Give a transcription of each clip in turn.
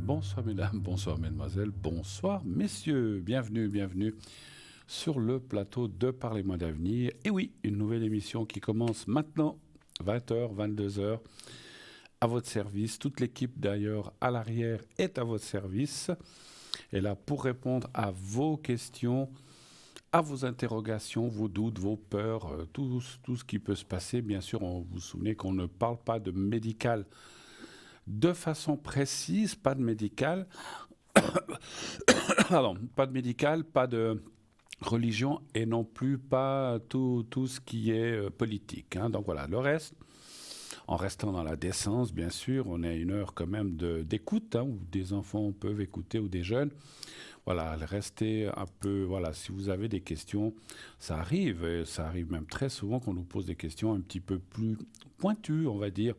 Bonsoir mesdames, bonsoir mesdemoiselles, bonsoir messieurs. Bienvenue sur le plateau de Parlez-moi d'avenir. Et oui, une nouvelle émission qui commence maintenant, 20h, 22h, à votre service. Toute l'équipe d'ailleurs à l'arrière est à votre service. Et là pour répondre à vos questions, à vos interrogations, vos doutes, vos peurs, tout ce qui peut se passer. Bien sûr, vous vous souvenez qu'on ne parle pas de médical de façon précise, pas de médical, pardon, pas de médical, pas de religion et non plus pas tout ce qui est politique, hein. Donc voilà, le reste, en restant dans la décence, bien sûr, on est à une heure quand même d'écoute, hein, où des enfants peuvent écouter ou des jeunes. Voilà, restez un peu, voilà, si vous avez des questions, ça arrive, et ça arrive même très souvent qu'on nous pose des questions un petit peu plus pointues, on va dire,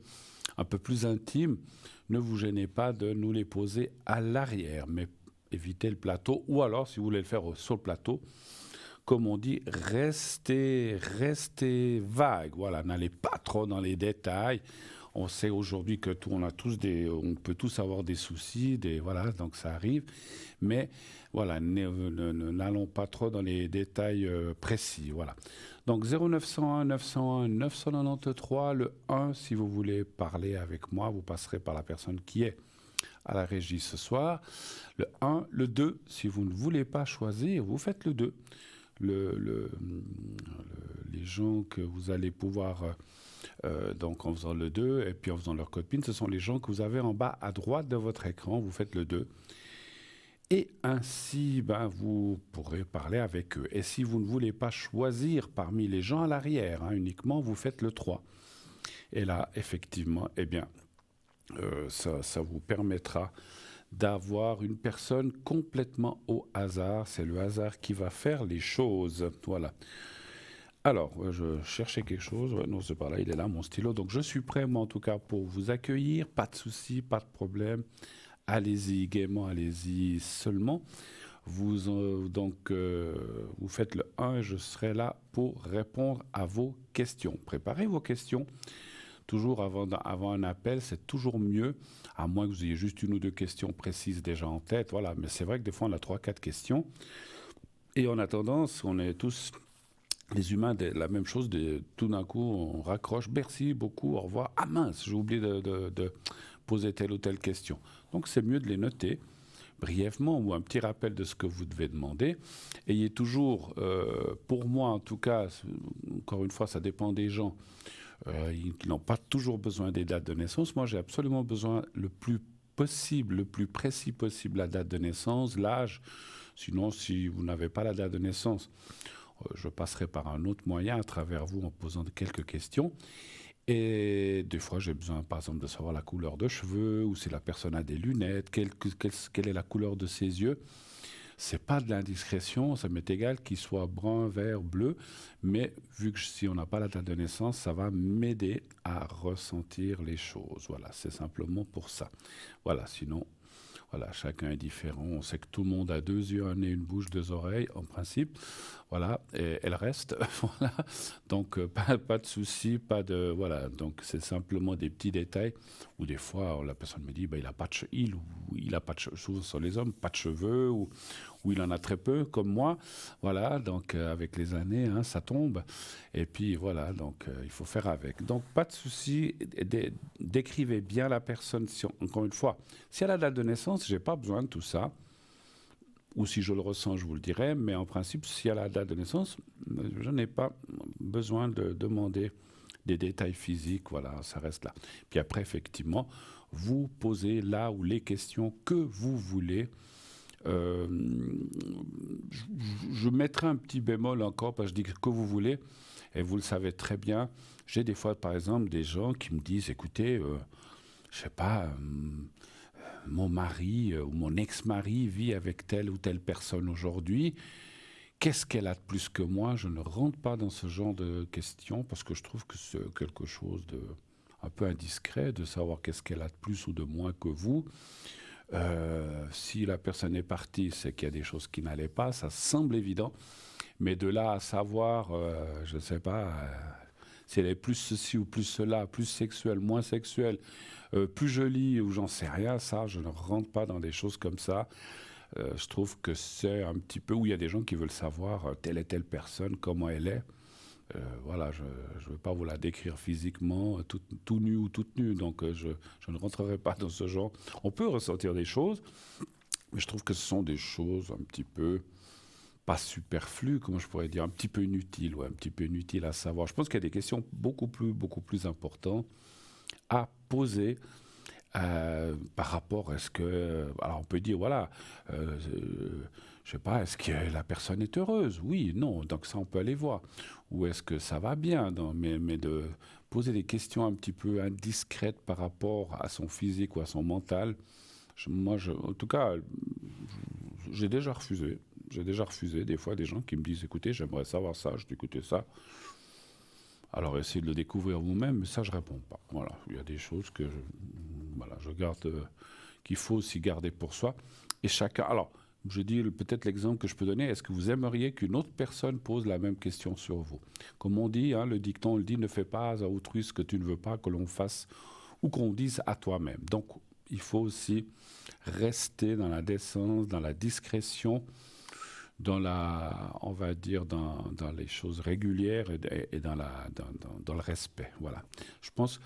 un peu plus intimes. Ne vous gênez pas de nous les poser à l'arrière, mais évitez le plateau, ou alors, si vous voulez le faire sur le plateau, comme on dit, restez vague. Voilà, n'allez pas trop dans les détails. On sait aujourd'hui que on peut tous avoir des soucis, voilà, donc ça arrive. Mais voilà, n'allons pas trop dans les détails précis. Voilà. Donc 0901 901 993, le 1 si vous voulez parler avec moi, vous passerez par la personne qui est à la régie ce soir. Le 1, le 2, si vous ne voulez pas choisir, vous faites le 2. Les gens que vous allez pouvoir, donc en faisant le 2 et puis en faisant leur code PIN, ce sont les gens que vous avez en bas à droite de votre écran, vous faites le 2. Et ainsi, vous pourrez parler avec eux. Et si vous ne voulez pas choisir parmi les gens à l'arrière, hein, uniquement, vous faites le 3. Et là, effectivement, eh bien, ça vous permettra d'avoir une personne complètement au hasard. C'est le hasard qui va faire les choses. Voilà. Alors, je cherchais quelque chose. Ouais, non, c'est pas là, il est là, mon stylo. Donc, je suis prêt, moi, en tout cas, pour vous accueillir. Pas de souci, pas de problème. Allez-y gaiement, allez-y seulement. Vous faites le 1 et je serai là pour répondre à vos questions. Préparez vos questions. Toujours avant un appel, c'est toujours mieux, à moins que vous ayez juste une ou deux questions précises déjà en tête. Voilà, mais c'est vrai que des fois, on a 3-4 questions. Et on a tendance, on est tous les humains, la même chose, tout d'un coup, on raccroche. Merci beaucoup, au revoir. Ah mince, j'ai oublié de poser telle ou telle question. Donc c'est mieux de les noter brièvement ou un petit rappel de ce que vous devez demander. Ayez toujours, pour moi en tout cas, encore une fois, ça dépend des gens, ils n'ont pas toujours besoin des dates de naissance. Moi, j'ai absolument besoin le plus possible, le plus précis possible, la date de naissance, l'âge. Sinon, si vous n'avez pas la date de naissance, je passerai par un autre moyen à travers vous en posant quelques questions. Et des fois, j'ai besoin, par exemple, de savoir la couleur de cheveux, ou si la personne a des lunettes, quelle est la couleur de ses yeux. C'est pas de l'indiscrétion, ça m'est égal qu'il soit brun, vert, bleu, mais vu que si on n'a pas la date de naissance, ça va m'aider à ressentir les choses. Voilà, c'est simplement pour ça. Voilà, sinon, voilà, chacun est différent. On sait que tout le monde a deux yeux, un nez, une bouche, deux oreilles, en principe. Voilà, et elle reste. Voilà. Donc, pas de souci, pas de. Voilà, donc c'est simplement des petits détails où des fois, la personne me dit il n'a pas de il a pas de cheveux. Souvent, sur les hommes, pas de cheveux, ou il en a très peu, comme moi. Voilà, donc avec les années, hein, ça tombe. Et puis voilà, donc il faut faire avec. Donc, pas de souci, décrivez bien la personne, encore une fois. Si elle a la date de naissance, je n'ai pas besoin de tout ça. Ou si je le ressens, je vous le dirai. Mais en principe, si elle a la date de naissance, je n'ai pas besoin de demander des détails physiques. Voilà, ça reste là. Puis après, effectivement, vous posez là ou les questions que vous voulez. Euh, je mettrai un petit bémol encore, parce que je dis que vous voulez. Et vous le savez très bien. J'ai des fois, par exemple, des gens qui me disent, écoutez, je sais pas, mon mari ou mon ex-mari vit avec telle ou telle personne aujourd'hui. Qu'est-ce qu'elle a de plus que moi? Je ne rentre pas dans ce genre de questions parce que je trouve que c'est quelque chose de un peu indiscret de savoir qu'est-ce qu'elle a de plus ou de moins que vous. Si la personne est partie, c'est qu'il y a des choses qui n'allaient pas, ça semble évident. Mais de là à savoir, je ne sais pas, si elle est plus ceci ou plus cela, plus sexuelle, moins sexuelle, plus jolie ou j'en sais rien, ça, je ne rentre pas dans des choses comme ça. Je trouve que c'est un petit peu où il y a des gens qui veulent savoir telle et telle personne, comment elle est. Voilà, je ne veux pas vous la décrire physiquement, tout nu ou toute nue, donc je ne rentrerai pas dans ce genre. On peut ressentir des choses, mais je trouve que ce sont des choses un petit peu, pas superflues, comment je pourrais dire, un petit peu inutiles, ouais, un petit peu inutiles à savoir. Je pense qu'il y a des questions beaucoup plus importantes à poser par rapport à ce que... Alors on peut dire, voilà, je sais pas, est-ce que la personne est heureuse? Oui, non, donc ça on peut aller voir. Ou est-ce que ça va bien? Mais de poser des questions un petit peu indiscrètes par rapport à son physique ou à son mental, en tout cas, j'ai déjà refusé. J'ai déjà refusé des fois des gens qui me disent, écoutez, j'aimerais savoir ça, je dis, écoutez ça. Alors essayez de le découvrir vous-même, mais ça je réponds pas. Voilà, il y a des choses que je garde, qu'il faut aussi garder pour soi. Et chacun. Alors, je dis peut-être l'exemple que je peux donner. Est-ce que vous aimeriez qu'une autre personne pose la même question sur vous? Comme on dit, hein, le dicton, on le dit, ne fais pas à autrui ce que tu ne veux pas que l'on fasse ou qu'on dise à toi-même. Donc, il faut aussi rester dans la décence, dans la discrétion, dans la, on va dire, dans les choses régulières et dans le respect. Voilà. Je pense,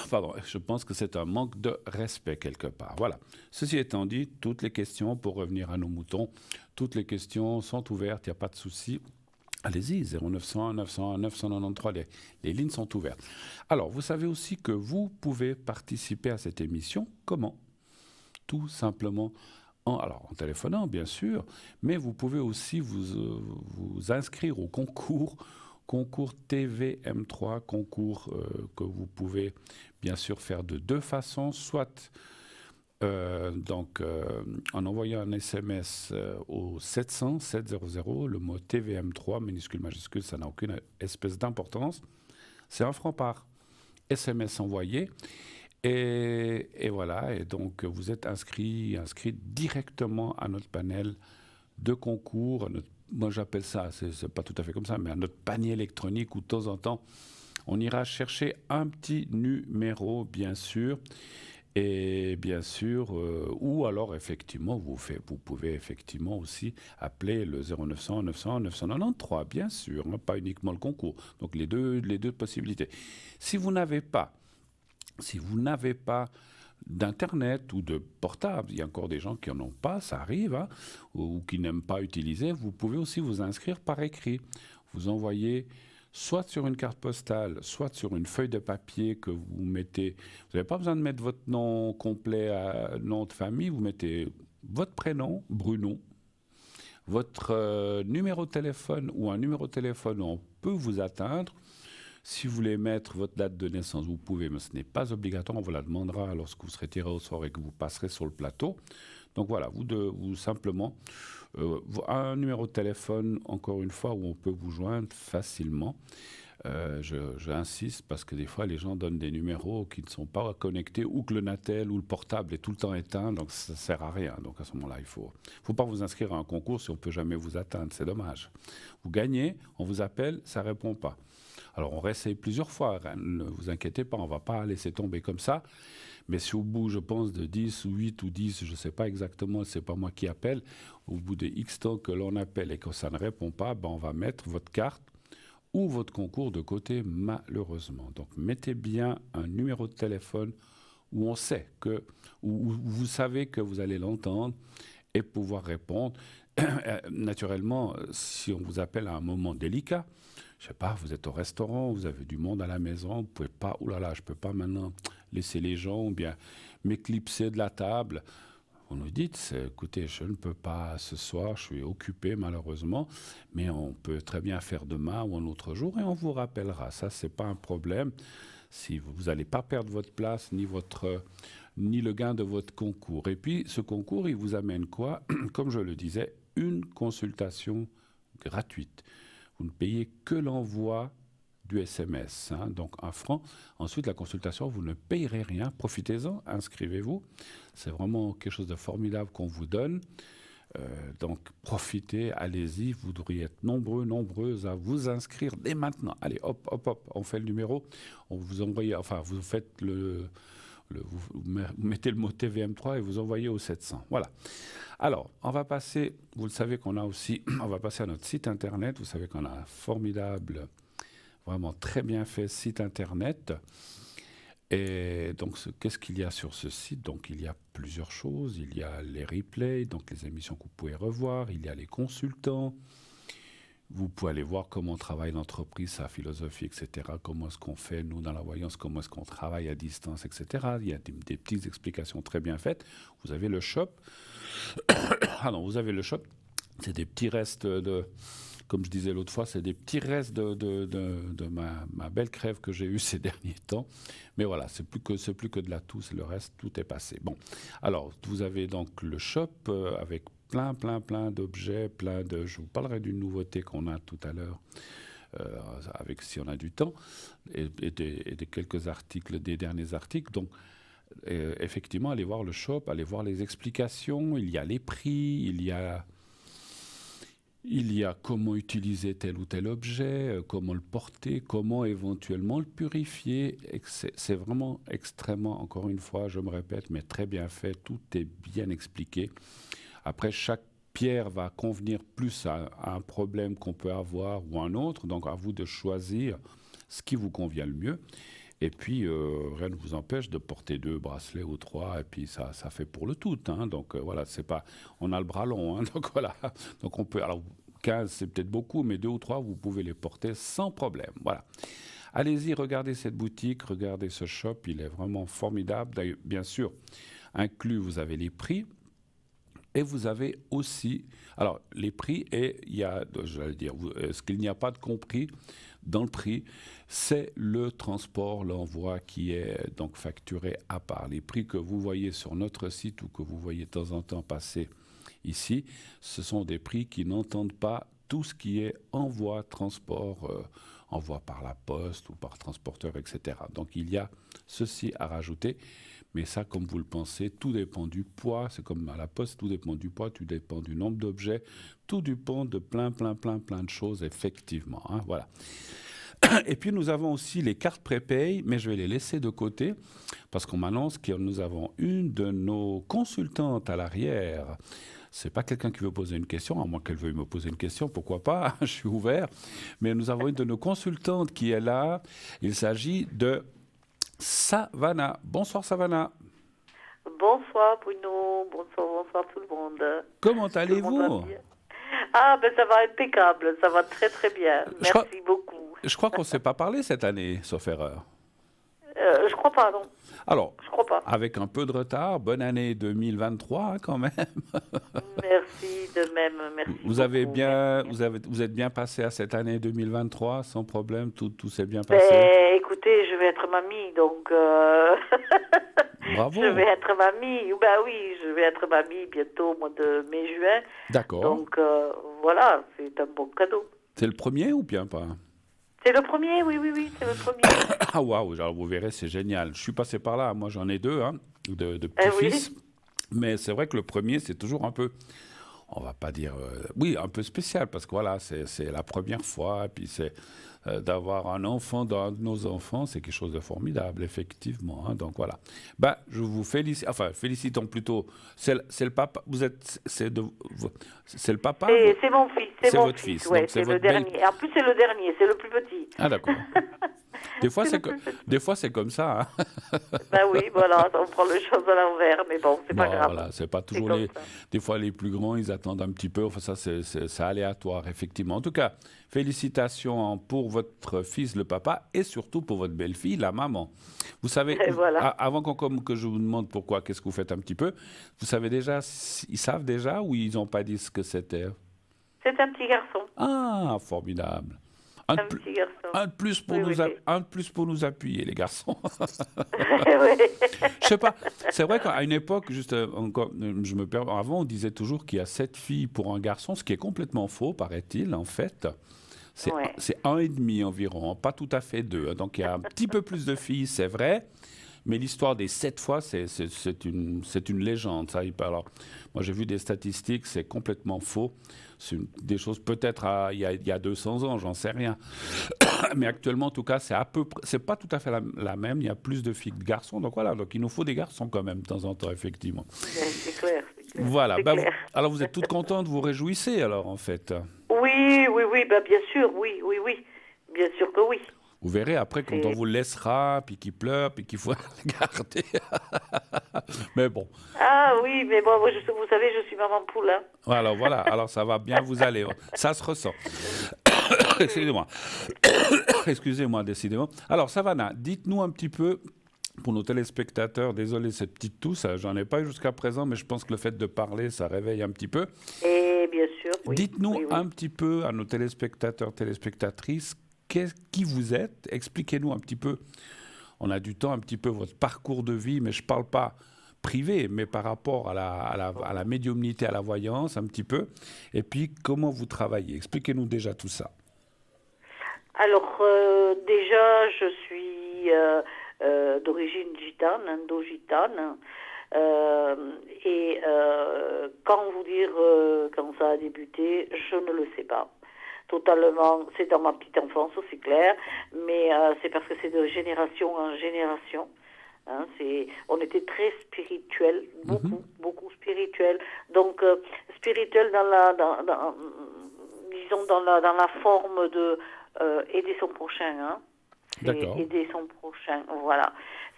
pardon, je pense que c'est un manque de respect quelque part. Voilà. Ceci étant dit, toutes les questions, pour revenir à nos moutons, toutes les questions sont ouvertes, il n'y a pas de souci. Allez-y, 0900 901 993, les lignes sont ouvertes. Alors, vous savez aussi que vous pouvez participer à cette émission. Comment? Tout simplement en téléphonant, bien sûr, mais vous pouvez aussi vous inscrire au concours TVM3, concours que vous pouvez bien sûr faire de deux façons, soit en envoyant un SMS au 700 700, le mot TVM3, minuscule, majuscule, ça n'a aucune espèce d'importance. C'est 1 franc par SMS envoyé. Et voilà, et donc vous êtes inscrit directement à notre panel de concours. Moi j'appelle ça, c'est pas tout à fait comme ça, mais à notre panier électronique où de temps en temps on ira chercher un petit numéro, bien sûr. Et bien sûr, ou alors effectivement, vous pouvez effectivement aussi appeler le 0900 900 993, bien sûr, hein, pas uniquement le concours. Donc les deux possibilités. Si vous n'avez pas d'Internet ou de portable, il y a encore des gens qui n'en ont pas, ça arrive, hein, ou qui n'aiment pas utiliser, vous pouvez aussi vous inscrire par écrit. Vous envoyez soit sur une carte postale, soit sur une feuille de papier que vous mettez. Vous n'avez pas besoin de mettre votre nom complet, nom de famille, vous mettez votre prénom, Bruno, votre numéro de téléphone ou un numéro de téléphone où on peut vous atteindre. Si vous voulez mettre votre date de naissance, vous pouvez, mais ce n'est pas obligatoire. On vous la demandera lorsque vous serez tiré au sort et que vous passerez sur le plateau. Donc voilà, vous simplement, un numéro de téléphone, encore une fois, où on peut vous joindre facilement. J'insiste parce que des fois, les gens donnent des numéros qui ne sont pas connectés ou que le Natel ou le portable est tout le temps éteint, donc ça ne sert à rien. Donc à ce moment-là, il ne faut pas vous inscrire à un concours si on ne peut jamais vous atteindre. C'est dommage. Vous gagnez, on vous appelle, ça ne répond pas. Alors on réessaye plusieurs fois, ne vous inquiétez pas, on ne va pas laisser tomber comme ça. Mais si au bout, je pense, de 10 ou 8 ou 10, je ne sais pas exactement, ce n'est pas moi qui appelle, au bout de X temps que l'on appelle et que ça ne répond pas, on va mettre votre carte ou votre concours de côté, malheureusement. Donc mettez bien un numéro de téléphone où on sait que, où vous savez que vous allez l'entendre et pouvoir répondre. Naturellement, si on vous appelle à un moment délicat, je sais pas, vous êtes au restaurant, vous avez du monde à la maison, vous pouvez pas, oulala, je peux pas maintenant laisser les gens ou bien m'éclipser de la table. Vous nous dites, écoutez, je ne peux pas ce soir, je suis occupé malheureusement, mais on peut très bien faire demain ou un autre jour et on vous rappellera. Ça, c'est pas un problème. Si vous n'allez pas perdre votre place ni le gain de votre concours. Et puis, ce concours, il vous amène quoi? Comme je le disais, une consultation gratuite. Vous ne payez que l'envoi du SMS, hein, donc 1 franc. Ensuite, la consultation, vous ne payerez rien. Profitez-en, inscrivez-vous. C'est vraiment quelque chose de formidable qu'on vous donne. Donc profitez, allez-y, vous devriez être nombreux, nombreuses à vous inscrire dès maintenant. Allez, hop, hop, hop, on fait le numéro, on vous envoie, enfin vous faites vous mettez le mot TVM3 et vous envoyez au 700. Voilà. Alors, on va passer, vous le savez qu'on a aussi, on va passer à notre site internet. Vous savez qu'on a un formidable, vraiment très bien fait site internet. Et donc, qu'est-ce qu'il y a sur ce site? Donc, il y a plusieurs choses. Il y a les replays, donc les émissions que vous pouvez revoir. Il y a les consultants. Vous pouvez aller voir comment travaille l'entreprise, sa philosophie, etc. Comment est-ce qu'on fait, nous, dans la voyance, comment est-ce qu'on travaille à distance, etc. Il y a des petites explications très bien faites. Vous avez le shop. Ah non, vous avez le shop. C'est des petits restes comme je disais l'autre fois, c'est des petits restes de ma belle crève que j'ai eue ces derniers temps. Mais voilà, c'est plus que de la toux, c'est le reste, tout est passé. Bon, alors, vous avez donc le shop avec plein d'objets, je vous parlerai d'une nouveauté qu'on a tout à l'heure, avec si on a du temps, et de quelques articles, des derniers articles. Donc, effectivement, allez voir le shop, allez voir les explications, il y a les prix, il y a comment utiliser tel ou tel objet, comment le porter, comment éventuellement le purifier. C'est vraiment extrêmement, encore une fois, je me répète, mais très bien fait, tout est bien expliqué. Après, chaque pierre va convenir plus à un problème qu'on peut avoir ou un autre, donc à vous de choisir ce qui vous convient le mieux. Et puis, rien ne vous empêche de porter 2 bracelets ou 3, et puis ça fait pour le tout. Hein. Donc voilà, c'est pas, on a le bras long, hein, donc voilà. Donc on peut, alors 15 c'est peut-être beaucoup, mais 2 ou 3, vous pouvez les porter sans problème. Voilà. Allez-y, regardez cette boutique, regardez ce shop, il est vraiment formidable. D'ailleurs, bien sûr, inclus, vous avez les prix. Et vous avez aussi, alors les prix, et il y a, j'allais dire, ce qu'il n'y a pas de compris dans le prix, c'est le transport, l'envoi qui est donc facturé à part. Les prix que vous voyez sur notre site ou que vous voyez de temps en temps passer ici, ce sont des prix qui n'entendent pas tout ce qui est envoi, transport, envoi par la poste ou par transporteur, etc. Donc il y a ceci à rajouter. Mais ça, comme vous le pensez, tout dépend du poids. C'est comme à la poste, tout dépend du poids, tout dépend du nombre d'objets, tout dépend de plein de choses, effectivement. Hein, voilà. Et puis, nous avons aussi les cartes prépay, mais je vais les laisser de côté parce qu'on m'annonce que nous avons une de nos consultantes à l'arrière. C'est pas quelqu'un qui veut poser une question, à moins qu'elle veuille me poser une question, pourquoi pas, je suis ouvert. Mais nous avons une de nos consultantes qui est là. Il s'agit de Savannah. Bonsoir Savannah. Bonsoir Bruno, bonsoir tout le monde. Comment Tout le allez-vous? monde va bien? Ah ben ça va impeccable, ça va très très bien. Merci beaucoup. Je crois qu'on ne s'est pas parlé cette année, sauf erreur. Je crois pas, non. Alors, Je crois pas. avec un peu de retard, bonne année 2023 hein, quand même. Merci de même, merci. Vous êtes bien passé à cette année 2023 sans problème, tout s'est bien passé. Ben, écoutez, je vais être mamie, donc Bravo. je vais être mamie. Ben oui, je vais être mamie bientôt au mois de mai-juin. D'accord. Donc voilà, c'est un bon cadeau. C'est le premier ou bien pas? C'est le premier, oui, c'est le premier. Ah waouh, vous verrez, c'est génial. Je suis passé par là, moi j'en ai 2, hein, de petits-fils. Oui. Mais c'est vrai que le premier, c'est toujours un peu, on va pas dire, oui, un peu spécial, parce que voilà, c'est la première fois, et puis c'est d'avoir un enfant dans nos enfants, c'est quelque chose de formidable, effectivement. Hein, donc voilà. Bah, je vous félicite, enfin, félicitons plutôt. C'est le papa, c'est le papa. C'est mon fils, c'est votre fils. Ouais, c'est le dernier. En plus, c'est le dernier, c'est le plus petit. Ah d'accord. Des fois, c'est comme ça. Hein. Ben oui, voilà, on prend les choses à l'envers, mais bon, c'est pas grave. Voilà, c'est pas toujours des fois, les plus grands, ils attendent un petit peu. Enfin, ça, c'est aléatoire, effectivement. En tout cas, félicitations pour votre fils, le papa, et surtout pour votre belle-fille, la maman. Vous savez, voilà. avant que je vous demande pourquoi, qu'est-ce que vous faites un petit peu, vous savez déjà, ils savent déjà ou ils n'ont pas dit ce que c'était? C'est un petit garçon. Ah, formidable. Un de plus pour nous appuyer, les garçons. Je sais pas. C'est vrai qu'à une époque, juste encore, avant, on disait toujours qu'il y a 7 filles pour un garçon, ce qui est complètement faux, paraît-il, en fait. C'est 1,5 environ, pas tout à fait 2. Donc il y a un petit peu plus de filles, c'est vrai. Mais l'histoire des 7 fois, c'est une légende. Ça. Alors, moi, j'ai vu des statistiques, c'est complètement faux. C'est des choses peut-être il y a 200 ans, j'en sais rien. Mais actuellement, en tout cas, c'est pas tout à fait la même. Il y a plus de filles que de garçons. Donc voilà, donc il nous faut des garçons quand même de temps en temps, effectivement. C'est clair. Voilà. C'est Bah, clair. alors vous êtes toutes contentes, vous réjouissez alors en fait. Oui, bah, bien sûr, oui. Bien sûr que oui. Vous verrez après quand on vous laissera, puis qu'il pleure, puis qu'il faut le garder. Mais bon. Ah oui, mais bon, moi, vous savez, je suis maman poule. Hein. Voilà. Alors ça va bien vous aller. Ça se ressent. Excusez-moi. Excusez-moi, décidément. Alors, Savannah, dites-nous un petit peu, pour nos téléspectateurs, désolé cette petite toux, j'en ai pas eu jusqu'à présent, mais je pense que le fait de parler, ça réveille un petit peu. Et bien sûr, oui. Dites-nous un petit peu à nos téléspectateurs, téléspectatrices, qui vous êtes. Expliquez-nous un petit peu, on a du temps, un petit peu votre parcours de vie, mais je ne parle pas privé, mais par rapport à la médiumnité, à la voyance, un petit peu. Et puis, comment vous travaillez. Expliquez-nous déjà tout ça. Alors, déjà, je suis d'origine gitane, indo-gitane. Quand vous dire quand ça a débuté, je ne le sais pas. Totalement, c'est dans ma petite enfance, c'est clair, mais c'est parce que c'est de génération en génération. Hein, on était très spirituels, beaucoup spirituels. Donc, spirituel disons dans la forme de aider son prochain. Hein. D'accord. Aider son prochain, voilà.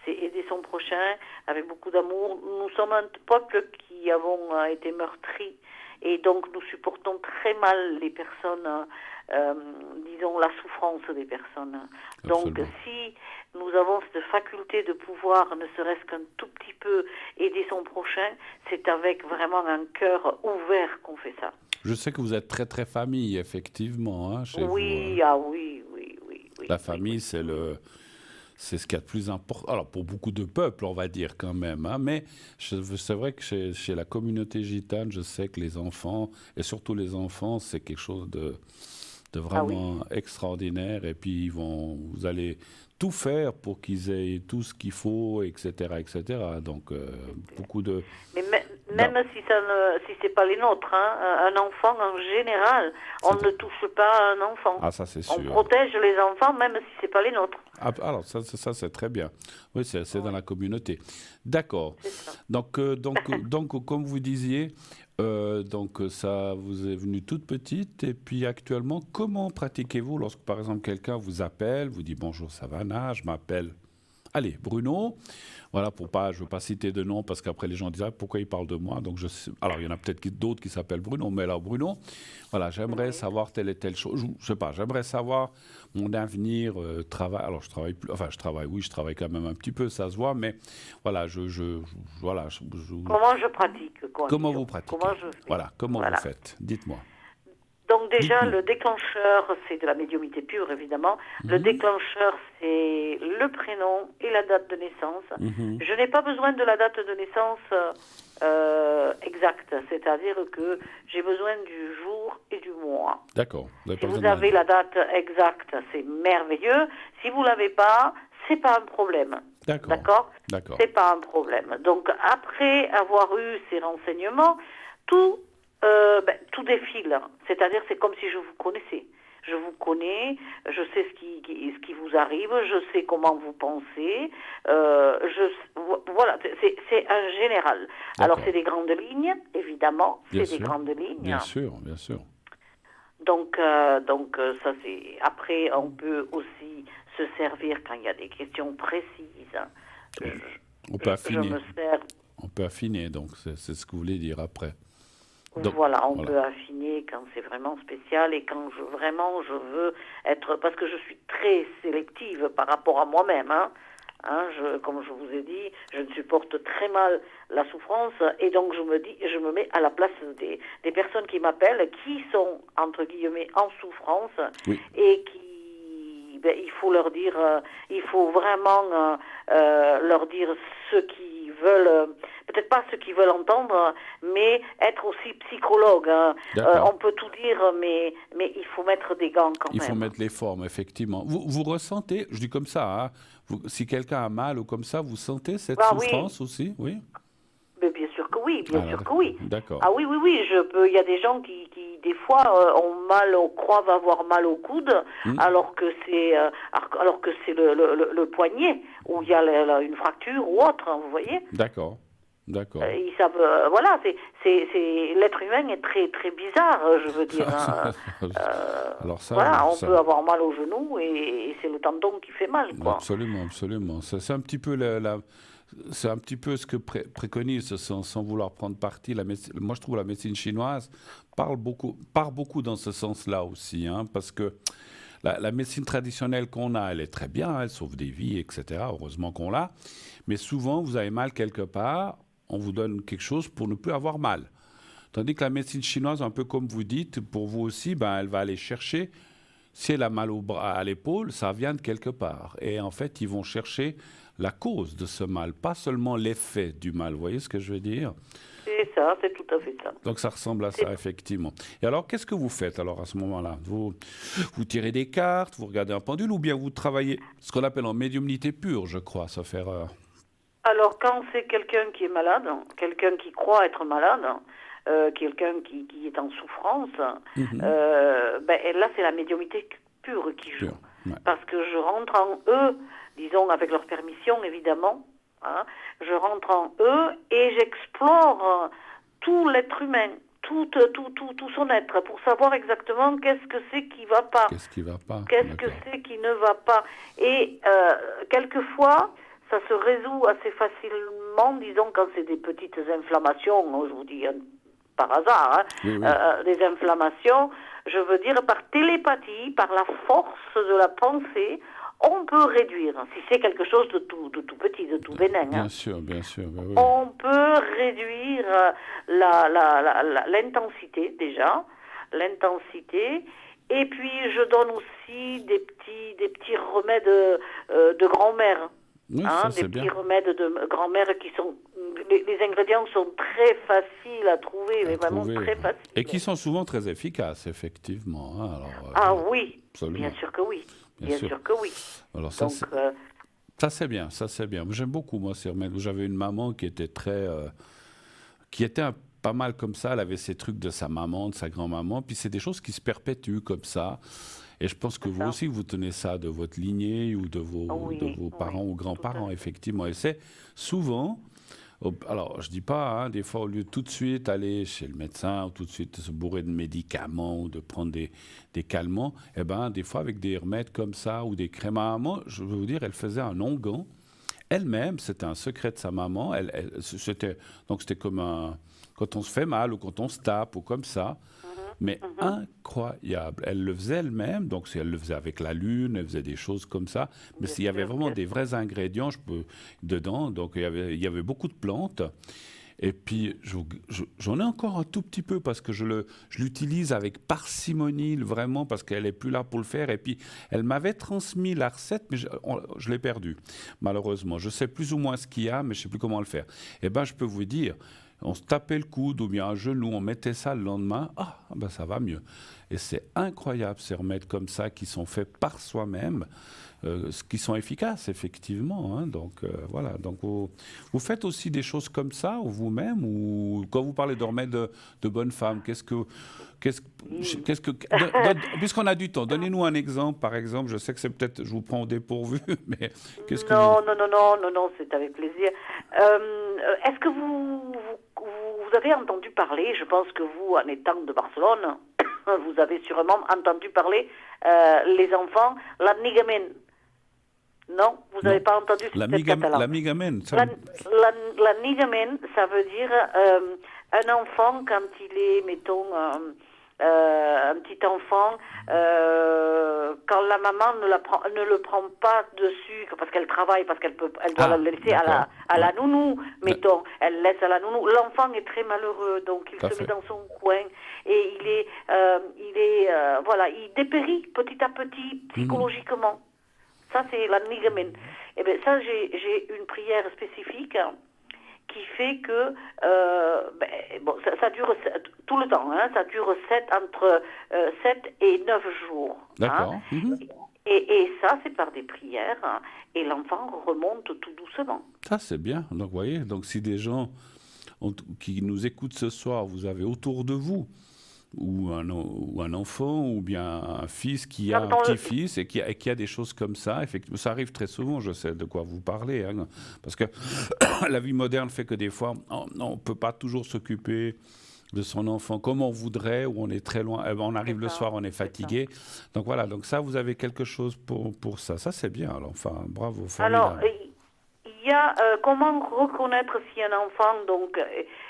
C'est aider son prochain avec beaucoup d'amour. Nous sommes un peuple qui avons été meurtris et donc nous supportons très mal les personnes, disons la souffrance des personnes. Absolument. Donc si nous avons cette faculté de pouvoir, ne serait-ce qu'un tout petit peu, aider son prochain, c'est avec vraiment un cœur ouvert qu'on fait ça. Je sais que vous êtes très très famille, effectivement, hein, chez vous. Oui. La famille, c'est ce qu'il y a de plus important. Alors, pour beaucoup de peuples, on va dire quand même. Hein, mais c'est vrai que chez la communauté gitane, je sais que les enfants, et surtout les enfants, c'est quelque chose de vraiment extraordinaire. Et puis, vous allez tout faire pour qu'ils aient tout ce qu'il faut, etc. Donc, beaucoup de... Mais même si c'est pas les nôtres, hein, un enfant en général, on ne touche pas à un enfant. Ah, ça c'est sûr. On protège les enfants même si c'est pas les nôtres. Ah, alors ça c'est très bien. Oui, c'est dans la communauté. D'accord. Donc comme vous disiez, ça vous est venu toute petite et puis actuellement, comment pratiquez-vous lorsque par exemple quelqu'un vous appelle, vous dit bonjour Savannah, je m'appelle allez, Bruno, voilà, je ne veux pas citer de nom parce qu'après les gens disent pourquoi il parle de moi. Donc alors il y en a peut-être d'autres qui s'appellent Bruno, mais alors Bruno, voilà, j'aimerais savoir telle et telle chose. Je sais pas, j'aimerais savoir mon avenir, travail. Alors je travaille quand même un petit peu, ça se voit, mais voilà, voilà. Comment je pratique quoi, Comment vous pratiquez? Comment je fais? Voilà, comment vous faites? Dites-moi. Donc déjà, le déclencheur, c'est de la médiumnité pure, évidemment. Le déclencheur, c'est le prénom et la date de naissance. Je n'ai pas besoin de la date de naissance exacte, c'est-à-dire que j'ai besoin du jour et du mois. D'accord. Si vous avez la date exacte, c'est merveilleux. Si vous ne l'avez pas, c'est pas un problème. D'accord. C'est pas un problème. Donc, après avoir eu ces renseignements, tout défile. C'est-à-dire, c'est comme si je vous connaissais. Je vous connais, je sais ce qui vous arrive, je sais comment vous pensez. Voilà, c'est un général. Alors, c'est des grandes lignes, évidemment. Des grandes lignes. Bien sûr. Donc ça, c'est... Après, on peut aussi se servir quand il y a des questions précises. On peut affiner. Je me sers... On peut affiner, donc c'est ce que vous voulez dire après. Donc, voilà, on peut affiner quand c'est vraiment spécial et quand je veux être... Parce que je suis très sélective par rapport à moi-même. Comme je vous ai dit, je ne supporte très mal la souffrance et donc je me mets à la place des personnes qui m'appellent, qui sont, entre guillemets, en souffrance et qui... il faut leur dire... il faut vraiment leur dire ce qu'ils veulent... peut-être pas ce qu'ils veulent entendre, mais être aussi psychologue. On peut tout dire, mais il faut mettre des gants quand même. Il faut mettre les formes, effectivement. Vous ressentez, je dis comme ça, si quelqu'un a mal ou comme ça, vous sentez cette Ah oui, souffrance aussi? Oui? mais bien sûr que oui, bien Alors, sûr que oui. d'accord. Ah oui, oui, oui, il y a des gens qui des fois, ont mal, croient avoir mal au coude, Hmm. alors que c'est le poignet, où il y a une fracture ou autre, hein, vous voyez. D'accord. D'accord. Ils savent, voilà, l'être humain est très, très bizarre, je veux dire, hein. Alors ça, Voilà, on ça, peut avoir mal au genou et c'est le tendon qui fait mal, quoi. absolument, absolument. C'est un petit peu c'est un petit peu ce que préconise, sans vouloir prendre parti, moi je trouve la médecine chinoise part beaucoup dans ce sens-là aussi, hein, parce que la médecine traditionnelle qu'on a, elle est très bien, elle sauve des vies, etc. Heureusement qu'on l'a. Mais souvent, vous avez mal quelque part, on vous donne quelque chose pour ne plus avoir mal. Tandis que la médecine chinoise, un peu comme vous dites, pour vous aussi, ben, elle va aller chercher. Si elle a mal au bras, à l'épaule, ça vient de quelque part. Et en fait, ils vont chercher la cause de ce mal, pas seulement l'effet du mal. Vous voyez ce que je veux dire? C'est ça, c'est tout à fait ça. Donc ça ressemble à ça, C'est effectivement. Et alors, qu'est-ce que vous faites alors à ce moment-là? Vous tirez des cartes, vous regardez un pendule, ou bien vous travaillez ce qu'on appelle en médiumnité pure, je crois, sauf erreur. Alors, quand c'est quelqu'un qui est malade, quelqu'un qui croit être malade, quelqu'un qui est en souffrance, Mhm. et là, c'est la médiumnité pure qui joue. Pure. Ouais. Parce que je rentre en eux, disons avec leur permission, évidemment, hein, je rentre en eux et j'explore tout l'être humain, tout son être, pour savoir exactement qu'est-ce que c'est qui va pas. Qu'est-ce qui va pas? Qu'est-ce que D'accord. c'est qui ne va pas? Et quelquefois, ça se résout assez facilement, disons, quand c'est des petites inflammations, je vous dis par hasard, hein, Oui, oui. des inflammations, je veux dire par télépathie, par la force de la pensée, on peut réduire, si c'est quelque chose de tout petit, de tout bénin, hein. Bien sûr, ben oui. On peut réduire l'intensité déjà, l'intensité, et puis je donne aussi des petits remèdes de grand-mère, Oui, hein, ça des c'est petits bien remèdes de grand-mère qui sont, les ingrédients sont très faciles à trouver, à mais vraiment trouver. très Et qui faciles. sont souvent très efficaces, effectivement, hein. Alors, Ah oui, bien absolument, sûr que oui, bien bien sûr. sûr que oui. Alors Donc, ça c'est bien, ça c'est bien. J'aime beaucoup, moi, ces remèdes. J'avais une maman qui était qui était pas mal comme ça. Elle avait ces trucs de sa maman, de sa grand-maman. Puis c'est des choses qui se perpétuent comme ça. Et je pense que c'est vous ça. aussi, vous tenez ça de votre lignée ou de Oui, vos oui, parents ou tout à grands-parents, fait. effectivement. Et c'est souvent, alors je dis pas, hein, des fois, au lieu de tout de suite aller chez le médecin ou tout de suite se bourrer de médicaments ou de prendre des calmants, eh ben, des fois, avec des remèdes comme ça ou des crèmes à maman, je veux vous dire, elle faisait un onguent. Elle-même, c'était un secret de sa maman. Donc c'était comme quand on se fait mal ou quand on se tape ou comme ça. Mhm, Mais mhm. incroyable. Elle le faisait elle-même, donc elle le faisait avec la lune, elle faisait des choses comme ça. Mais Bien il y avait sûr, vraiment bien des sûr. vrais ingrédients dedans, donc il y avait beaucoup de plantes. Et puis j'en ai encore un tout petit peu parce que je l'utilise avec parcimonie, vraiment, parce qu'elle est plus là pour le faire. Et puis elle m'avait transmis la recette, mais je l'ai perdue, malheureusement. Je sais plus ou moins ce qu'il y a, mais je sais plus comment le faire. Eh ben, je peux vous dire, on se tapait le coude ou bien un genou, on mettait ça le lendemain, ben ça va mieux. Et c'est incroyable ces remèdes comme ça qui sont faits par soi-même, qui sont efficaces effectivement, hein. Donc voilà. Donc vous faites aussi des choses comme ça ou vous-même, ou quand vous parlez de remèdes de bonnes femmes, qu'est-ce, Oui. qu'est-ce que, puisqu'on a du temps, donnez-nous un exemple. Par exemple, je sais que c'est peut-être, je vous prends au dépourvu, mais qu'est-ce que vous... Non, non, non, non, non, non, c'est avec plaisir. Est-ce que vous avez entendu parler, je pense que vous, en étant de Barcelone, vous avez sûrement entendu parler les enfants, la nigamen. Non, vous n'avez Non, pas entendu cette catalan. la migamène, ça La, me... la nigamen, ça veut dire un enfant quand il est, mettons, un petit enfant, quand la maman ne le prend pas dessus, parce qu'elle travaille, parce elle doit le laisser D'accord, à ouais, la nounou, mettons, elle laisse à la nounou. L'enfant est très malheureux, donc il tout à se met fait. dans son coin et voilà, il dépérit petit à petit Mhm. psychologiquement. Ça, c'est la nigamen. Eh bien, ça, j'ai une prière spécifique qui fait que, bon, ça dure tout le temps, hein, ça dure entre 7 et 9 jours. Hein. D'accord. Mhm. Et ça, c'est par des prières, hein, et l'enfant remonte tout doucement. Ça, c'est bien. Donc, vous voyez, donc si des gens qui nous écoutent ce soir, vous avez autour de vous ou un enfant ou bien un fils qui a un petit-fils et qui a des choses comme ça, effectivement, ça arrive très souvent, je sais de quoi vous parlez, hein, parce que la vie moderne fait que des fois, on ne peut pas toujours s'occuper de son enfant comme on voudrait, ou on est très loin, on arrive le soir, on est fatigué. Donc voilà, donc ça, vous avez quelque chose pour ça. Ça, c'est bien, alors, enfin, bravo, formidable. Alors, il y a comment reconnaître si un enfant donc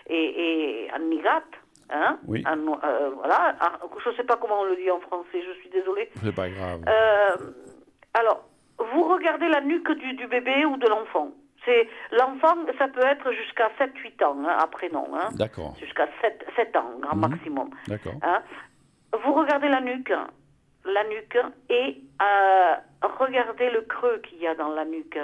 est en nigat, hein, oui. Voilà, je ne sais pas comment on le dit en français, je suis désolée. C'est pas grave. Alors, vous regardez la nuque du bébé ou de l'enfant. L'enfant, ça peut être jusqu'à 7-8 ans, hein, après non. Hein, d'accord. Jusqu'à 7 ans, grand maximum. D'accord. Hein. Vous regardez la nuque et regardez le creux qu'il y a dans la nuque.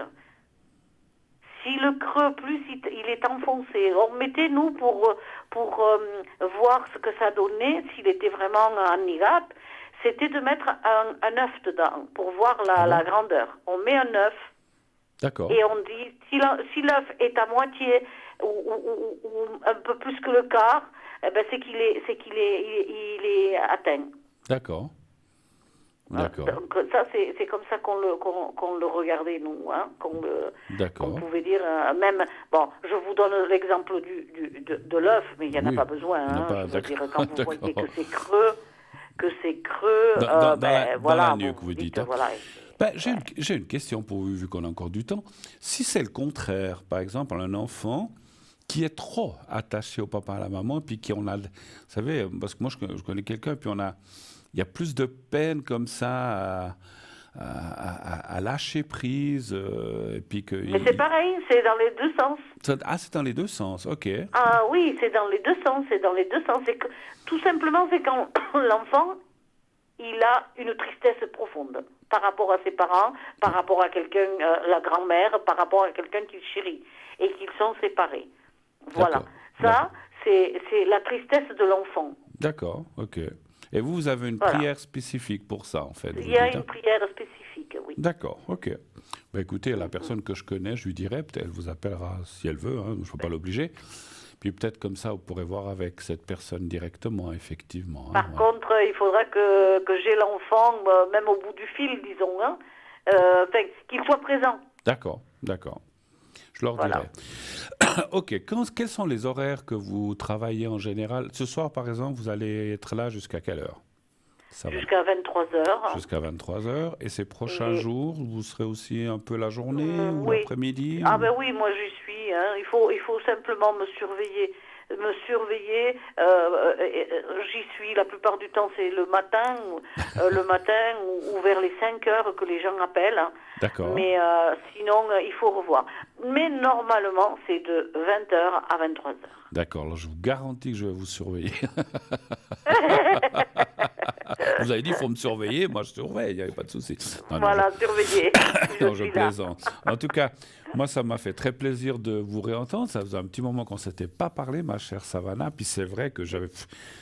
Si le creux, plus il est enfoncé, mettez-nous pour voir ce que ça donnait, s'il était vraiment en nigat, c'était de mettre un œuf dedans pour voir la grandeur. On met un œuf. D'accord. Et on dit, si l'œuf est à moitié ou un peu plus que le quart, eh ben c'est qu'il est atteint. D'accord. D'accord. Donc ça, c'est comme ça qu'on le regardait, nous. Hein, qu'on pouvait dire, même, bon, je vous donne l'exemple de l'œuf, mais il n'y en a pas besoin. Hein, je veux dire, quand vous voyez que c'est creux, dans la nuque, vous dites, dites. Hein. Voilà. J'ai une question pour vous, vu qu'on a encore du temps. Si c'est le contraire, par exemple, un enfant qui est trop attaché au papa et à la maman, puis vous savez, parce que moi je connais quelqu'un, puis il y a plus de peine comme ça à lâcher prise, et puis que. Mais c'est pareil, c'est dans les deux sens. C'est dans les deux sens, ok. Ah oui, c'est dans les deux sens, C'est que, tout simplement, c'est quand l'enfant, il a une tristesse profonde par rapport à ses parents, par rapport à quelqu'un, la grand-mère, par rapport à quelqu'un qu'il chérit, et qu'ils sont séparés. Voilà. Ça, c'est la tristesse de l'enfant. D'accord, ok. Et vous avez une prière spécifique pour ça, en fait. Il y a une prière spécifique, oui. D'accord, ok. Ben, écoutez, la personne que je connais, je lui dirai, peut-être elle vous appellera si elle veut, hein, je ne peux pas l'obliger. Puis peut-être comme ça, vous pourrez voir avec cette personne directement, effectivement. Hein, Par contre, il faudra que j'ai l'enfant, même au bout du fil, disons, hein, qu'il soit présent. D'accord. Je leur dirai. Ok, quels sont les horaires que vous travaillez en général? Ce soir, par exemple, vous allez être là jusqu'à quelle heure? Jusqu'à 23h. Jusqu'à 23h. Et ces prochains jours, vous serez aussi un peu la journée ou l'après-midi? Ah ben oui, moi j'y suis. Hein. Il faut simplement me surveiller. J'y suis. La plupart du temps, c'est le matin ou vers les 5 heures que les gens appellent. Hein. D'accord. Mais sinon, il faut revoir. Mais normalement, c'est de 20h à 23h. D'accord. Alors, je vous garantis que je vais vous surveiller. Vous avez dit, il faut me surveiller. Moi, je surveille, il n'y avait pas de souci. Surveiller. Non, je plaisante. En tout cas, moi, ça m'a fait très plaisir de vous réentendre. Ça faisait un petit moment qu'on ne s'était pas parlé, ma chère Savannah. Puis c'est vrai que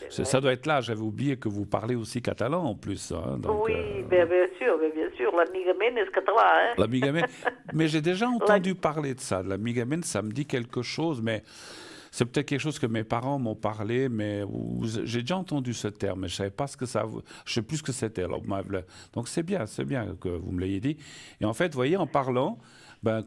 ça doit être là. J'avais oublié que vous parlez aussi catalan, en plus. Hein, donc, bien sûr. L'amigamène est catalan. Hein. L'amigamène. Mais j'ai déjà entendu parler de ça. L'amigamène, ça me dit quelque chose, mais... C'est peut-être quelque chose que mes parents m'ont parlé, mais j'ai déjà entendu ce terme, mais je ne savais pas ce que ça... Je ne sais plus ce que c'était. Donc c'est bien que vous me l'ayez dit. Et en fait, vous voyez, en parlant,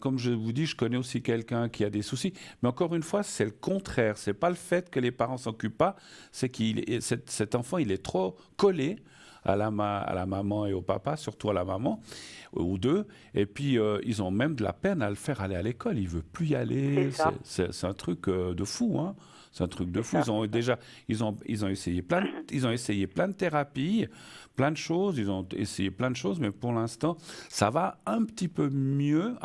comme je vous dis, je connais aussi quelqu'un qui a des soucis. Mais encore une fois, c'est le contraire. Ce n'est pas le fait que les parents ne s'occupent pas, c'est que cet enfant, il est trop collé à la maman et au papa, surtout à la maman, ou deux. Et puis, ils ont même de la peine à le faire aller à l'école. Il ne veut plus y aller. C'est un truc de fou, hein. C'est un truc de fou. Ils ont essayé plein de thérapies, plein de choses. Ils ont essayé plein de choses, mais pour l'instant, ça va un petit peu mieux.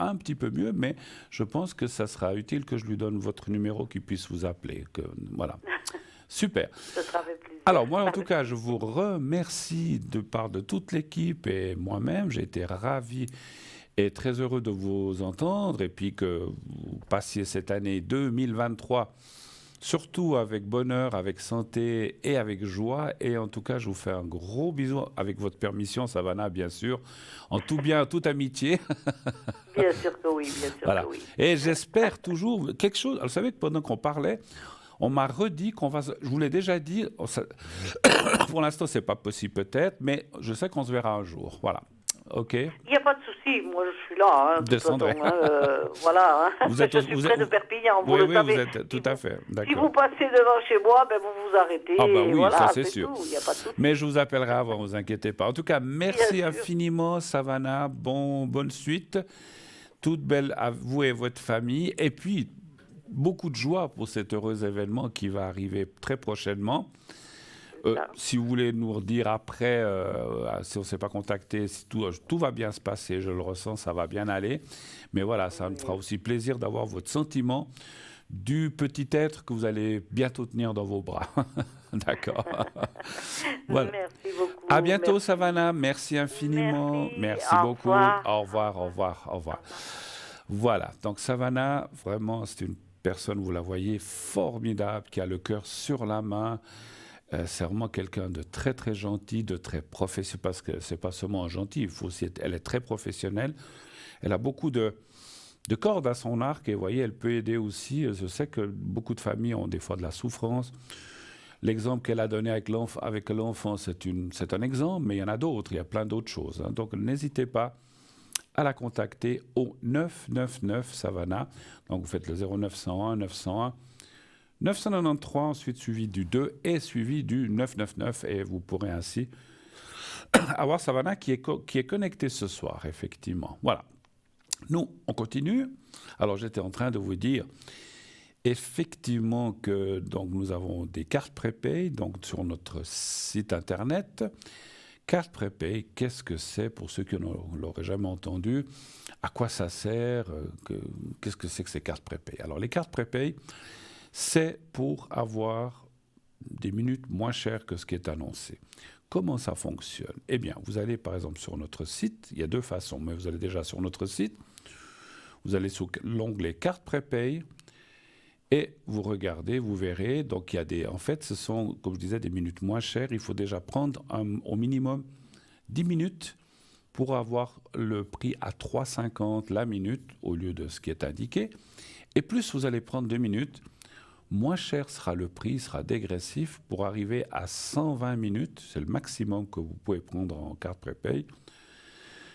Mais je pense que ça sera utile que je lui donne votre numéro, qu'il puisse vous appeler. Voilà. Super. Ça sera avec plaisir. Alors moi, en tout cas, je vous remercie de part de toute l'équipe et moi-même. J'ai été ravi et très heureux de vous entendre et puis que vous passiez cette année 2023 surtout avec bonheur, avec santé et avec joie. Et en tout cas, je vous fais un gros bisou avec votre permission, Savannah, bien sûr, en tout bien, en toute amitié. Bien sûr que oui, bien sûr que Voilà. oui. Et j'espère toujours quelque chose. Vous savez que pendant qu'on parlait, on m'a redit qu'on va. Je vous l'ai déjà dit. Pour l'instant, c'est pas possible peut-être, mais je sais qu'on se verra un jour. Voilà. OK. Il n'y a pas de souci, moi je suis là, de toute façon. Descendrez. Voilà, hein. Vous êtes, Je suis près de Perpignan, vous oui, le oui, savez. vous êtes tout à fait. Si vous D'accord. passez devant chez moi, ben vous vous arrêtez. Ah bah oui, voilà, ça c'est sûr. tout, il n'y a pas de souci. Mais je vous appellerai avant, ne vous inquiétez pas. En tout cas, merci Bien sûr. infiniment, Savannah. Bonne suite. Toute belle à vous et votre famille. Et puis, beaucoup de joie pour cet heureux événement qui va arriver très prochainement. Si vous voulez nous redire après, si on ne s'est pas contacté, si tout va bien se passer, je le ressens, ça va bien aller. Mais voilà, ça me fera aussi plaisir d'avoir votre sentiment du petit être que vous allez bientôt tenir dans vos bras. D'accord. Voilà. Merci beaucoup. À bientôt, Merci. Savannah. Merci infiniment. Merci Au beaucoup. revoir. Au revoir, au revoir, au revoir. Voilà. Donc, Savannah, vraiment, c'est une personne, vous la voyez, formidable, qui a le cœur sur la main. C'est vraiment quelqu'un de très, très gentil, de très professionnel, parce que c'est pas seulement un gentil, il faut aussi elle est très professionnelle. Elle a beaucoup de cordes à son arc et vous voyez, elle peut aider aussi. Je sais que beaucoup de familles ont des fois de la souffrance. L'exemple qu'elle a donné avec l'enfant, c'est un exemple, mais il y en a d'autres, il y a plein d'autres choses. Hein. Donc n'hésitez pas à la contacter au 999 Savannah. Donc vous faites le 0901 901 993, ensuite suivi du 2 et suivi du 999 et vous pourrez ainsi avoir Savannah qui est connectée ce soir, effectivement. Voilà. Nous, on continue. Alors, j'étais en train de vous dire, effectivement, que donc, nous avons des cartes prépay donc, sur notre site Internet. Carte prépay, qu'est-ce que c'est pour ceux qui ne l'auraient jamais entendu? À quoi ça sert? Qu'est-ce que c'est que ces cartes prépay? Alors, les cartes prépay, c'est pour avoir des minutes moins chères que ce qui est annoncé. Comment ça fonctionne? Eh bien, vous allez par exemple sur notre site, il y a deux façons, mais vous allez déjà sur notre site, vous allez sur l'onglet carte prépay et vous regardez, vous verrez, donc il y a en fait, ce sont, comme je disais, des minutes moins chères. Il faut déjà prendre au minimum 10 minutes pour avoir le prix à 3,50 la minute au lieu de ce qui est indiqué. Et plus vous allez prendre 2 minutes, moins cher sera le prix, sera dégressif pour arriver à 120 minutes. C'est le maximum que vous pouvez prendre en carte prépay.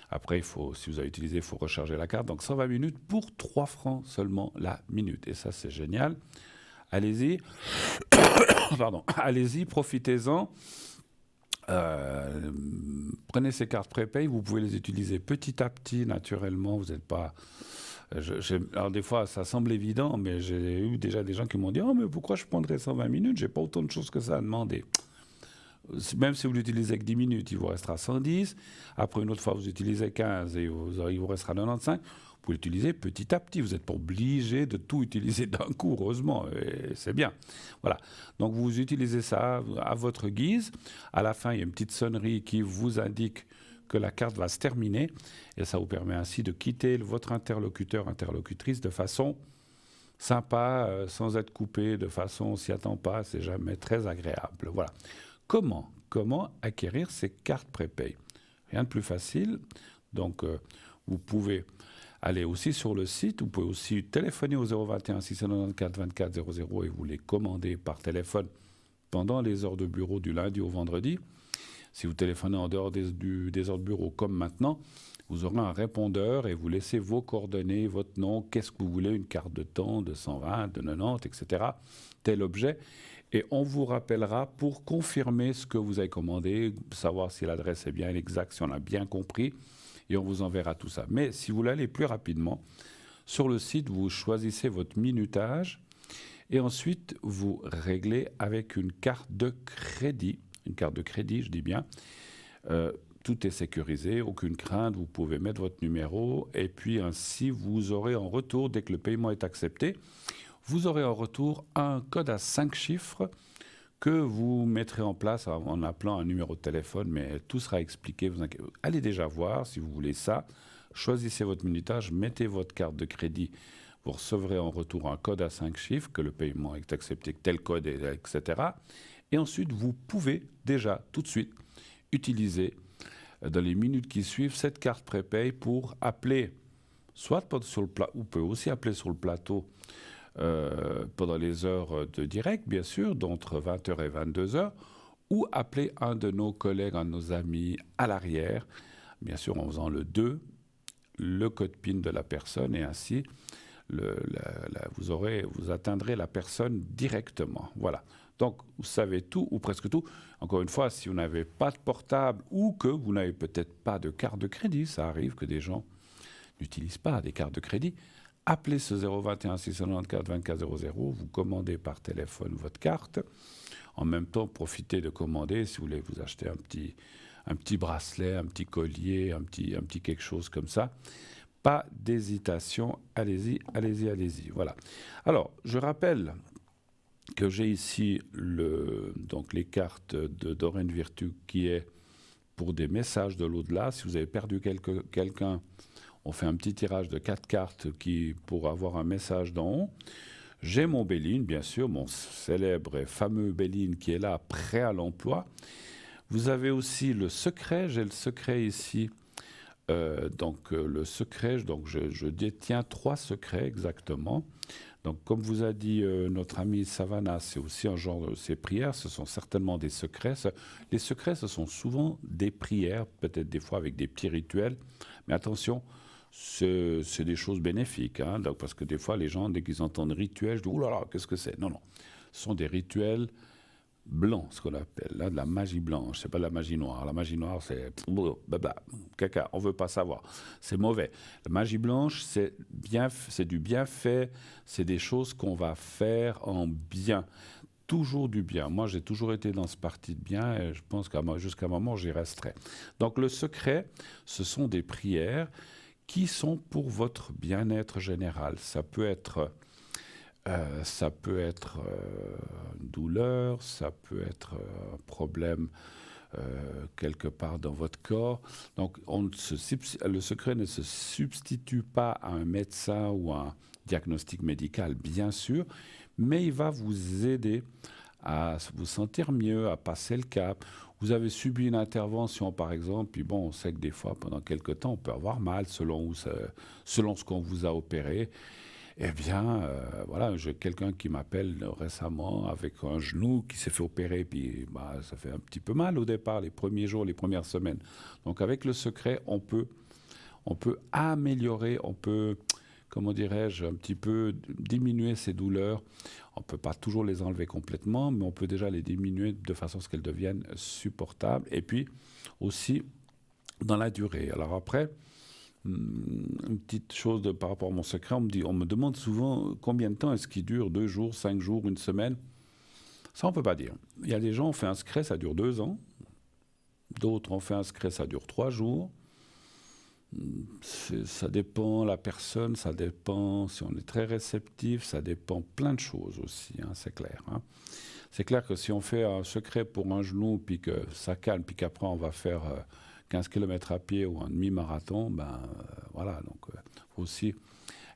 Après, si vous avez utilisé, il faut recharger la carte. Donc 120 minutes pour 3 francs seulement la minute. Et ça, c'est génial. Allez-y. Pardon. Allez-y, profitez-en. Prenez ces cartes prépay. Vous pouvez les utiliser petit à petit, naturellement. Vous n'êtes pas... alors des fois, ça semble évident, mais j'ai eu déjà des gens qui m'ont dit « Oh, mais pourquoi je prendrais 120 minutes? J'ai pas autant de choses que ça à demander. » Même si vous l'utilisez que 10 minutes, il vous restera 110. Après, une autre fois, vous utilisez 15 et il vous restera 95. Vous pouvez l'utiliser petit à petit. Vous n'êtes pas obligé de tout utiliser d'un coup, heureusement. Et c'est bien. Voilà. Donc, vous utilisez ça à votre guise. À la fin, il y a une petite sonnerie qui vous indique que la carte va se terminer et ça vous permet ainsi de quitter votre interlocutrice de façon sympa, sans être coupé, de façon on s'y attend pas, c'est jamais très agréable. Voilà. Comment acquérir ces cartes prépay? Rien de plus facile. Donc vous pouvez aller aussi sur le site, vous pouvez aussi téléphoner au 021 694 24 00 et vous les commander par téléphone pendant les heures de bureau du lundi au vendredi. Si vous téléphonez en dehors des heures de bureau comme maintenant, vous aurez un répondeur et vous laissez vos coordonnées, votre nom, qu'est-ce que vous voulez, une carte de temps, de 120, de 90, etc. Tel objet. Et on vous rappellera pour confirmer ce que vous avez commandé, savoir si l'adresse est bien exacte, si on a bien compris, et on vous enverra tout ça. Mais si vous voulez aller plus rapidement, sur le site, vous choisissez votre minutage et ensuite vous réglez avec une carte de crédit. Une carte de crédit, je dis bien. Tout est sécurisé, aucune crainte, vous pouvez mettre votre numéro et puis ainsi vous aurez en retour, dès que le paiement est accepté, vous aurez en retour un code à 5 chiffres que vous mettrez en place en appelant un numéro de téléphone, mais tout sera expliqué. Allez déjà voir si vous voulez ça, choisissez votre minutage, mettez votre carte de crédit, Vous recevrez en retour un code à 5 chiffres, que le paiement est accepté, que tel code, etc. Et ensuite, vous pouvez déjà, tout de suite, utiliser, dans les minutes qui suivent, cette carte prépay pour appeler, soit sur le plateau, vous pouvez aussi appeler sur le plateau pendant les heures de direct, bien sûr, d'entre 20h et 22h, ou appeler un de nos collègues, un de nos amis à l'arrière, bien sûr en faisant le 2, le code PIN de la personne, et ainsi vous atteindrez la personne directement. Voilà. Donc, vous savez tout ou presque tout. Encore une fois, si vous n'avez pas de portable ou que vous n'avez peut-être pas de carte de crédit, ça arrive que des gens n'utilisent pas des cartes de crédit, appelez ce 021 694 24 00, vous commandez par téléphone votre carte. En même temps, profitez de commander si vous voulez vous acheter un petit bracelet, un petit collier, un petit quelque chose comme ça. Pas d'hésitation, allez-y, allez-y, allez-y. Voilà. Alors, je rappelle que j'ai ici donc les cartes de Doreen Virtue qui est pour des messages de l'au-delà. Si vous avez perdu quelqu'un, on fait un petit tirage de 4 cartes pour avoir un message d'en haut. J'ai mon Béline, bien sûr, mon célèbre et fameux Béline qui est là, prêt à l'emploi. Vous avez aussi le secret. J'ai le secret ici. Le secret, donc je détiens 3 secrets exactement. Donc, comme vous a dit notre amie Savannah, c'est aussi un genre de ces prières, ce sont certainement des secrets. Les secrets, ce sont souvent des prières, peut-être des fois avec des petits rituels, mais attention, c'est des choses bénéfiques, hein, donc, parce que des fois, les gens, dès qu'ils entendent rituel, je dis « Ouh là là, qu'est-ce que c'est ?» Non, non, ce sont des rituels blanc, ce qu'on appelle, là, de la magie blanche, c'est pas de la magie noire. La magie noire, c'est caca, on veut pas savoir, c'est mauvais. La magie blanche, c'est du bienfait, c'est des choses qu'on va faire en bien, toujours du bien. Moi, j'ai toujours été dans ce parti de bien et je pense jusqu'à un moment, j'y resterai. Donc, le secret, ce sont des prières qui sont pour votre bien-être général. Ça peut être une douleur, ça peut être un problème quelque part dans votre corps. Donc, le secret ne se substitue pas à un médecin ou à un diagnostic médical, bien sûr, mais il va vous aider à vous sentir mieux, à passer le cap. Vous avez subi une intervention, par exemple, puis bon, on sait que des fois, pendant quelque temps, on peut avoir mal selon ce qu'on vous a opéré. Eh bien, voilà, j'ai quelqu'un qui m'appelle récemment avec un genou qui s'est fait opérer, puis ça fait un petit peu mal au départ, les premiers jours, les premières semaines. Donc avec le secret, on peut améliorer, on peut, comment dirais-je, un petit peu diminuer ces douleurs. On ne peut pas toujours les enlever complètement, mais on peut déjà les diminuer de façon à ce qu'elles deviennent supportables. Et puis aussi dans la durée. Alors après, une petite chose par rapport à mon secret, on me demande souvent combien de temps est-ce qu'il dure, 2 jours, 5 jours, une semaine. Ça, on ne peut pas dire. Il y a des gens, on fait un secret, ça dure 2 ans. D'autres, on fait un secret, ça dure 3 jours. Ça dépend la personne, ça dépend si on est très réceptif, ça dépend plein de choses aussi, hein, c'est clair. Hein. C'est clair que si on fait un secret pour un genou, puis que ça calme, puis qu'après on va faire 15 km à pied ou un demi-marathon, voilà, donc faut aussi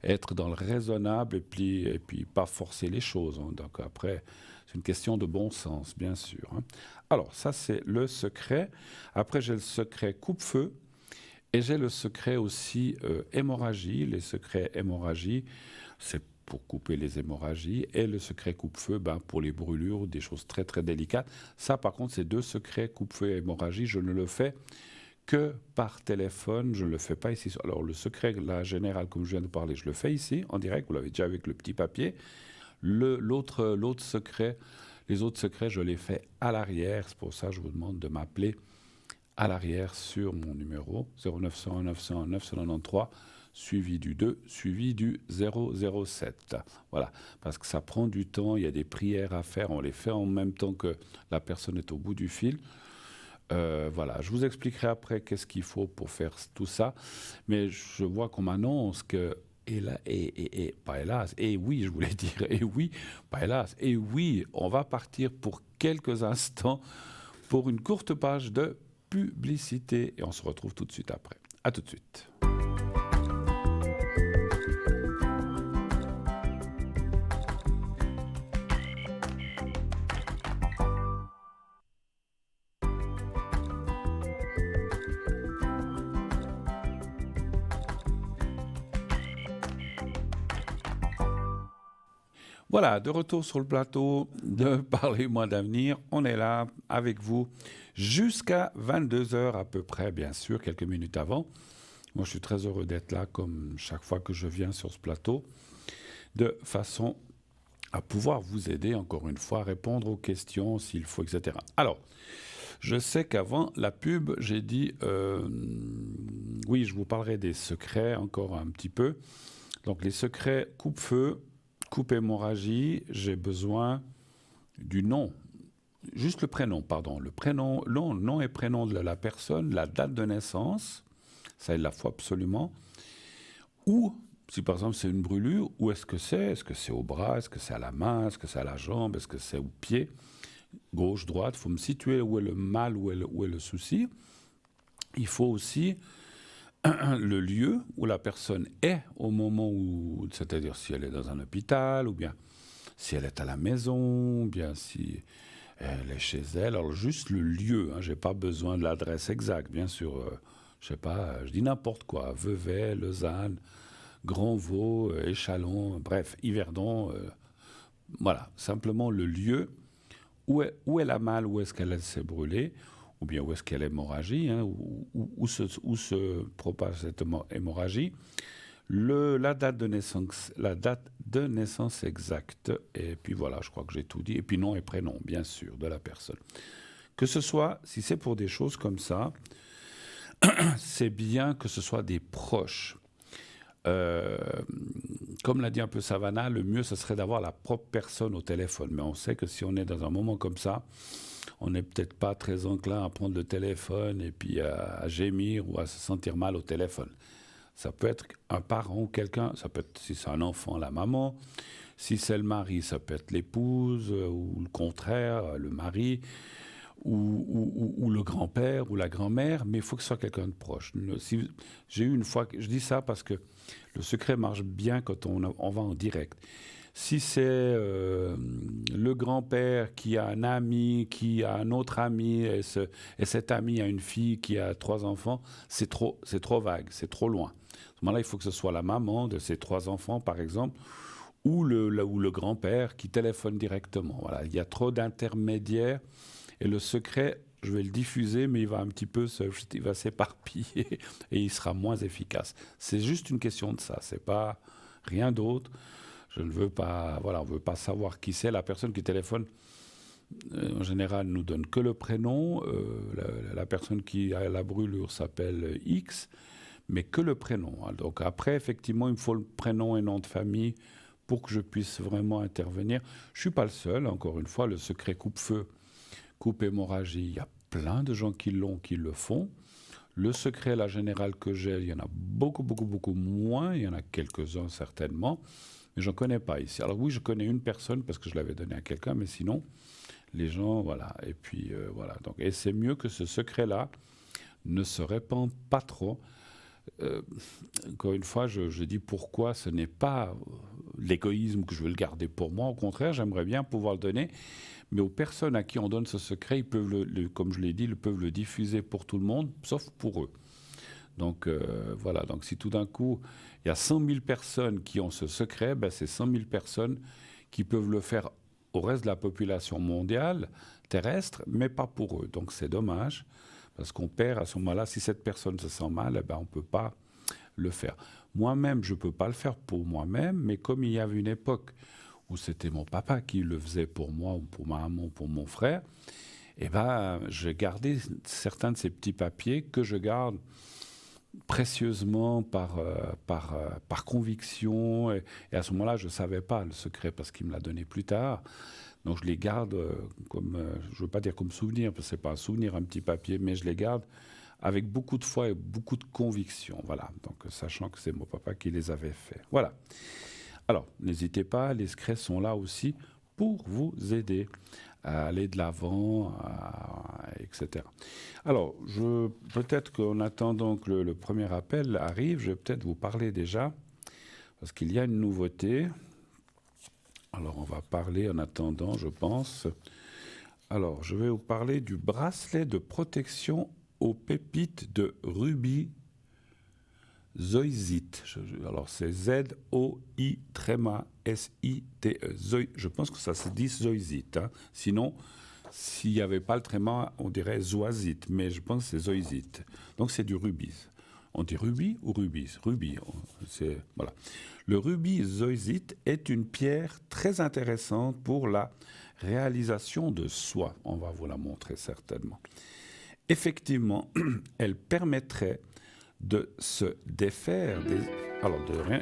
être dans le raisonnable et puis pas forcer les choses. Hein. Donc après, c'est une question de bon sens, bien sûr. Hein. Alors, ça c'est le secret. Après, j'ai le secret coupe-feu. Et j'ai le secret aussi hémorragie. Les secrets hémorragie, c'est pour couper les hémorragies. Et le secret coupe-feu, pour les brûlures, des choses très très délicates. Ça, par contre, ces 2 secrets coupe-feu et hémorragie, je ne le fais que par téléphone. Je ne le fais pas ici. Alors, le secret, la générale, comme je viens de parler, je le fais ici, en direct. Vous l'avez déjà avec le petit papier. L'autre secret, les autres secrets, je les fais à l'arrière. C'est pour ça que je vous demande de m'appeler à l'arrière sur mon numéro 0901 901 993 suivi du 2 suivi du 007. Voilà, parce que ça prend du temps, il y a des prières à faire, on les fait en même temps que la personne est au bout du fil. Voilà, je vous expliquerai après qu'est-ce qu'il faut pour faire tout ça, mais je vois qu'on m'annonce que pas hélas, et oui, je voulais dire, et oui, pas hélas, et oui, on va partir pour quelques instants pour une courte page de publicité et on se retrouve tout de suite après. À tout de suite. Voilà, de retour sur le plateau de Parlez-moi d'avenir. On est là avec vous jusqu'à 22 heures à peu près, bien sûr, quelques minutes avant. Moi, je suis très heureux d'être là, comme chaque fois que je viens sur ce plateau, de façon à pouvoir vous aider, encore une fois, à répondre aux questions s'il faut, etc. Alors, je sais qu'avant la pub, j'ai dit, oui, je vous parlerai des secrets encore un petit peu. Donc, les secrets coupe-feu, coupe hémorragie, j'ai besoin du nom. Juste le prénom, pardon. Le prénom, nom et prénom de la personne, la date de naissance, ça il la faut absolument. Ou, si par exemple c'est une brûlure, où est-ce que c'est? Est-ce que c'est au bras? Est-ce que c'est à la main? Est-ce que c'est à la jambe? Est-ce que c'est au pied? Gauche, droite, il faut me situer où est le mal, où est le souci. Il faut aussi le lieu où la personne est au moment où, c'est-à-dire si elle est dans un hôpital, ou bien si elle est à la maison, ou bien si elle est chez elle. Alors juste le lieu, hein, j'ai pas besoin de l'adresse exacte, bien sûr. Je sais pas, je dis n'importe quoi. Vevey, Lausanne, Grandvaux, Échallon, bref, Yverdon. Voilà, simplement le lieu où elle a mal, où est-ce qu'elle s'est brûlée, ou bien où est-ce qu'elle a hémorragie, hein, où se propage cette hémorragie, la date de naissance exacte, et puis voilà, je crois que j'ai tout dit, et puis nom et prénom, bien sûr, de la personne. Que ce soit, si c'est pour des choses comme ça, c'est bien que ce soit des proches. Comme l'a dit un peu Savannah, le mieux, ce serait d'avoir la propre personne au téléphone. Mais on sait que si on est dans un moment comme ça, on n'est peut-être pas très enclin à prendre le téléphone et puis à gémir ou à se sentir mal au téléphone. Ça peut être un parent ou quelqu'un, ça peut être, si c'est un enfant, la maman. Si c'est le mari, ça peut être l'épouse ou le contraire, le mari. Ou le grand-père ou la grand-mère, mais il faut que ce soit quelqu'un de proche. J'ai eu une fois, je dis ça parce que le secret marche bien quand on va en direct. Si c'est le grand-père qui a un ami, qui a un autre ami, et cet ami a une fille qui a 3 enfants, c'est trop vague, c'est trop loin. À ce moment-là, il faut que ce soit la maman de ces 3 enfants, par exemple, ou le grand-père qui téléphone directement. Voilà, il y a trop d'intermédiaires. Et le secret, je vais le diffuser, mais il va un petit peu il va s'éparpiller et il sera moins efficace. C'est juste une question de ça, c'est pas rien d'autre. Je ne veux pas, voilà, on veut pas savoir qui c'est. La personne qui téléphone, en général, nous donne que le prénom. La personne qui a la brûlure s'appelle X, mais que le prénom. Donc après, effectivement, il me faut le prénom et nom de famille pour que je puisse vraiment intervenir. Je suis pas le seul, encore une fois, le secret coupe-feu. Coupe hémorragie, il y a plein de gens qui le font. Le secret, la générale que j'ai, il y en a beaucoup moins. Il y en a quelques-uns certainement, mais je n'en connais pas ici. Alors oui, je connais une personne parce que je l'avais donné à quelqu'un, mais sinon, les gens, voilà. Et puis, voilà. Donc, et c'est mieux que ce secret-là ne se répande pas trop. Encore une fois, je dis pourquoi ce n'est pas l'égoïsme que je veux le garder pour moi. Au contraire, j'aimerais bien pouvoir le donner. Mais aux personnes à qui on donne ce secret, ils peuvent comme je l'ai dit, ils peuvent le diffuser pour tout le monde, sauf pour eux. Donc voilà, donc si tout d'un coup, il y a 100 000 personnes qui ont ce secret, ben, c'est 100 000 personnes qui peuvent le faire au reste de la population mondiale, terrestre, mais pas pour eux. Donc c'est dommage, parce qu'on perd à ce moment-là, si cette personne se sent mal, eh ben, on ne peut pas le faire. Moi-même, je ne peux pas le faire pour moi-même, mais comme il y avait une époque où c'était mon papa qui le faisait pour moi, ou pour ma maman, ou pour mon frère, eh ben, j'ai gardé certains de ces petits papiers que je garde précieusement par conviction. Et à ce moment-là, je ne savais pas le secret parce qu'il me l'a donné plus tard. Donc je les garde comme, je ne veux pas dire comme souvenir, parce que ce n'est pas un souvenir, un petit papier, mais je les garde avec beaucoup de foi et beaucoup de conviction. Voilà, donc sachant que c'est mon papa qui les avait faits. Voilà. Alors, n'hésitez pas, les secrets sont là aussi pour vous aider à aller de l'avant, etc. Alors, peut-être qu'en attendant que le premier appel arrive, je vais peut-être vous parler déjà, parce qu'il y a une nouveauté. Alors, on va parler en attendant, je pense. Alors, je vais vous parler du bracelet de protection aux pépites de rubis zoisite. Alors, c'est Z-O-I-S-I-T-E. Je pense que ça se dit zoisite. Hein. Sinon, s'il n'y avait pas le tréma, on dirait zoisite. Mais je pense que c'est zoisite. Donc, c'est du rubis. On dit rubis ou rubis? Rubis. Voilà. Le rubis zoisite est une pierre très intéressante pour la réalisation de soi. On va vous la montrer certainement. Effectivement, elle permettrait de se défaire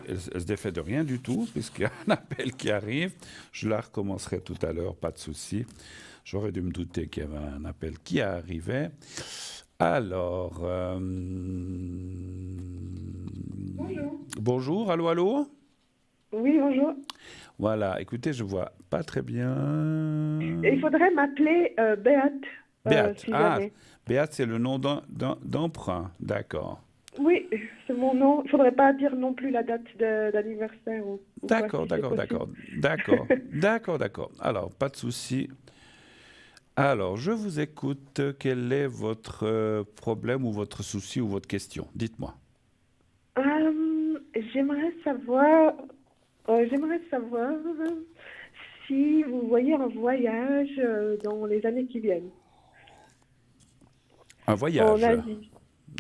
elle se défait de rien du tout, puisqu'il y a un appel qui arrive. Je la recommencerai tout à l'heure, pas de souci. J'aurais dû me douter qu'il y avait un appel qui arrivait. Alors, Bonjour. Bonjour, allô, allô? Oui, bonjour. Voilà, écoutez, je vois pas très bien. Il faudrait m'appeler Béate. Béate, Si jamais. Béate, c'est le nom d'emprunt, d'accord. Oui, c'est mon nom. Il ne faudrait pas dire non plus la date d'anniversaire. Ou D'accord, quoi, si c'est d'accord. Alors, pas de souci. Alors, je vous écoute. Quel est votre problème ou votre souci ou votre question? Dites-moi. J'aimerais savoir si vous voyez un voyage dans les années qui viennent. Un En voyage. Asie.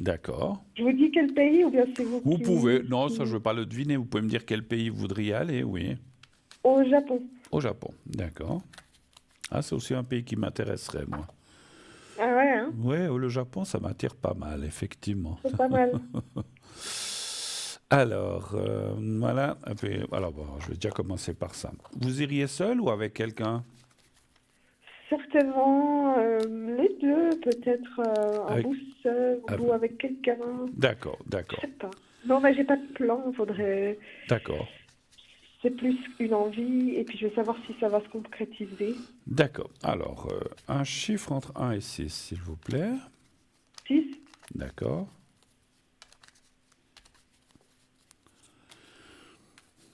D'accord. Je vous dis quel pays ou bien c'est vous Vous qui... pouvez. Non, ça, je ne veux pas le deviner. Vous pouvez me dire quel pays vous voudriez aller, oui. Au Japon. Au Japon, d'accord. Ah, c'est aussi un pays qui m'intéresserait, moi. Ah ouais, hein? Oui, le Japon, ça m'attire pas mal, effectivement. C'est pas mal. Alors, voilà. Alors, bon, je vais déjà commencer par ça. Vous iriez seul ou avec quelqu'un? Certainement les deux, peut-être un Avec- bout seul avec- ou avec quelqu'un. D'accord, Je d'accord, sais pas. Non, mais j'ai pas de plan. Faudrait. d'accord, C'est plus une envie et puis je veux savoir si ça va se concrétiser. d'accord. Alors, un chiffre entre 1 et 6, s'il vous plaît. 6. D'accord.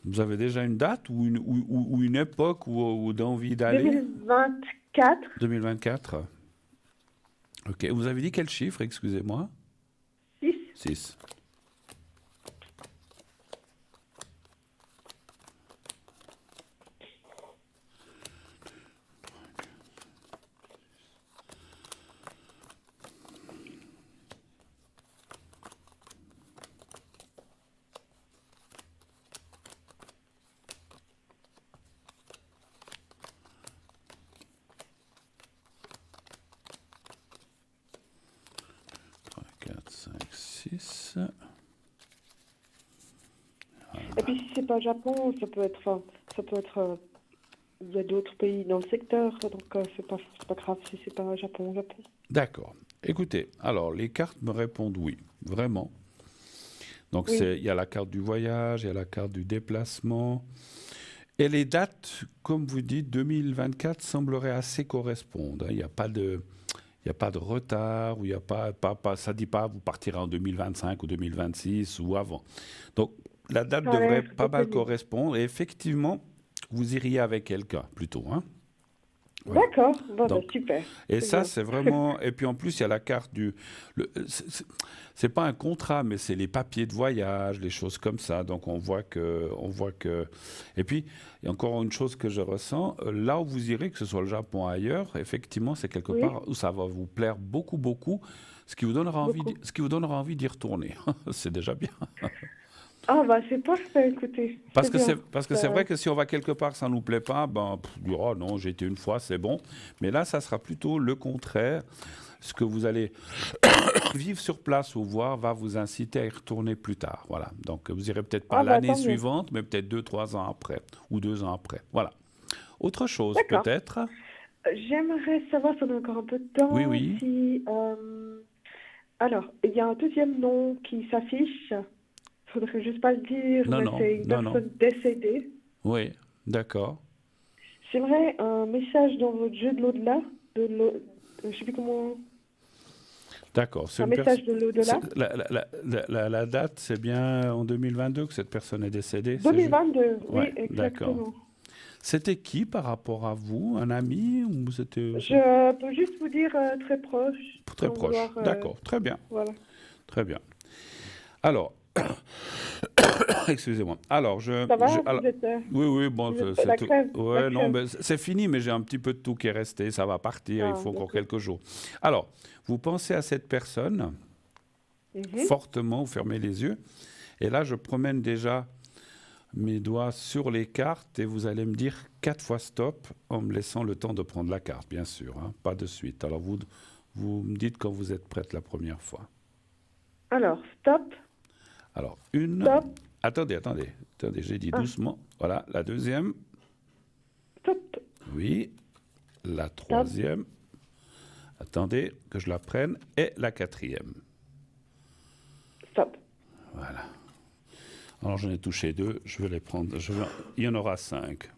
Vous avez déjà une date ou une époque ou d'envie d'aller? 2024. 2024. Ok. Vous avez dit quel chiffre, excusez-moi? 6. 6. Et puis si c'est pas Japon, ça peut être. Il y a d'autres pays dans le secteur, donc c'est pas grave si c'est pas Japon. D'accord. Écoutez, alors les cartes me répondent oui, vraiment. Donc Oui. il y a la carte du voyage, il y a la carte du déplacement. Et les dates, comme vous dites, 2024 sembleraient assez correspondre. Il n'y a pas de retard, ou il y a ça ne dit pas vous partirez en 2025 ou 2026 ou avant. Donc la date Ça a devrait l'air pas mal détaillé. correspondre. Et effectivement, vous iriez avec quelqu'un plutôt. Hein. Ouais. D'accord. Bon, Donc, bah, super. et C'est ça, bien. c'est vraiment. Et puis en plus, il y a la carte du. C'est pas un contrat, mais c'est les papiers de voyage, les choses comme ça. Donc on voit que. Et puis, il y a encore une chose que je ressens. Là où vous irez, que ce soit le Japon ou ailleurs, effectivement, c'est quelque Oui. part où ça va vous plaire beaucoup, beaucoup, ce qui vous donnera Beaucoup. envie d'y retourner. C'est déjà bien. Ah bah c'est parfait, écoutez. Parce C'est que bien. c'est vrai que si on va quelque part, ça nous plaît pas, ben, oh non, j'ai été une fois, c'est bon. Mais là, ça sera plutôt le contraire. Ce que vous allez vivre sur place ou voir va vous inciter à y retourner plus tard. Voilà. Donc, vous irez peut-être pas Ah bah l'année tant mieux. suivante, mais peut-être 2-3 ans après ou 2 ans après. Voilà. Autre chose, D'accord. peut-être? J'aimerais savoir, si on a encore un peu de temps, Oui, oui. si... alors, il y a un deuxième nom qui s'affiche. Faudrait juste pas le dire, Non, mais non, c'est une non, non. personne décédée. Oui, d'accord. J'aimerais un message dans votre jeu de l'au-delà. Je sais plus comment... D'accord. C'est Un une message de l'au-delà. La date, c'est bien en 2022 que cette personne est décédée? C'est juste 2022, oui, Ouais, d'accord. exactement. C'était qui par rapport à vous? Un ami ou c'était Je peux juste vous dire très proche. très sans proche? vouloir, D'accord, très bien, voilà. très bien. Alors, Excusez-moi. Alors, Ça va? alors, Vous êtes, oui, bon, vous êtes c'est la tout. crève, la Ouais, non, crève. mais c'est fini, mais j'ai un petit peu de tout qui est resté. Ça va partir, il Ah, faut encore d'accord. quelques jours. Alors, vous pensez à cette personne Mhm. fortement, vous fermez les yeux. Et là, je promène déjà mes doigts sur les cartes et vous allez me dire 4 fois stop en me laissant le temps de prendre la carte, bien sûr, hein, pas de suite. Alors, vous me dites quand vous êtes prête la première fois. Alors, stop, Alors, une. stop, Attendez, j'ai dit ah, doucement. Voilà, la deuxième. stop, Oui. La stop, troisième. Attendez que je la prenne. Et la quatrième. stop. Voilà. Alors, j'en ai touché 2. Je vais les prendre. Il y en aura 5.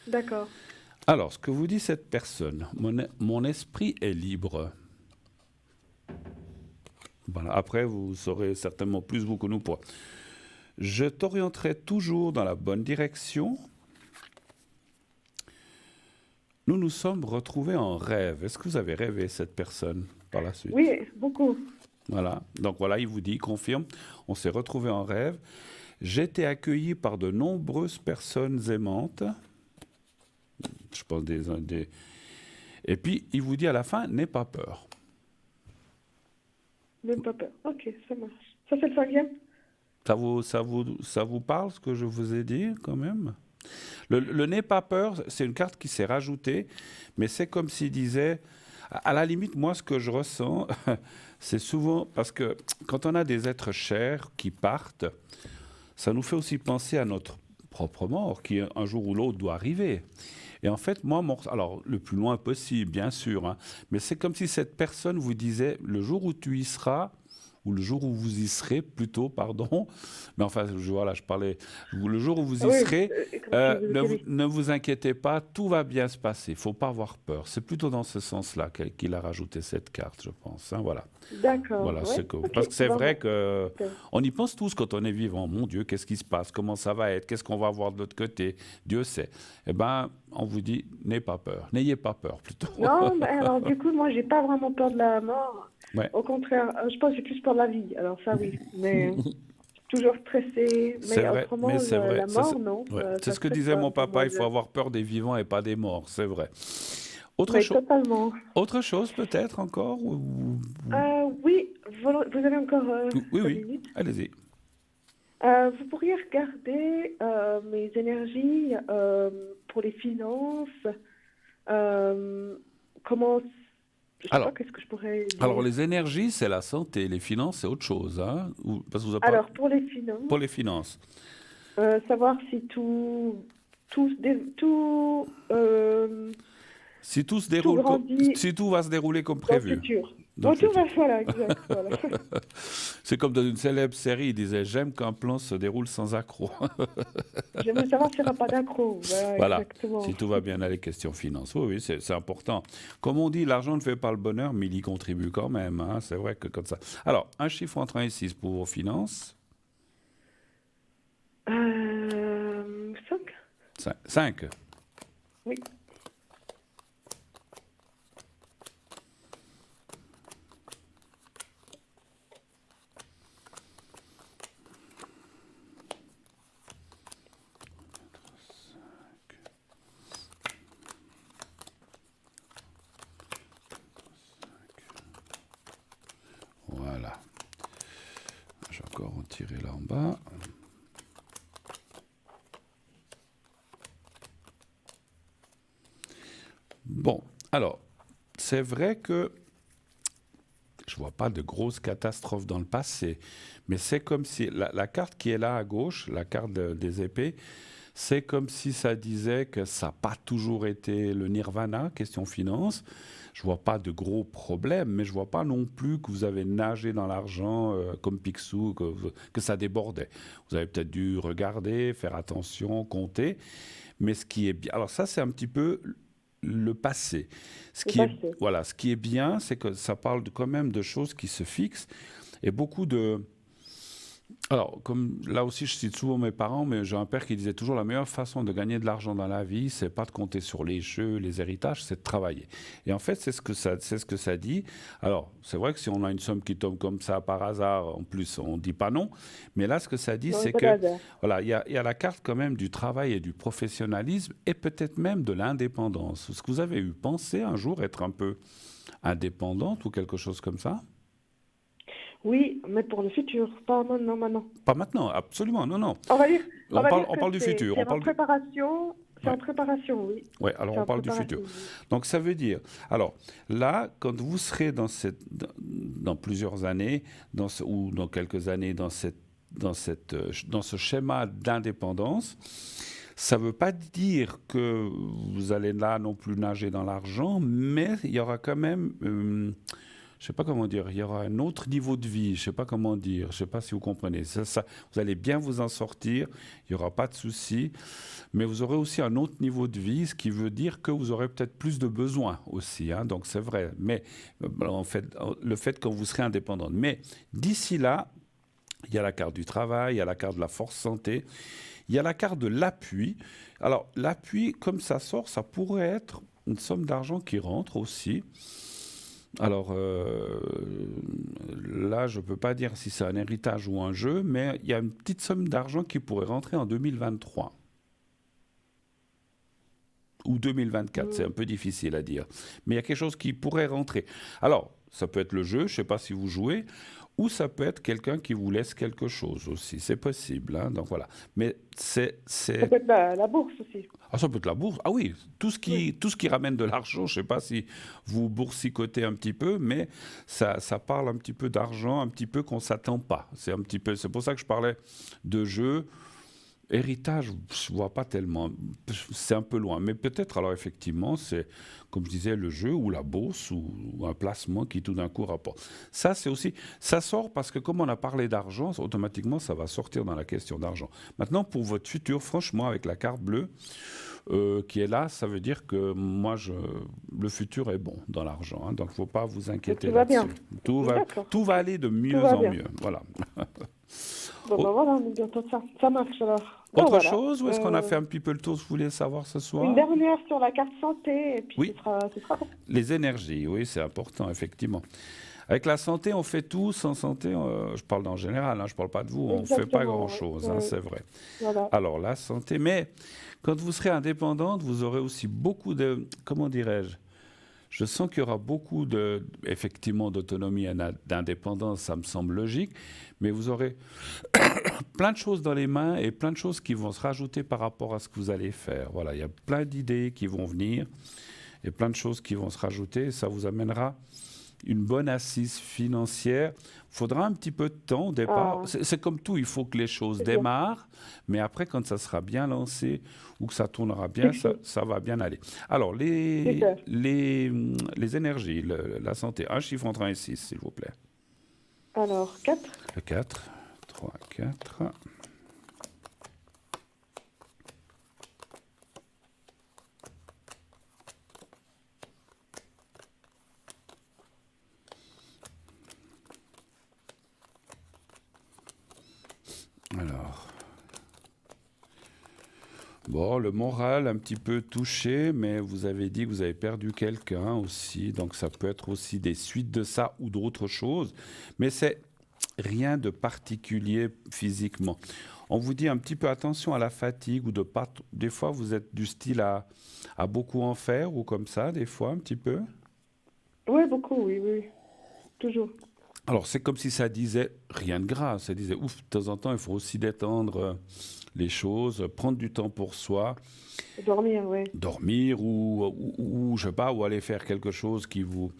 D'accord. Alors, ce que vous dit cette personne, mon esprit est libre. Voilà. Après, vous saurez certainement plus vous que nous pour. Je t'orienterai toujours dans la bonne direction. Nous nous sommes retrouvés en rêve. Est-ce que vous avez rêvé cette personne par la suite? Oui, beaucoup. Voilà. Donc voilà, il vous dit, il confirme. On s'est retrouvés en rêve. J'ai été accueilli par de nombreuses personnes aimantes. Je pense des. Et puis, il vous dit à la fin, n'aie pas peur. Même pas peur. Ok, ça marche. Ça, c'est le cinquième? Ça vous parle, ce que je vous ai dit, quand même? Le n'aie pas peur, c'est une carte qui s'est rajoutée, mais c'est comme s'il disait, à la limite, moi, ce que je ressens, c'est souvent, parce que quand on a des êtres chers qui partent, ça nous fait aussi penser à notre propre mort, qui un jour ou l'autre doit arriver. Et en fait, moi, alors le plus loin possible, bien sûr, hein, mais c'est comme si cette personne vous disait, le jour où tu y seras, ou le jour où vous y serez, plutôt, pardon, mais enfin, voilà, je parlais, le jour où vous Ah y oui, serez, comme si vous étiez oui. ne vous inquiétez pas, tout va bien se passer, il ne faut pas avoir peur. C'est plutôt dans ce sens-là qu'il a rajouté cette carte, je pense, hein, voilà. D'accord, Voilà, ouais. parce Ok, que c'est vrai vraiment. que Ok. on y pense tous quand on est vivant. Mon Dieu, qu'est-ce qui se passe? Comment ça va être? Qu'est-ce qu'on va voir de l'autre côté? Dieu sait. Eh ben, on vous dit, n'ayez pas peur. N'ayez pas peur, plutôt. Non, mais alors du coup, moi, j'ai pas vraiment peur de la mort. Ouais. Au contraire, je pense que j'ai plus peur de la vie. Alors ça, oui. Mais toujours stressée. C'est Mais vrai, mais autrement, c'est vrai. la mort, non. Ouais. C'est Ça ce que stresse disait pas mon pour papa, moi. il faut avoir peur des vivants et pas des morts, c'est vrai. Autre, Mais cho- totalement. autre chose peut-être encore Oui, vous avez encore Oui, 5 oui, minutes. allez-y. Vous pourriez regarder mes énergies pour les finances. Comment, je sais pas, Alors, qu'est-ce que je pourrais alors, dire. les énergies, c'est la santé, les finances, c'est autre chose, hein, parce que vous avez pas Alors, pour les finances, pour les finances. savoir si Si tout se tout déroule, grandit si tout va se dérouler comme dans le prévu, futur. dans le Bon, tout va, futur. voilà, exact, voilà. C'est comme dans une célèbre série, il disait j'aime qu'un plan se déroule sans accroc. J'aimerais savoir s'il n'y aura pas d'accro. Voilà, Voilà, exactement. si tout va bien dans les questions finances. Oui, oui, c'est important. Comme on dit, l'argent ne fait pas le bonheur, mais il y contribue quand même, hein. C'est vrai que comme ça. Alors, un chiffre entre 1 et 6 pour vos finances. 5? 5. Oui. Voilà. Je vais encore en tirer là en bas. Bon, alors, c'est vrai que je ne vois pas de grosses catastrophes dans le passé, mais c'est comme si la carte qui est là à gauche, la carte des épées, c'est comme si ça disait que ça n'a pas toujours été le nirvana, question finance. Je ne vois pas de gros problèmes, mais je ne vois pas non plus que vous avez nagé dans l'argent comme Picsou, que ça débordait. Vous avez peut-être dû regarder, faire attention, compter. Mais ce qui est bien, alors ça c'est un petit peu le passé. Le passé. Voilà, ce qui est bien, c'est que ça parle quand même de choses qui se fixent et beaucoup de Alors, comme là aussi, je cite souvent mes parents, mais j'ai un père qui disait toujours la meilleure façon de gagner de l'argent dans la vie, c'est pas de compter sur les jeux, les héritages, c'est de travailler. Et en fait, c'est ce que ça dit. Alors, c'est vrai que si on a une somme qui tombe comme ça par hasard, en plus, on dit pas non. Mais là, ce que ça dit, Non, c'est pas de que hasard. voilà, il y a la carte quand même du travail et du professionnalisme et peut-être même de l'indépendance. Est-ce que vous avez eu pensé un jour être un peu indépendante ou quelque chose comme ça? Oui, mais pour le futur, pas maintenant, maintenant. Pas maintenant, absolument, non, non. On va dire, On que parle du futur, on c'est en parle du... préparation. C'est Ouais. en préparation, oui. Ouais, alors C'est on en parle du futur. préparation. Oui. Donc ça veut dire, alors là, quand vous serez dans plusieurs années, ou dans quelques années, dans ce schéma d'indépendance, ça ne veut pas dire que vous allez là non plus nager dans l'argent, mais il y aura quand même, je ne sais pas comment dire, il y aura un autre niveau de vie, je ne sais pas comment dire, je ne sais pas si vous comprenez. Vous allez bien vous en sortir, il n'y aura pas de souci, mais vous aurez aussi un autre niveau de vie, ce qui veut dire que vous aurez peut-être plus de besoins aussi, hein, donc c'est vrai. Mais en fait, le fait que vous serez indépendante. Mais d'ici là, il y a la carte du travail, il y a la carte de la force santé, il y a la carte de l'appui. Alors, l'appui, comme ça sort, ça pourrait être une somme d'argent qui rentre aussi. Alors là, je ne peux pas dire si c'est un héritage ou un jeu, mais il y a une petite somme d'argent qui pourrait rentrer en 2023 ou 2024, c'est un peu difficile à dire. Mais il y a quelque chose qui pourrait rentrer. Alors, ça peut être le jeu, je ne sais pas si vous jouez, ou ça peut être quelqu'un qui vous laisse quelque chose aussi. C'est possible, hein, donc voilà. Mais Ça peut être la bourse aussi. Ah, ça peut être la bourse. Ah oui, Oui. tout ce qui ramène de l'argent, je ne sais pas si vous boursicotez un petit peu, mais ça parle un petit peu d'argent, un petit peu qu'on ne s'attend pas. C'est pour ça que je parlais de jeu. Héritage, je ne vois pas tellement. C'est un peu loin. Mais peut-être, alors effectivement, c'est, comme je disais, le jeu ou la bourse ou un placement qui tout d'un coup rapporte. Ça, c'est aussi. Ça sort parce que, comme on a parlé d'argent, automatiquement, ça va sortir dans la question d'argent. Maintenant, pour votre futur, franchement, avec la carte bleue qui est là, ça veut dire que le futur est bon dans l'argent. Hein, donc, il ne faut pas vous Donc inquiéter tout va là-dessus. bien. D'accord. Tout va aller de Tout mieux va en bien. mieux. Voilà. Bon, ben voilà, on est bien de ça. Ça marche alors. Ben Autre voilà. chose, ou est-ce qu'on a fait un petit peu le tour que vous voulez savoir ce Une soir? dernière sur la carte santé, et puis Oui, ce sera bon. les énergies, oui, c'est important, effectivement. Avec la santé, on fait tout. Sans santé, je parle en général, hein, je ne parle pas de vous, on ne fait pas Exactement, grand-chose, oui. hein, c'est vrai. Voilà. Alors, la santé, mais quand vous serez indépendante, vous aurez aussi beaucoup de, comment dirais-je, je sens qu'il y aura beaucoup effectivement, d'autonomie et d'indépendance, ça me semble logique, mais vous aurez plein de choses dans les mains et plein de choses qui vont se rajouter par rapport à ce que vous allez faire. Voilà, il y a plein d'idées qui vont venir et plein de choses qui vont se rajouter et ça vous amènera une bonne assise financière. Il faudra un petit peu de temps au départ. Ah, C'est comme tout, il faut que les choses c'est bien. démarrent, mais après, quand ça sera bien lancé ou que ça tournera bien, Fixé. ça va bien aller. Alors, Super. les énergies, la santé, un chiffre entre 1 et 6, s'il vous plaît. Alors, 4. Le 4, 3, 4. Alors, bon, le moral un petit peu touché, mais vous avez dit que vous avez perdu quelqu'un aussi, donc ça peut être aussi des suites de ça ou d'autres choses, mais c'est rien de particulier physiquement. On vous dit un petit peu attention à la fatigue ou de pas. Des fois, vous êtes du style à beaucoup en faire ou comme ça, des fois un petit peu. Oui, beaucoup, oui, oui. Toujours. Alors, c'est comme si ça disait rien de grave. Ça disait, ouf, de temps en temps, il faut aussi détendre les choses, prendre du temps pour soi, Dormir, oui. dormir ou je sais pas, ou aller faire quelque chose qui vous,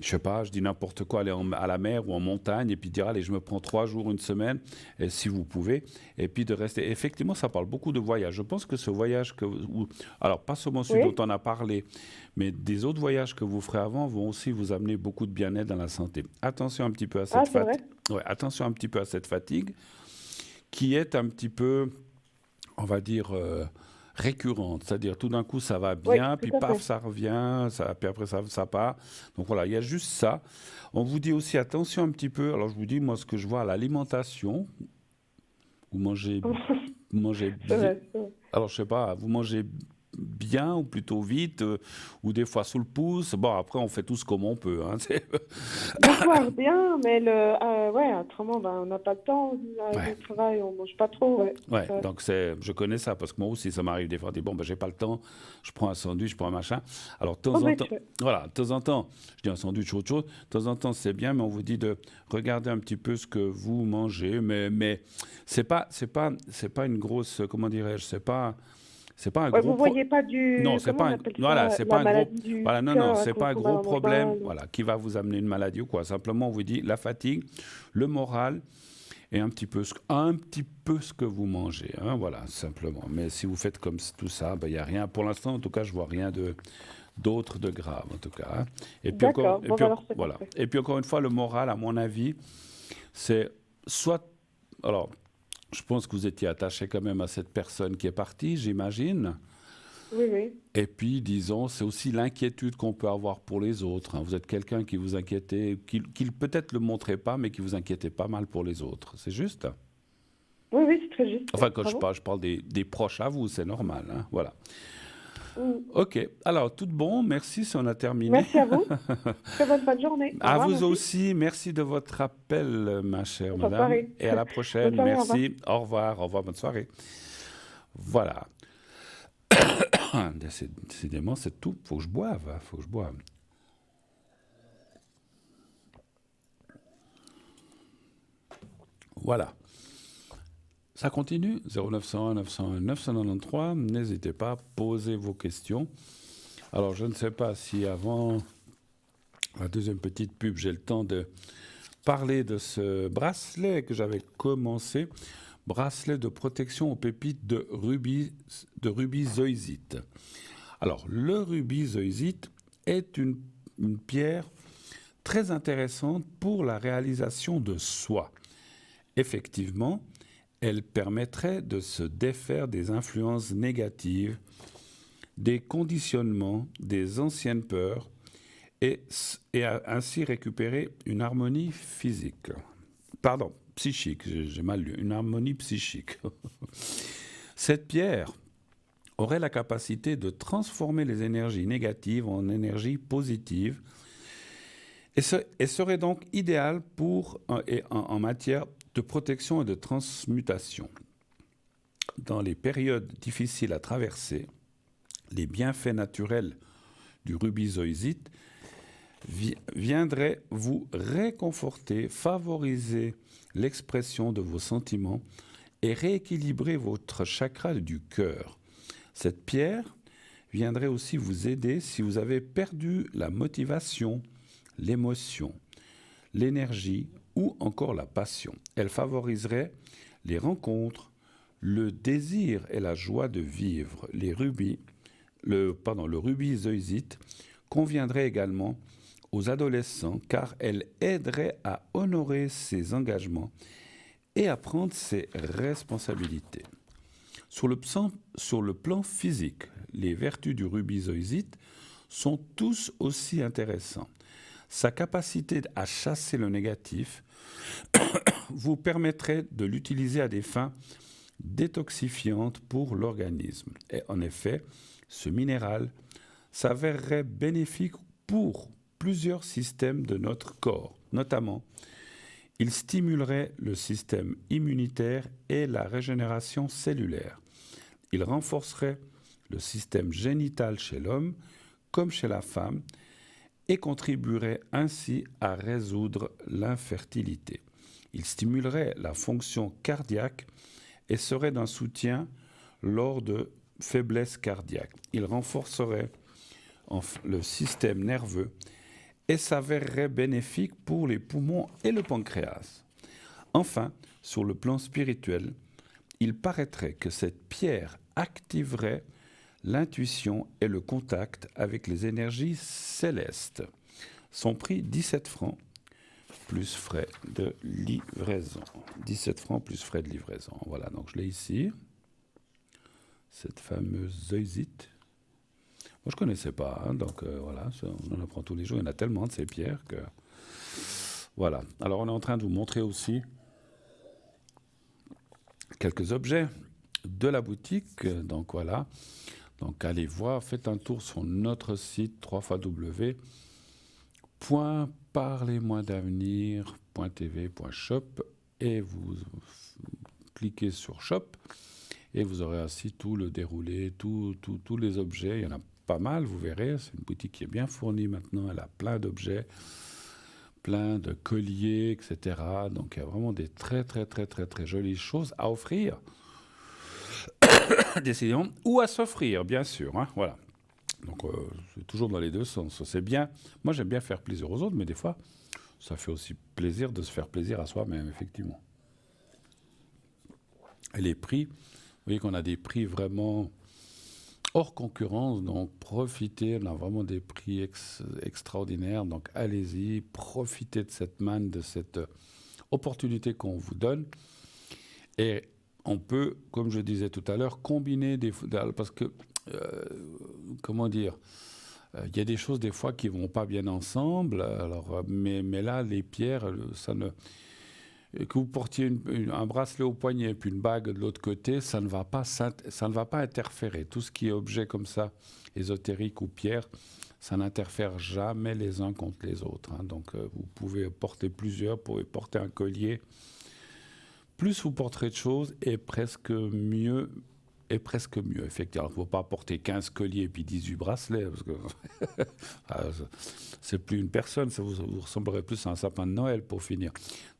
je sais pas, je dis n'importe quoi, aller à la mer ou en montagne et puis dire, allez, je me prends 3 jours, une semaine, et si vous pouvez, et puis de rester. Effectivement, ça parle beaucoup de voyage. Je pense que ce voyage alors pas seulement celui dont Oui. on a parlé, mais des autres voyages que vous ferez avant vont aussi vous amener beaucoup de bien-être dans la santé. Attention un petit peu à Ah, cette c'est vrai? fatigue. Ouais, attention un petit peu à cette fatigue qui est un petit peu, on va dire, récurrente. C'est-à-dire, tout d'un coup, ça va Oui, bien, puis tout à paf, fait. ça revient, puis après, ça part. Donc voilà, il y a juste ça. On vous dit aussi, attention un petit peu, alors je vous dis, moi, ce que je vois à l'alimentation, Vous mangez, vous mangez C'est bien. vrai, c'est vrai. Alors, je sais pas, vous mangez bien ou plutôt vite, ou des fois sous le pouce. Bon, après, on fait tous comme on peut, hein. Le soir, bien, mais ouais, autrement, ben, on n'a pas le temps. Avec Ouais. le travail, on mange pas trop, ouais. Ouais, Ouais. donc je connais ça parce que moi aussi ça m'arrive des fois de dire bon ben j'ai pas le temps, je prends un sandwich, je prends un machin. Alors de temps en temps, Sandwich, ouais. voilà, de temps en temps, je dis un sandwich ou autre chose, de temps en temps c'est bien, mais on vous dit de regarder un petit peu ce que vous mangez, mais c'est pas une grosse, comment dirais-je, c'est pas un Ouais, gros vous voyez pas non, c'est comment pas on un, appelle voilà, ça, c'est pas la un gros, maladie du voilà, non, non, cœur à c'est cause pas un qu'on va gros en problème, mental. voilà, qui va vous amener une maladie ou quoi. Simplement, on vous dit la fatigue, le moral et un petit peu ce que vous mangez, hein, voilà, simplement. Mais si vous faites comme tout ça, ben, il y a rien. Pour l'instant, en tout cas, je vois rien d'autre de grave, en tout cas, hein. Et puis encore, D'accord, bon, ben alors c'est voilà. parfait. Et puis encore une fois, le moral, à mon avis, c'est soit, alors, je pense que vous étiez attaché quand même à cette personne qui est partie, j'imagine. Oui, oui. Et puis, disons, c'est aussi l'inquiétude qu'on peut avoir pour les autres, hein. Vous êtes quelqu'un qui vous inquiétait, qui peut-être le montrait pas, mais qui vous inquiétait pas mal pour les autres. C'est juste? Oui, oui, c'est très juste, Enfin, ouais. quand Bravo. je parle des proches à vous, c'est normal, hein. Voilà. Mm. OK. Alors, tout bon. Merci si on a terminé. Merci à vous. Très bonne fin de journée. Au À revoir, vous merci. aussi. Merci de votre appel, ma chère Bonne madame. soirée. Et à la Bonne prochaine. soirée, au revoir. Merci. Au revoir. Au revoir. Bonne soirée. Voilà. Décidément, c'est tout. Faut que je boive, hein. Faut que je boive. Voilà. Ça continue, 0901 901 993. N'hésitez pas, posez vos questions. Alors, je ne sais pas si avant la deuxième petite pub, j'ai le temps de parler de ce bracelet que j'avais commencé. Bracelet de protection aux pépites de rubis zoisite. Alors, le rubis zoisite est une pierre très intéressante pour la réalisation de soie. Effectivement, elle permettrait de se défaire des influences négatives, des conditionnements, des anciennes peurs et ainsi récupérer une harmonie physique. Pardon, psychique, j'ai mal lu, une harmonie psychique. Cette pierre aurait la capacité de transformer les énergies négatives en énergies positives et serait donc idéale en matière de protection et de transmutation. Dans les périodes difficiles à traverser, les bienfaits naturels du rubis zoisite viendraient vous réconforter, favoriser l'expression de vos sentiments et rééquilibrer votre chakra du cœur. Cette pierre viendrait aussi vous aider si vous avez perdu la motivation, l'émotion, l'énergie ou encore la passion. Elle favoriserait les rencontres, le désir et la joie de vivre. Le rubis zoisite conviendrait également aux adolescents car elle aiderait à honorer ses engagements et à prendre ses responsabilités. Sur le plan physique, les vertus du rubis zoisite sont tous aussi intéressantes. Sa capacité à chasser le négatif vous permettrait de l'utiliser à des fins détoxifiantes pour l'organisme. Et en effet, ce minéral s'avérerait bénéfique pour plusieurs systèmes de notre corps. Notamment, il stimulerait le système immunitaire et la régénération cellulaire. Il renforcerait le système génital chez l'homme comme chez la femme et contribuerait ainsi à résoudre l'infertilité. Il stimulerait la fonction cardiaque et serait d'un soutien lors de faiblesse cardiaque. Il renforcerait le système nerveux et s'avérerait bénéfique pour les poumons et le pancréas. Enfin, sur le plan spirituel, il paraîtrait que cette pierre activerait l'intuition et le contact avec les énergies célestes. Son prix, 17 francs, plus frais de livraison. 17 francs plus frais de livraison. Voilà, donc je l'ai ici. Cette fameuse zoisite. Moi, je ne connaissais pas, hein, donc voilà, on en apprend tous les jours. Il y en a tellement de ces pierres que... Voilà. Alors, on est en train de vous montrer aussi quelques objets de la boutique. Donc voilà. Donc allez voir, faites un tour sur notre site www.parlez-moi-d'avenir.tv.shop et vous cliquez sur Shop et vous aurez ainsi tout le déroulé, tous les objets. Il y en a pas mal, vous verrez. C'est une boutique qui est bien fournie maintenant. Elle a plein d'objets, plein de colliers, etc. Donc il y a vraiment des très jolies choses à offrir. Décidément, ou à s'offrir, bien sûr. Hein, voilà. Donc, c'est toujours dans les deux sens. C'est bien. Moi, j'aime bien faire plaisir aux autres, mais des fois, ça fait aussi plaisir de se faire plaisir à soi-même, effectivement. Et les prix, vous voyez qu'on a des prix vraiment hors concurrence, donc profitez. On a vraiment des prix extraordinaires. Donc, allez-y, profitez de cette manne, de cette opportunité qu'on vous donne. Et on peut, comme je disais tout à l'heure, combiner parce que, comment dire, il y a des choses des fois qui ne vont pas bien ensemble. Alors, mais là, les pierres, que vous portiez un bracelet au poignet et puis une bague de l'autre côté, ça ne va pas interférer. Tout ce qui est objet comme ça, ésotérique ou pierre, ça n'interfère jamais les uns contre les autres. Hein. Donc, vous pouvez porter plusieurs, vous pouvez porter un collier. Plus vous porterez de choses, et presque mieux. Effectivement, il ne faut pas porter 15 colliers et puis 18 bracelets, parce que c'est plus une personne, ça vous ressemblerait plus à un sapin de Noël pour finir.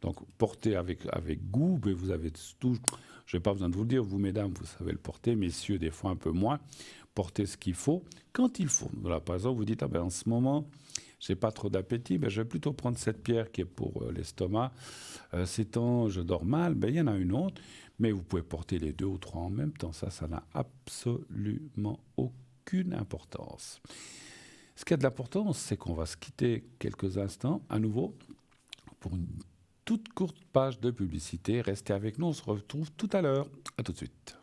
Donc, portez avec goût, mais vous avez tout. Je n'ai pas besoin de vous le dire, vous, mesdames, vous savez le porter, messieurs, des fois un peu moins. Portez ce qu'il faut, quand il faut. Voilà, par exemple, vous dites, en ce moment, je n'ai pas trop d'appétit, je vais plutôt prendre cette pierre qui est pour l'estomac. Ces temps, je dors mal, il y en a une autre. Mais vous pouvez porter les 2 ou 3 en même temps. Ça n'a absolument aucune importance. Ce qui a de l'importance, c'est qu'on va se quitter quelques instants à nouveau pour une toute courte page de publicité. Restez avec nous, on se retrouve tout à l'heure. À tout de suite.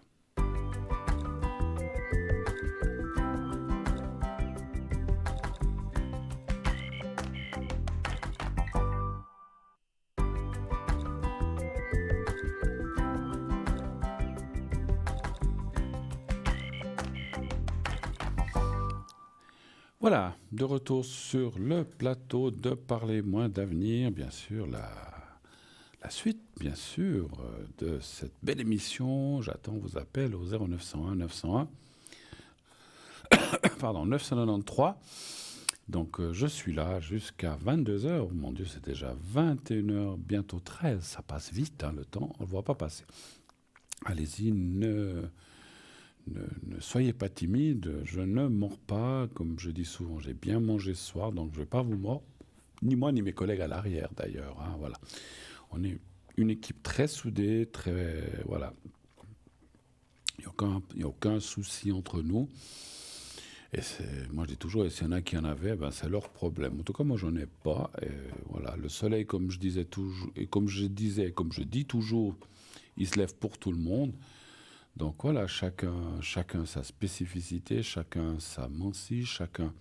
Voilà, de retour sur le plateau de Parlez-moi d'avenir, bien sûr, la suite, bien sûr, de cette belle émission. J'attends vos appels au 0901 901, pardon, 993. Donc, je suis là jusqu'à 22h. Mon Dieu, c'est déjà 21h, bientôt 13. Ça passe vite, hein, le temps, on ne le voit pas passer. Allez-y, ne soyez pas timide, je ne mords pas, comme je dis souvent, j'ai bien mangé ce soir, donc je ne vais pas vous mordre, ni moi ni mes collègues à l'arrière d'ailleurs. Hein, voilà. On est une équipe très soudée, voilà. Il n'y a aucun souci entre nous. Et moi je dis toujours, et s'il y en a qui en avaient, c'est leur problème. En tout cas, moi j'en ai pas. Et voilà, le soleil, comme je disais toujours, et comme je dis toujours, il se lève pour tout le monde. Donc voilà, chacun sa spécificité, chacun sa mancie, chacun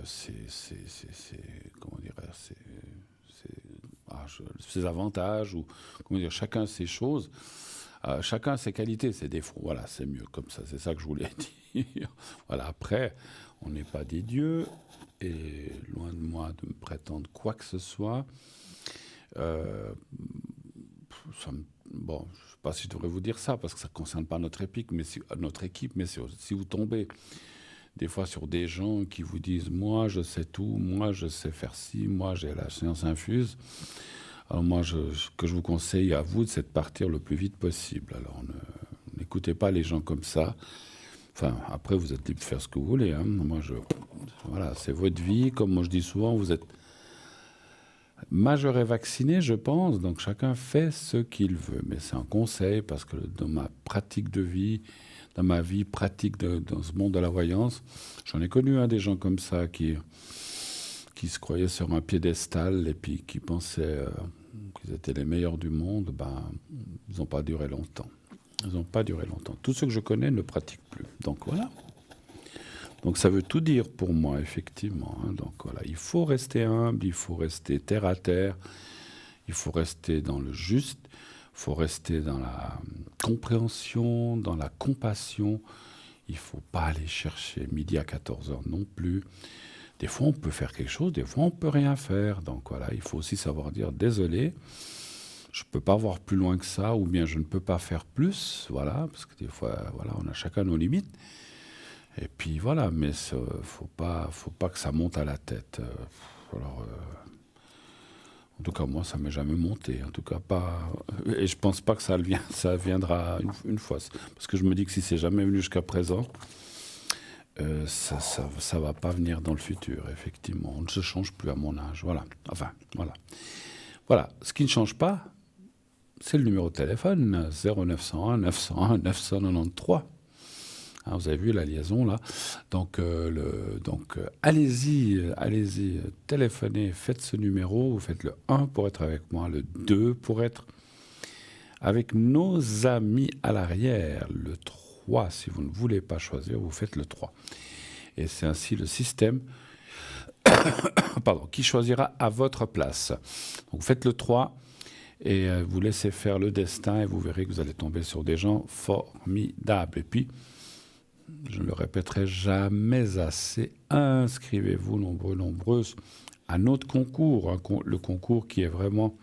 ses avantages, ou comment dire, chacun ses choses, chacun ses qualités, ses défauts. Voilà, c'est mieux comme ça, c'est ça que je voulais dire. Voilà, après, on n'est pas des dieux, et loin de moi de me prétendre quoi que ce soit. Bon, je ne sais pas si je devrais vous dire ça, parce que ça ne concerne pas notre équipe, mais si vous tombez des fois sur des gens qui vous disent « moi, je sais tout, moi, je sais faire ci, moi, j'ai la science infuse », alors moi, ce que je vous conseille à vous, c'est de partir le plus vite possible. Alors, n'écoutez pas les gens comme ça. Enfin, après, vous êtes libre de faire ce que vous voulez. Hein. Voilà, c'est votre vie. Comme moi, je dis souvent, vous êtes majeur et vacciné, je pense, donc chacun fait ce qu'il veut. Mais c'est un conseil, parce que dans ma pratique de vie, dans ma vie pratique dans ce monde de la voyance, j'en ai connu des gens comme ça qui se croyaient sur un piédestal et puis qui pensaient qu'ils étaient les meilleurs du monde. Ils n'ont pas duré longtemps. Tous ceux que je connais ne pratiquent plus. Donc voilà. Donc ça veut tout dire pour moi, effectivement. Hein. Donc voilà, il faut rester humble, il faut rester terre à terre, il faut rester dans le juste, il faut rester dans la compréhension, dans la compassion. Il ne faut pas aller chercher midi à 14h non plus. Des fois, on peut faire quelque chose, des fois, on ne peut rien faire. Donc voilà, il faut aussi savoir dire désolé, je ne peux pas voir plus loin que ça, ou bien je ne peux pas faire plus. Voilà, parce que des fois, voilà, on a chacun nos limites. Et puis voilà, mais il ne faut pas que ça monte à la tête. Alors, en tout cas, moi, ça ne m'est jamais monté. En tout cas, pas. Et je ne pense pas que ça viendra une fois. Parce que je me dis que si c'est jamais venu jusqu'à présent, ça va pas venir dans le futur, effectivement. On ne se change plus à mon âge. Voilà. Enfin, voilà. Voilà. Ce qui ne change pas, c'est le numéro de téléphone 0901 901 993. Hein, vous avez vu la liaison là. Donc, allez-y, téléphonez, faites ce numéro. Vous faites le 1 pour être avec moi, le 2 pour être avec nos amis à l'arrière, le 3, si vous ne voulez pas choisir, vous faites le 3. Et c'est ainsi le système qui choisira à votre place. Donc vous faites le 3 et vous laissez faire le destin et vous verrez que vous allez tomber sur des gens formidables. Et puis, je ne le répéterai jamais assez, inscrivez-vous nombreux, nombreuses à notre concours, le concours qui est vraiment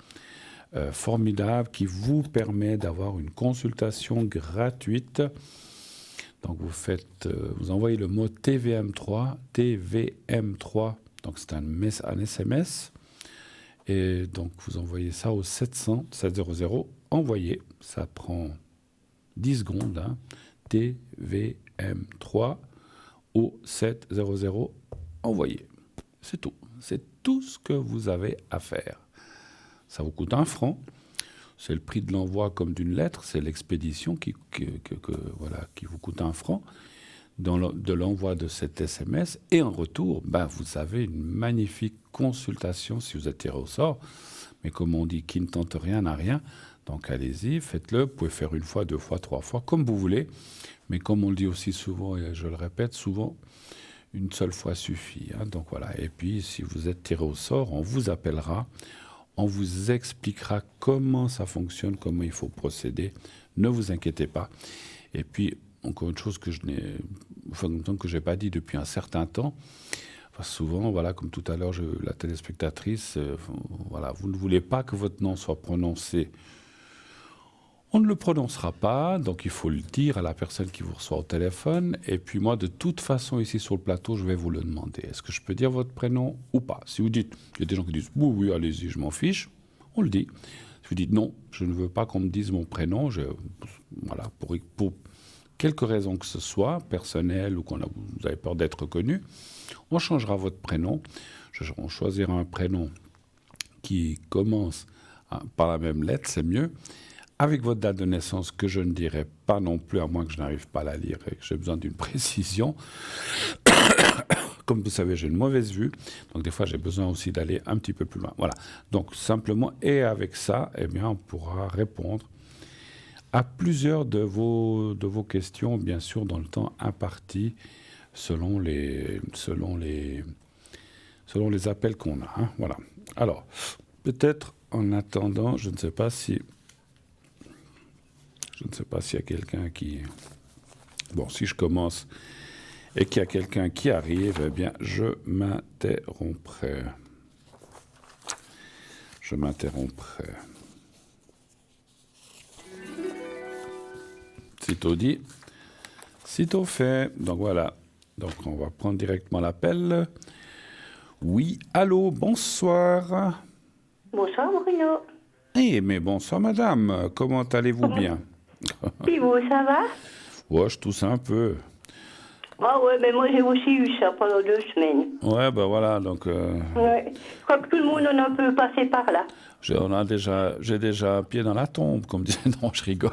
formidable, qui vous permet d'avoir une consultation gratuite. Donc vous envoyez le mot TVM3, donc c'est un SMS, et donc vous envoyez ça au 700 700, envoyez, ça prend 10 secondes, hein, TVM3 au 700, envoyez. C'est tout ce que vous avez à faire. Ça vous coûte 1 franc. C'est le prix de l'envoi comme d'une lettre. C'est l'expédition qui vous coûte 1 franc de l'envoi de cet SMS. Et en retour, vous avez une magnifique consultation si vous êtes tiré au sort. Mais comme on dit, qui ne tente rien n'a rien. Donc allez-y, faites-le. Vous pouvez faire 1 fois, 2 fois, 3 fois, comme vous voulez. Mais comme on le dit aussi souvent, et je le répète souvent, une seule fois suffit. Hein. Donc voilà. Et puis, si vous êtes tiré au sort, on vous appellera. On vous expliquera comment ça fonctionne, comment il faut procéder. Ne vous inquiétez pas. Et puis, encore une chose que je n'ai pas dit depuis un certain temps. Enfin, souvent, voilà, comme tout à l'heure, la téléspectatrice, vous ne voulez pas que votre nom soit prononcé. On ne le prononcera pas, donc il faut le dire à la personne qui vous reçoit au téléphone. Et puis moi, de toute façon, ici sur le plateau, je vais vous le demander. Est-ce que je peux dire votre prénom ou pas? Si vous dites, il y a des gens qui disent, oui, allez-y, je m'en fiche, on le dit. Si vous dites, non, je ne veux pas qu'on me dise mon prénom, pour quelque raison que ce soit, personnelle ou vous avez peur d'être reconnu, on changera votre prénom. On choisira un prénom qui commence par la même lettre, c'est mieux. Avec votre date de naissance, que je ne dirai pas non plus, à moins que je n'arrive pas à la lire et que j'ai besoin d'une précision. Comme vous savez, j'ai une mauvaise vue, donc des fois j'ai besoin aussi d'aller un petit peu plus loin. Voilà, donc simplement, et avec ça, on pourra répondre à plusieurs de vos questions, bien sûr, dans le temps imparti, selon les appels qu'on a. Hein, voilà. Alors, peut-être en attendant, je ne sais pas s'il y a quelqu'un qui... Bon, si je commence et qu'il y a quelqu'un qui arrive, je m'interromprai. Sitôt dit, sitôt fait. Donc voilà. Donc on va prendre directement l'appel. Oui, allô, bonsoir. Bonsoir Bruno. Mais bonsoir madame, comment allez-vous bien? Et vous, ça va? Ouais, je tousse un peu. Ah ouais, mais moi j'ai aussi eu ça pendant 2 semaines. Ouais, voilà, donc... Ouais, je crois que tout le monde en a un peu passé par là. J'ai déjà un pied dans la tombe, comme disait, non, je rigole.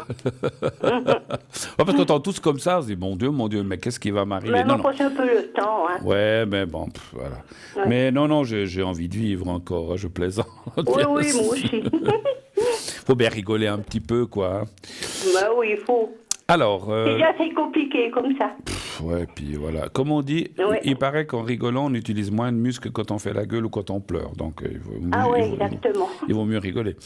Parce qu'on entend tous comme ça, on se dit, mon Dieu, mais qu'est-ce qui va m'arriver? Mais on passe un peu le temps, hein. Ouais, mais bon, voilà. Ouais. Mais non, j'ai envie de vivre encore, je plaisante. Oui, moi aussi. Faut bien rigoler un petit peu, quoi. Bah oui, il faut. Alors... C'est assez compliqué comme ça. Ouais, puis voilà. Comme on dit, Ouais. il paraît qu'en rigolant, on utilise moins de muscles que quand on fait la gueule ou quand on pleure. Donc, Ah ouais, exactement. il vaut mieux rigoler.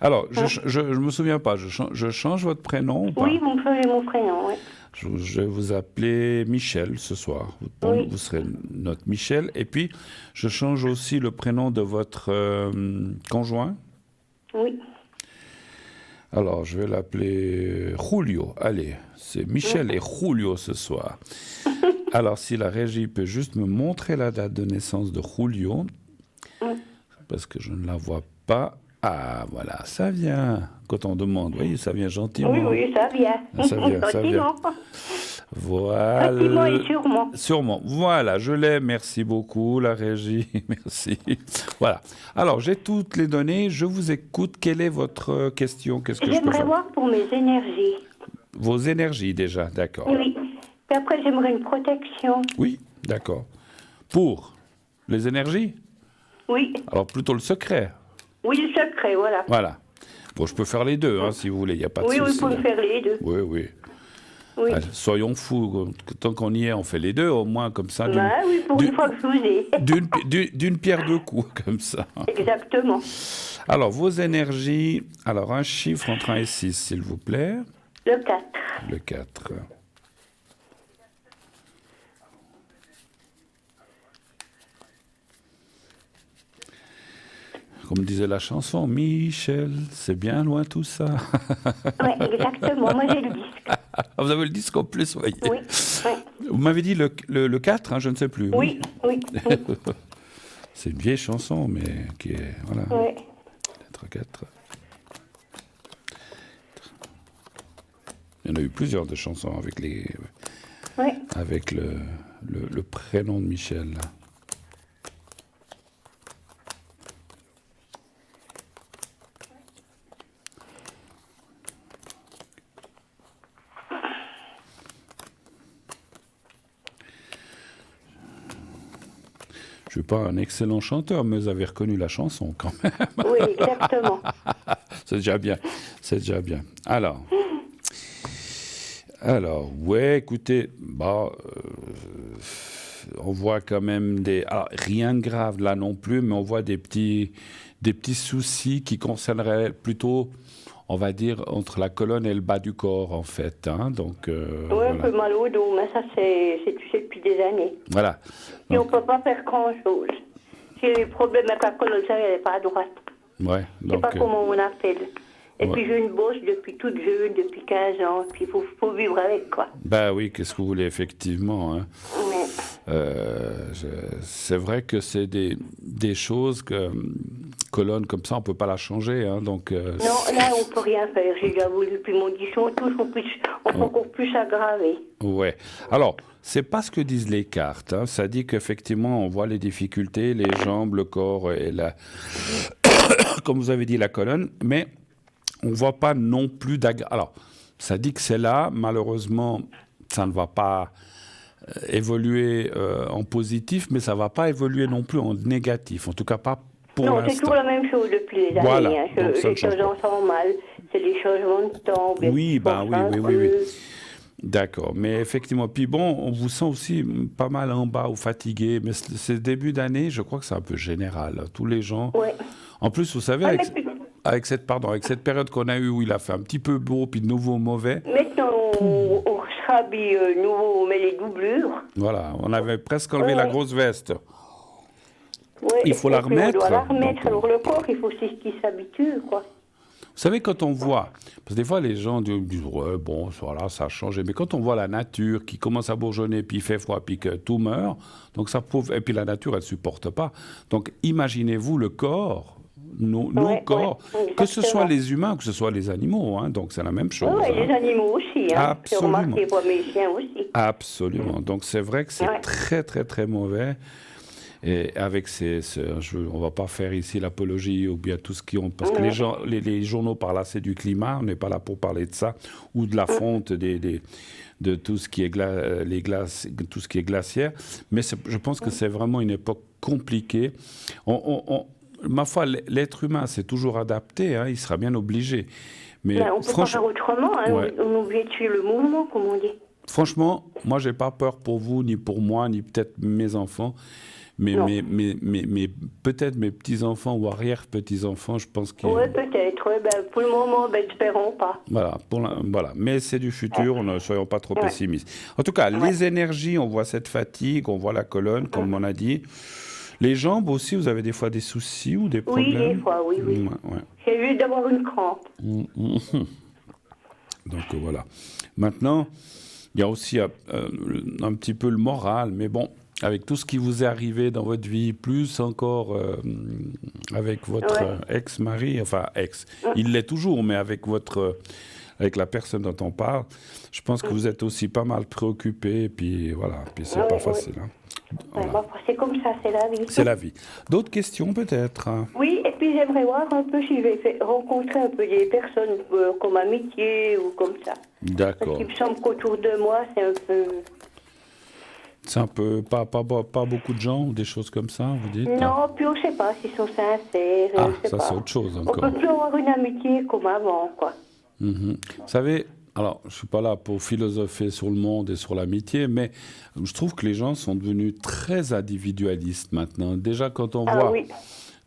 Alors, je me souviens pas, je change votre prénom ou pas? Oui, vous me faites mon prénom, oui. Je vais vous appeler Michel ce soir. Oui. Vous serez notre Michel. Et puis, je change aussi le prénom de votre conjoint. Oui. Alors, je vais l'appeler Julio. Allez, c'est Michel et Julio ce soir. Alors, si la régie peut juste me montrer la date de naissance de Julio, parce que je ne la vois pas. Ah, voilà, ça vient. Quand on demande, vous voyez, ça vient gentiment. Oui, oui, ça vient. Ça vient, ça vient. Gentiment. Voilà. Gentiment et sûrement. Sûrement. Voilà, je l'ai. Merci beaucoup, la régie. Merci. Voilà. Alors, j'ai toutes les données. Je vous écoute. Quelle est votre question? Qu'est-ce que je peux J'aimerais faire? voir pour mes énergies. Vos énergies, déjà. D'accord. Oui. Puis après, j'aimerais une protection. Oui, d'accord. Pour les énergies? Oui. Alors, plutôt le secret. Oui, le secret, voilà. Voilà. Bon, je peux faire les deux, hein, si vous voulez. Il n'y a pas de Oui, oui, souci. pour me faire les deux. Oui, oui. Oui. Allez, soyons fous. Tant qu'on y est, on fait les deux, au moins, comme ça. Bah oui, pour une fois que je vous ai. D'une pierre deux coups, comme ça. Exactement. Alors, vos énergies. Alors, un chiffre entre 1 et 6, s'il vous plaît. Le 4. Le 4. Comme disait la chanson, Michel, c'est bien loin tout ça. Oui, exactement. Moi, j'ai le disque. Vous avez le disque en plus, voyez. Oui, oui. Vous m'avez dit le 4, hein, je ne sais plus. Oui, oui, oui. C'est une vieille chanson, mais qui est... Voilà. Oui. Lettre 4. Il y en a eu plusieurs de chansons avec, Oui. avec le prénom de Michel. Je ne suis pas un excellent chanteur, mais vous avez reconnu la chanson quand même. Oui, exactement. C'est déjà bien. C'est déjà bien. Alors, ouais, écoutez, bah, on voit quand même des... Alors, rien de grave là non plus, mais on voit des petits soucis qui concerneraient plutôt, on va dire, entre la colonne et le bas du corps, en fait. Hein, donc, Oui, voilà. un peu mal au dos, mais ça, c'est tu sais, depuis des années. Voilà. Et on Donc, ne peut pas faire grand-chose. Si les problèmes avec la colonne, ça, elle n'est pas à droite. ouais, Je ne sais donc, pas comment on appelle. Et ouais. puis j'ai une bosse depuis toute jeune, depuis 15 ans. Puis il faut vivre avec, quoi. bah oui, qu'est-ce que vous voulez, effectivement. Hein. Mais, C'est vrai que c'est des choses que colonne comme ça, on peut pas la changer. Hein, donc, non, là, on ne peut rien faire. J'ai déjà voulu, puis mon disons, tous on peut encore plus aggraver. ouais. Alors, c'est pas ce que disent les cartes. Hein. Ça dit qu'effectivement, on voit les difficultés, les jambes, le corps et comme vous avez dit, la colonne, mais on voit pas non plus Alors, ça dit que c'est là. Malheureusement, ça ne va pas évoluer en positif, mais ça va pas évoluer non plus en négatif. En tout cas, pas pour Non, c'est l'instant. toujours la même chose depuis les années. Voilà. Hein. Donc, ça ne Les change choses pas. en sont mal. C'est les changements de temps. bien Oui, sûr, ben un oui. peu. D'accord, mais effectivement, puis bon, on vous sent aussi pas mal en bas ou fatigué, mais c'est début d'année, je crois que c'est un peu général. Tous les gens. Ouais. En plus, vous savez, avec cette période qu'on a eue où il a fait un petit peu beau, puis de nouveau mauvais, Maintenant, on se rhabille nouveau, on met les doublures. voilà, on avait presque enlevé la grosse veste. Ouais, Il faut la et puis on doit remettre, la remettre. donc, Alors le corps, il faut aussi qu'il s'habitue, quoi. Vous savez, quand on voit, parce que des fois les gens disent, ouais, bon, voilà, ça a changé, mais quand on voit la nature qui commence à bourgeonner, puis il fait froid, puis que tout meurt, donc ça prouve, et puis la nature, elle ne supporte pas. Donc imaginez-vous le corps, nos corps, ouais, que ce soit exactement. les humains, que ce soit les animaux, hein, donc c'est la même chose. Oui, hein. les animaux aussi. Hein. J'ai Absolument. remarqué pour mes chiens aussi. Absolument. Donc c'est vrai que c'est Ouais. très, très, très mauvais. Et avec on ne va pas faire ici l'apologie ou bien tout ce qui ont... Parce que les journaux parlent assez du climat, on n'est pas là pour parler de ça, ou de la fonte de tout ce qui est tout ce qui est glaciaire. Mais je pense que c'est vraiment une époque compliquée. Ma foi, l'être humain s'est toujours adapté, hein, il sera bien obligé. Mais Ben, on peut pas faire autrement. Hein. Ouais. On est obligé de suivre le mouvement, comme on dit. franchement, moi, j'ai pas peur pour vous, ni pour moi, ni peut-être mes enfants. Mais peut-être mes petits-enfants ou arrière-petits-enfants, je pense qu'ils... Oui, peut-être. Ouais, ben, pour le moment, ben, espérons pas. Voilà, voilà. Mais c'est du futur, ne soyons pas trop pessimistes. En tout cas, les énergies, on voit cette fatigue, on voit la colonne, comme on a dit. Les jambes aussi, vous avez des fois des soucis ou des problèmes? Oui, des fois, oui. Ouais. J'ai juste d'avoir une crampe. Donc voilà. Maintenant, il y a aussi un petit peu le moral, mais bon, avec tout ce qui vous est arrivé dans votre vie, plus encore avec votre ex-mari, enfin il l'est toujours, mais avec la personne dont on parle, je pense que vous êtes aussi pas mal préoccupé, et puis voilà, puis c'est pas facile. Hein. Voilà. C'est comme ça, c'est la vie. C'est la vie. D'autres questions peut-être? Oui, et puis j'aimerais voir un peu si je vais rencontrer un peu des personnes comme amitié ou comme ça. D'accord. Parce qu'il me semble qu'autour de moi, c'est un peu... C'est un peu, pas beaucoup de gens ou des choses comme ça, vous dites? Non, puis on ne sait pas s'ils sont sincères. Ah, ça c'est autre chose encore. On peut plus avoir une amitié comme avant, quoi. Vous savez, alors je ne suis pas là pour philosopher sur le monde et sur l'amitié, mais je trouve que les gens sont devenus très individualistes maintenant. Déjà quand on voit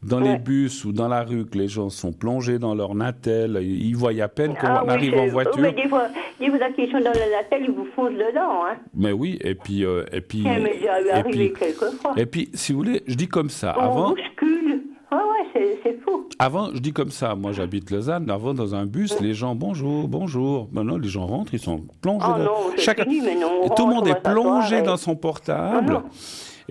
dans les bus ou dans la rue que les gens sont plongés dans leur natel, ils voient à peine qu'on arrive en voiture. Mais des fois qu'ils sont dans le natel, ils vous foncent dedans. Hein. Mais oui, et puis... Et puis, si vous voulez, je dis comme ça. On bouscule. Ah ouais, c'est fou. Avant, je dis comme ça, moi j'habite Lausanne, avant dans un bus, les gens, bonjour. Maintenant, les gens rentrent, ils sont plongés fini, mais non, tout le monde est plongé dans son portable.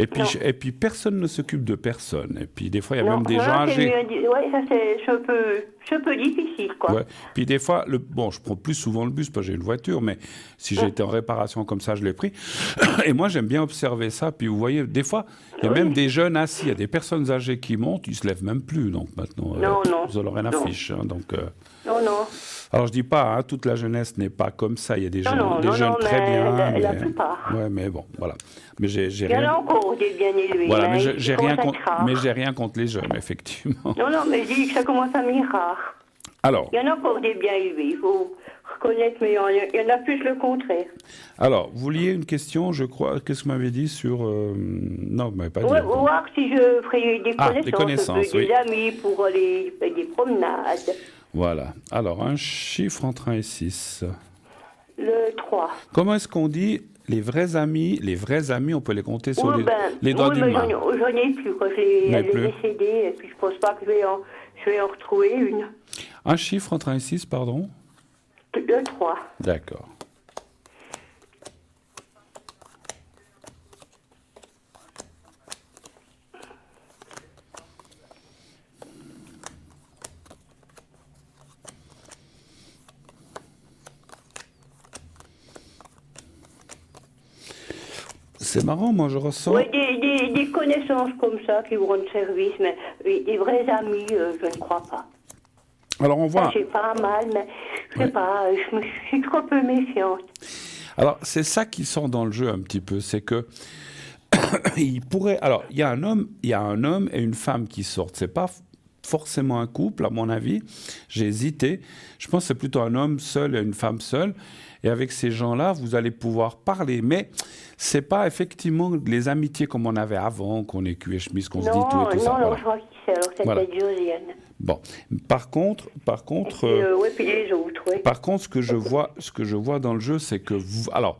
Et puis personne ne s'occupe de personne. Et puis des fois, il y a même des gens âgés. Oui, ça c'est un peu difficile, quoi. Ouais. Puis des fois, je prends plus souvent le bus parce que j'ai une voiture, mais si j'étais en réparation comme ça, je l'ai pris. Et moi, j'aime bien observer ça. Puis vous voyez, des fois, il y a même des jeunes assis, il y a des personnes âgées qui montent, ils se lèvent même plus. Donc maintenant, ils n'ont rien à fiche. Hein, donc, non. Alors je dis pas, toute la jeunesse n'est pas comme ça. Il y a des jeunes très bien. La plupart. Ouais, mais bon, voilà. Mais j'ai il y en a encore des bien élevés. Voilà, mais j'ai rien contre les jeunes, effectivement. Non, mais je dis que ça commence à venir rare. Alors. Il y en a encore des bien élevés, il faut reconnaître, mais il y en a plus le contraire. Alors, vous vouliez une question, je crois, qu'est-ce que vous m'avez dit sur... Non, vous m'avez pas dit. Voir si je ferais des connaissances, des amis pour aller faire des promenades. Voilà. Alors, un chiffre entre 1 et 6. Le 3. Comment est-ce qu'on dit les vrais amis, on peut les compter sur les doigts d'une main. J'en ai plus, quoi. Elle est décédée, et puis je pense pas que je vais en retrouver une. Un chiffre entre 1 et 6, pardon? Le 3. D'accord. C'est marrant, moi je ressens... Oui, des connaissances comme ça qui vous rendent service, mais des vrais amis, je ne crois pas. Alors on voit... C'est pas mal, mais je sais pas, je suis trop peu méfiante. Alors c'est ça qui sort dans le jeu un petit peu, c'est que il pourrait... Alors il y a un homme et une femme qui sortent, c'est pas forcément un couple à mon avis, j'ai hésité, je pense que c'est plutôt un homme seul et une femme seule, et avec ces gens-là, vous allez pouvoir parler, mais c'est pas effectivement les amitiés comme on avait avant, qu'on est cul et chemise, qu'on se dit tout et tout ça. Non, je vois qui c'est, alors c'est peut-être Josiane. Bon, par contre, puis les autres, oui. Par contre, ce que je vois dans le jeu, c'est que vous, alors,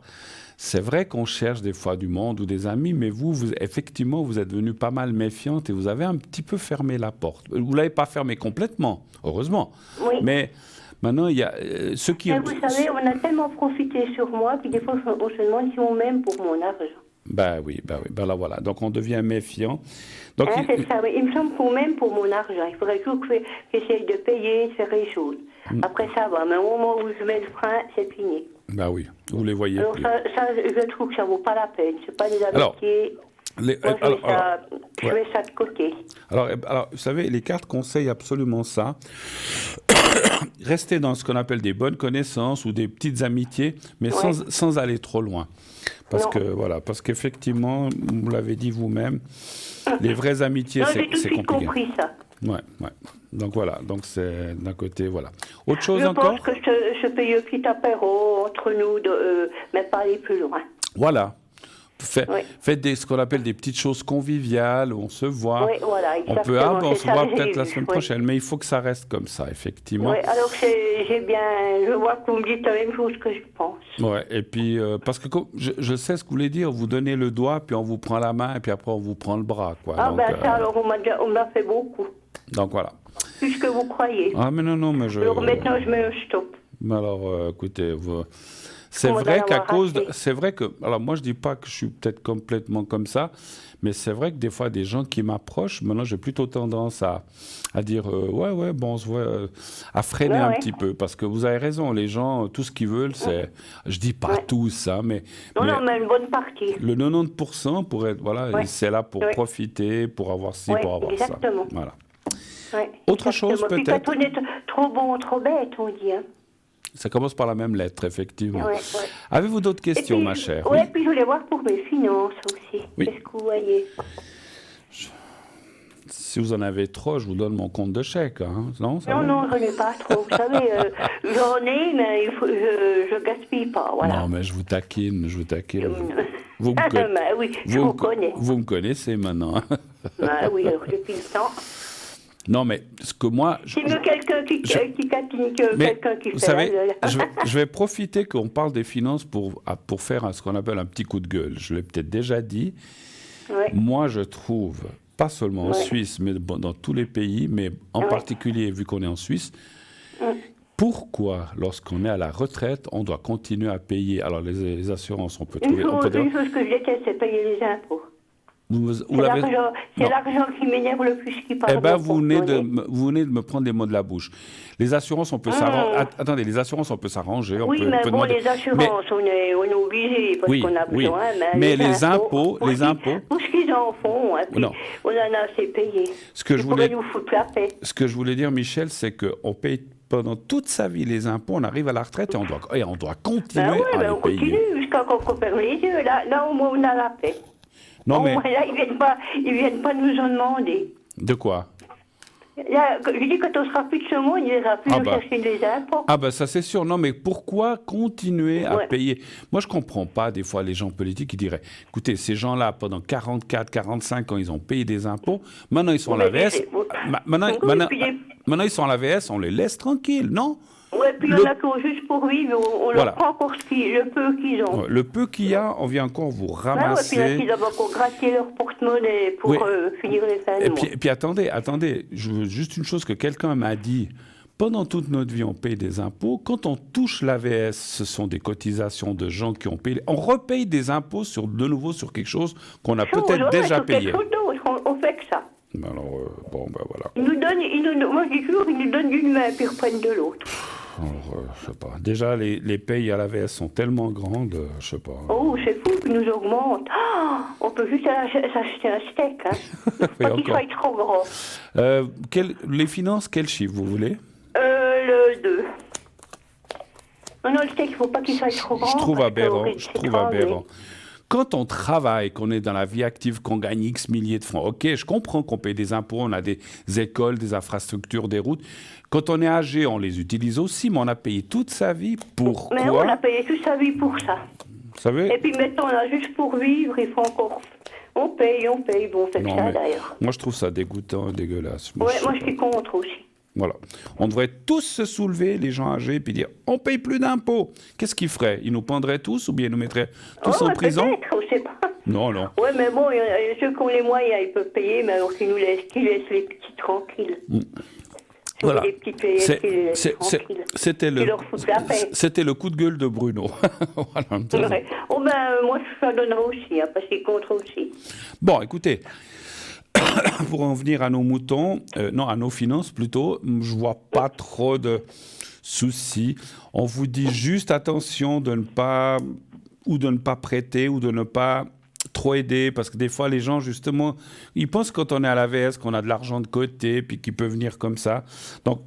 c'est vrai qu'on cherche des fois du monde ou des amis, mais vous effectivement, vous êtes devenue pas mal méfiante et vous avez un petit peu fermé la porte. Vous l'avez pas fermée complètement, heureusement. Oui. Mais maintenant, il y a ceux qui... Mais vous savez, on a tellement profité sur moi, puis des fois, on se demande si on m'aime pour mon argent. Ben là voilà. Donc on devient méfiant. Donc, c'est ça, oui. Il me semble qu'on m'aime pour mon argent. Il faudrait toujours que j'essaye de payer, de faire les choses. Après ça va, mais au moment où je mets le frein, c'est fini. Ben oui, vous les voyez. Alors plus. ça, je trouve que ça vaut pas la peine. C'est pas des amitiés. Je mets ça de côté. Alors, vous savez, les cartes conseillent absolument ça. Rester dans ce qu'on appelle des bonnes connaissances ou des petites amitiés, mais sans aller trop loin. Parce qu'effectivement, vous l'avez dit vous-même, les vraies amitiés, c'est compliqué. J'ai tout de suite compris ça. Ouais. Donc voilà, donc c'est d'un côté, voilà. Autre chose Je encore? pense que je paye un petit apéro entre nous, mais pas aller plus loin. Voilà. Oui. Faites ce qu'on appelle des petites choses conviviales, où on se voit. Oui, voilà, On exactement. peut, on c'est se ça, voit j'ai peut-être la vu, semaine oui. prochaine, mais il faut que ça reste comme ça, effectivement. Oui, alors j'ai bien, je vois que vous me dites la même chose que je pense. Ouais, et puis, parce que je sais ce que vous voulez dire, vous donnez le doigt, puis on vous prend la main, et puis après on vous prend le bras, quoi. Ah donc, ça alors on m'a fait beaucoup, donc voilà. plus que vous croyez. Ah, mais non, mais je... Alors maintenant je mets un stop. Mais alors, écoutez, c'est On va vrai en qu'à avoir cause assez. c'est vrai que, alors moi je dis pas que je suis peut-être complètement comme ça, mais c'est vrai que des fois des gens qui m'approchent, maintenant j'ai plutôt tendance à dire ouais bon on se voit, à freiner Ouais, un ouais. petit peu, parce que vous avez raison, les gens tout ce qu'ils veulent c'est, je dis pas Ouais. tous hein, mais Non, mais une bonne partie. le 90% pour être, voilà, Ouais. c'est là pour Ouais. profiter, pour avoir ci, Ouais, pour avoir exactement. ça. Voilà. Ouais, Autre chose, exactement. Puis peut-être? quand on est trop bon, trop bête, on dit. Hein. Ça commence par la même lettre, effectivement. Ouais. Avez-vous d'autres Et questions, puis, ma chère? Ouais, Oui. puis je voulais voir pour mes finances aussi. Oui. Qu'est-ce que vous voyez? Si vous en avez trop, je vous donne mon compte de chèque. Hein. Non, ça va? Non, je n'ai pas trop. Vous savez, j'en ai, mais je gaspille pas. Voilà. Non, mais je vous taquine. Euh, Vous me, bah oui, je vous vous me co- connais. vous me connaissez maintenant. hein. Bah oui, alors depuis le temps. Non, mais ce que moi... C'est mieux quelqu'un qui catine que Mais quelqu'un qui vous fait savez, la je vais profiter qu'on parle des finances pour faire ce qu'on appelle un petit coup de gueule. Je l'ai peut-être déjà dit. Ouais. Moi, je trouve, pas seulement en Ouais. Suisse, mais dans tous les pays, mais en Ouais. particulier vu qu'on est en Suisse, Mm. pourquoi, lorsqu'on est à la retraite, on doit continuer à payer? Alors, les assurances, on peut Une trouver... on peut- chose que je déteste, c'est payer les impôts. vous C'est l'avez- Non. l'argent qui m'énerve le plus qui part. Eh bien, de mon porte-monnaie. vous venez de me prendre les mots de la bouche. Les assurances, on peut s'arranger. Attendez, les assurances, on peut s'arranger. Oui, mais bon, les assurances, on est obligé parce Oui, qu'on a oui. besoin. Mais les impôts, pour ce qu'ils en font, et puis Non. on en a assez payé. Ce que je Ils pourraient voulais- nous foutre la paix. Ce que je voulais dire, Michel, c'est qu'on paye pendant toute sa vie les impôts, on arrive à la retraite et on doit continuer Ben oui, à les on payer. continue jusqu'à qu'on ferme les yeux. Là, au moins, on a la paix. Non, mais Au moins, là, ils viennent pas nous en demander. de quoi? Là, je dis, quand on sera plus de ce monde, il ira plus Ah nous bah. chercher des impôts. Ah ben ça c'est sûr. Non mais pourquoi continuer à Ouais. payer? Moi je comprends pas des fois les gens politiques qui diraient, écoutez, ces gens-là pendant 44, 45 ans ils ont payé des impôts, maintenant ils sont à Mais l'AVS, puis- maintenant ils sont à l'AVS, on les laisse tranquilles, non? Ouais, puis il y en a qui ont juste pour vivre, on Voilà. leur prend encore le peu qu'ils ont. Le peu qu'il y a, on vient encore vous Ouais, puis là, ramasser. qu'ils doivent encore gratter leur porte-monnaie pour Oui. finir les fins de Et mois. puis attendez, je veux juste une chose que quelqu'un m'a dit. Pendant toute notre vie, on paye des impôts. Quand on touche l'AVS, ce sont des cotisations de gens qui ont payé. On repaye des impôts de nouveau sur quelque chose qu'on a peut-être Ouais, déjà sur quelque payé. chose d'autre, on fait que ça. Alors, bon, ben voilà. Moi je dis toujours, ils nous donnent d'une main puis ils reprennent de l'autre. Alors, je sais pas. Déjà, les payes à l'AVS sont tellement grandes, je sais pas. Oh, c'est fou qu'ils nous augmentent. Ah, on peut juste s'acheter un steak, hein. Oui, Pas qu'il encore. soit trop grand. Les finances, quel chiffre vous voulez? Le 2. Non, le steak, il ne faut pas qu'il soit trop grand. Je trouve parce que aberrant. on risque Je de trouve cramer. aberrant. Quand on travaille, qu'on est dans la vie active, qu'on gagne X milliers de francs, ok, je comprends qu'on paye des impôts, on a des écoles, des infrastructures, des routes. Quand on est âgé, on les utilise aussi, mais on a payé toute sa vie. Pourquoi? Mais on a payé toute sa vie pour ça. Vous savez? Et puis maintenant, on a juste pour vivre, il faut encore... On paye, bon, on fait que Non, ça mais d'ailleurs. moi, je trouve ça dégoûtant, dégueulasse. Ouais, sais moi je pas. suis contre aussi. Voilà. On devrait tous se soulever, les gens âgés, puis dire on paye plus d'impôts. Qu'est-ce qu'ils feraient? Ils nous pendraient tous ou bien ils nous mettraient tous en ouais, prison? Peut-être, on sait pas. Non, non. Ouais, mais bon, il y a ceux qui ont les moyens, ils peuvent payer, mais alors qu'ils laissent les petits tranquilles. Voilà. Les petits payés, C'est- qu'ils les laissent c'est- c'est- tranquilles. C'était Ils leur foutent la paix. c'était le coup de gueule de Bruno. Voilà. Ouais. Oh ben, moi je ça donnerai aussi, hein, parce qu'ils contre aussi. Bon, écoutez, pour en venir à nos moutons, non, à nos finances plutôt, je vois pas trop de soucis. On vous dit juste attention de ne pas prêter ou de ne pas trop aider, parce que des fois, les gens, justement, ils pensent quand on est à l'AVS qu'on a de l'argent de côté, puis qu'il peut venir comme ça. Donc,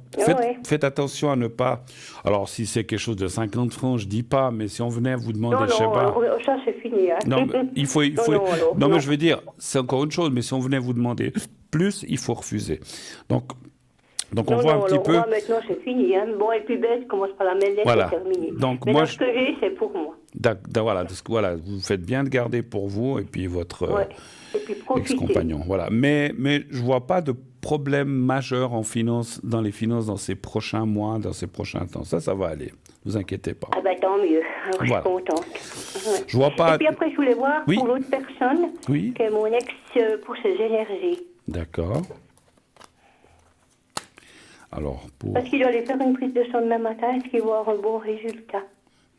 faites attention à ne pas... Alors, si c'est quelque chose de 50 francs, je dis pas, mais si on venait vous demander, je sais pas... ça c'est fini. Hein. Non, mais il faut... Non, mais je veux dire, c'est encore une chose, mais si on venait vous demander plus, il faut refuser. Donc on voit un petit peu... Maintenant, c'est fini. Hein. Bon, et puis bête, commence par la mêler, voilà. c'est terminé. Donc, mais ce que j'ai, c'est pour moi. Voilà, vous faites bien de garder pour vous et puis votre ex-compagnon. Voilà. Mais je ne vois pas de problème majeur en finance, dans les finances dans ces prochains mois, dans ces prochains temps. Ça va aller. Ne vous inquiétez pas. Ah ben tant mieux. Alors, je suis contente. Ouais. Je vois pas... Et puis après, je voulais voir pour l'autre personne, qui est mon ex pour ses énergies. D'accord. Alors, Parce qu'il doit aller faire une prise de sang demain matin, est-ce qu'il va avoir un bon résultat?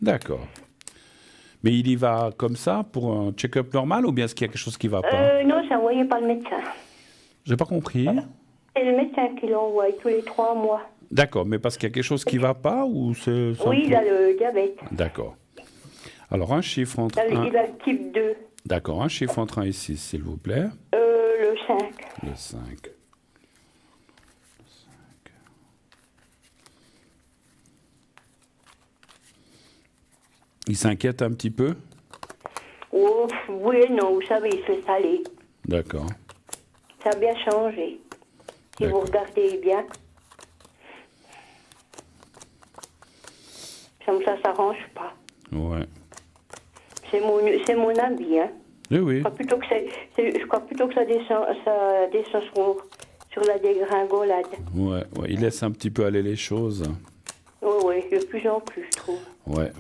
D'accord. Mais il y va comme ça, pour un check-up normal, ou bien est-ce qu'il y a quelque chose qui ne va pas? Non, c'est envoyé par le médecin. J'ai pas compris. C'est le médecin qui l'envoie tous les 3 mois. D'accord, mais parce qu'il y a quelque chose qui ne va pas, ou c'est... Oui, il a le diabète. D'accord. Alors, un chiffre entre 1... Il a le type 2. D'accord, un chiffre entre 1 et 6, s'il vous plaît. Le 5. Le 5. Il s'inquiète un petit peu? Oh, oui et non, vous savez, il se fait saler. D'accord. Ça a bien changé. Si vous regardez bien, ça s'arrange pas. Ouais. C'est mon avis, hein. Oui. Je crois plutôt que ça descend sur la dégringolade. Ouais, il laisse un petit peu aller les choses. Oui, de plus en plus, je trouve. Ouais,